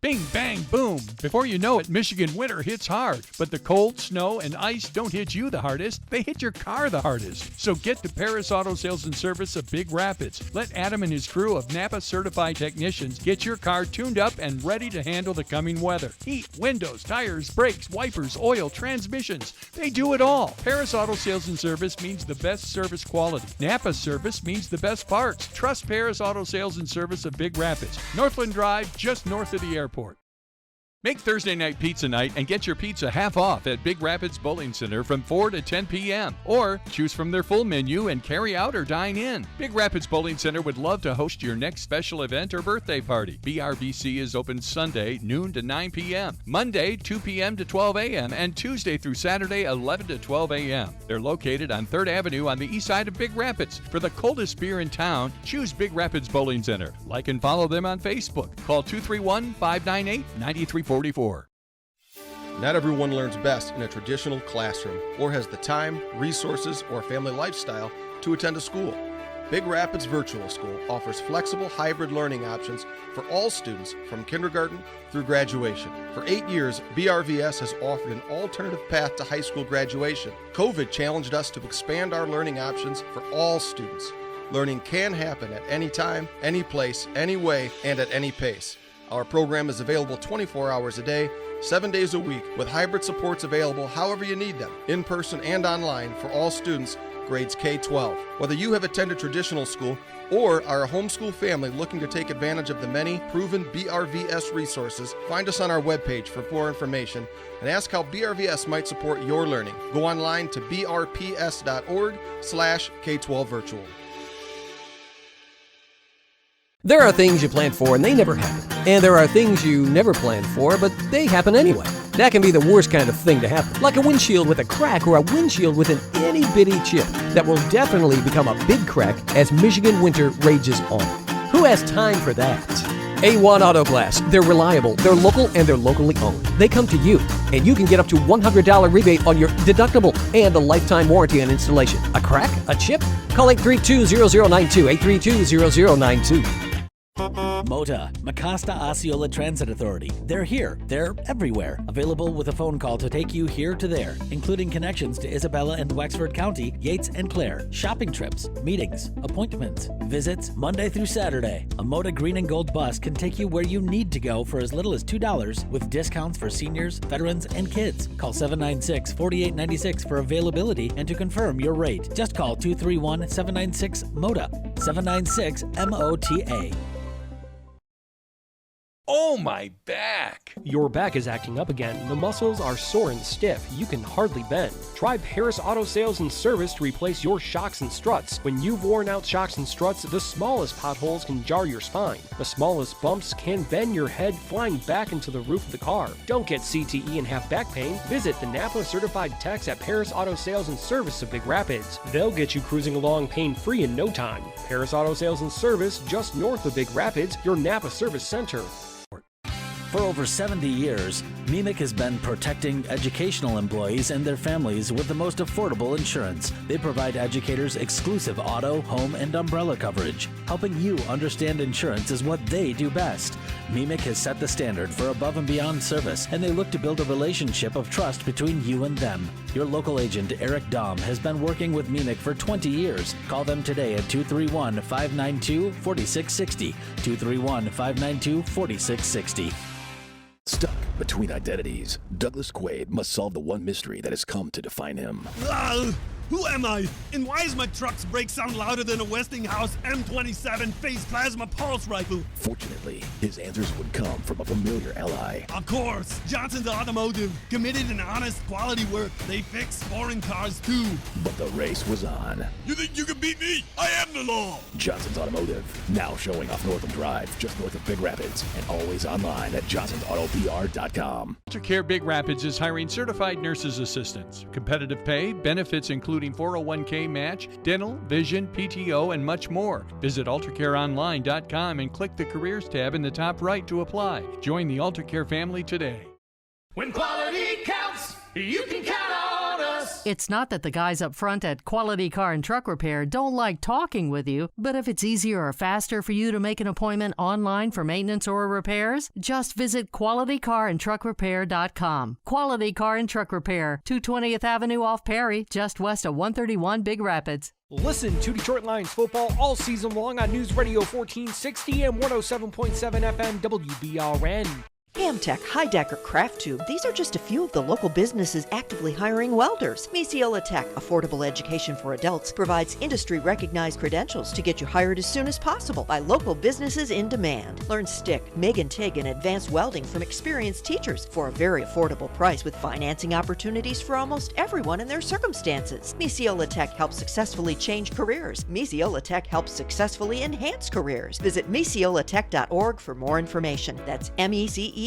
Bing, bang, boom. Before you know it, Michigan winter hits hard. But the cold, snow, and ice don't hit you the hardest. They hit your car the hardest. So get to Paris Auto Sales and Service of Big Rapids. Let Adam and his crew of Napa-certified technicians get your car tuned up and ready to handle the coming weather. Heat, windows, tires, brakes, wipers, oil, transmissions. They do it all. Paris Auto Sales and Service means the best service quality. Napa service means the best parts. Trust Paris Auto Sales and Service of Big Rapids. Northland Drive, just north of the airport. Make Thursday night pizza night and get your pizza half off at Big Rapids Bowling Center from 4 to 10 p.m. Or choose from their full menu and carry out or dine in. Big Rapids Bowling Center would love to host your next special event or birthday party. BRBC is open Sunday, noon to 9 p.m., Monday, 2 p.m. to 12 a.m., and Tuesday through Saturday, 11 to 12 a.m. They're located on 3rd Avenue on the east side of Big Rapids. For the coldest beer in town, choose Big Rapids Bowling Center. Like and follow them on Facebook. Call 231-598-9344.
Not everyone learns best in a traditional classroom or has the time, resources, or family lifestyle to attend a school. Big Rapids Virtual School offers flexible hybrid learning options for all students from kindergarten through graduation. For 8 years, BRVS has offered an alternative path to high school graduation. COVID challenged us to expand our learning options for all students. Learning can happen at any time, any place, any way, and at any pace. Our program is available 24 hours a day, 7 days a week, with hybrid supports available however you need them, in person and online for all students, grades K-12. Whether you have attended traditional school or are a homeschool family looking to take advantage of the many proven BRVS resources, find us on our webpage for more information and ask how BRVS might support your learning. Go online to brps.org/K12virtual.
There are things you plan for and they never happen. And there are things you never planned for, but they happen anyway. That can be the worst kind of thing to happen, like a windshield with a crack or a windshield with an itty-bitty chip that will definitely become a big crack as Michigan winter rages on. Who has time for that? A1 Auto Glass. They're reliable, they're local, and they're locally owned. They come to you, and you can get up to $100 rebate on your deductible and a lifetime warranty on installation. A crack? A chip? Call 832-0092, 832-0092.
MOTA, Mecosta Osceola Transit Authority. They're here. They're everywhere. Available with a phone call to take you here to there, including connections to Isabella and Wexford County, Yates and Clare, shopping trips, meetings, appointments, visits, Monday through Saturday. A MOTA green and gold bus can take you where you need to go for as little as $2 with discounts for seniors, veterans, and kids. Call 796-4896 for availability and to confirm your rate. Just call 231-796-MOTA, 796-MOTA.
Oh, my back!
Your back is acting up again. The muscles are sore and stiff. You can hardly bend. Try Paris Auto Sales and Service to replace your shocks and struts. When you've worn out shocks and struts, the smallest potholes can jar your spine. The smallest bumps can bend your head, flying back into the roof of the car. Don't get CTE and have back pain. Visit the Napa certified techs at Paris Auto Sales and Service of Big Rapids. They'll get you cruising along pain-free in no time. Paris Auto Sales and Service, just north of Big Rapids, your Napa Service Center.
For over 70 years, MEMIC has been protecting educational employees and their families with the most affordable insurance. They provide educators exclusive auto, home, and umbrella coverage. Helping you understand insurance is what they do best. MEMIC has set the standard for above and beyond service, and they look to build a relationship of trust between you and them. Your local agent, Eric Dahm, has been working with MEMIC for 20 years. Call them today at 231-592-4660. 231-592-4660.
Stuck between identities, Douglas Quaid must solve the one mystery that has come to define him.
Who am I? And why is my truck's brake sound louder than a Westinghouse M27 phase plasma pulse rifle?
Fortunately, his answers would come from a familiar ally.
Of course, Johnson's Automotive. Committed and honest quality work. They fix foreign cars too.
But the race was on.
You think you can beat me? I am the law.
Johnson's Automotive, now showing off Northam Drive, just north of Big Rapids, and always online at johnsonsautopr.com.
AlterCare Big Rapids is hiring certified nurses assistants. Competitive pay, benefits including 401k match, dental, vision, PTO, and much more. Visit AlterCareOnline.com and click the Careers tab in the top right to apply. Join the AlterCare family today.
When quality counts, you can count on us.
It's not that the guys up front at Quality Car and Truck Repair don't like talking with you, but if it's easier or faster for you to make an appointment online for maintenance or repairs, just visit QualityCarAndTruckRepair.com. Quality Car and Truck Repair, 220th Avenue off Perry, just west of 131 Big Rapids.
Listen to Detroit Lions football all season long on News Radio 1460 and 107.7 FM WBRN.
Amtech, Heidecker, Craft Tube, these are just a few of the local businesses actively hiring welders. Misiola Tech, affordable education for adults, provides industry-recognized credentials to get you hired as soon as possible by local businesses in demand. Learn stick, MIG and TIG, and advanced welding from experienced teachers for a very affordable price with financing opportunities for almost everyone in their circumstances. Misiola Tech helps successfully change careers. Misiola Tech helps successfully enhance careers. Visit misiolatech.org for more information. That's MECEOLAtech.org.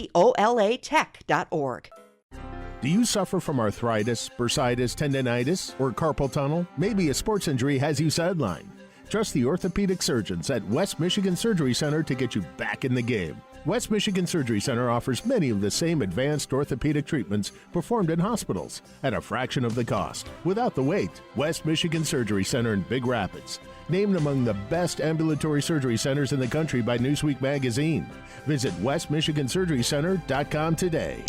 Do you suffer from arthritis, bursitis, tendinitis, or carpal tunnel? Maybe a sports injury has you sidelined. Trust the orthopedic surgeons at West Michigan Surgery Center to get you back in the game. West Michigan Surgery Center offers many of the same advanced orthopedic treatments performed in hospitals at a fraction of the cost, without the wait. West Michigan Surgery Center in Big Rapids. Named among the best ambulatory surgery centers in the country by Newsweek magazine. Visit westmichigansurgerycenter.com today.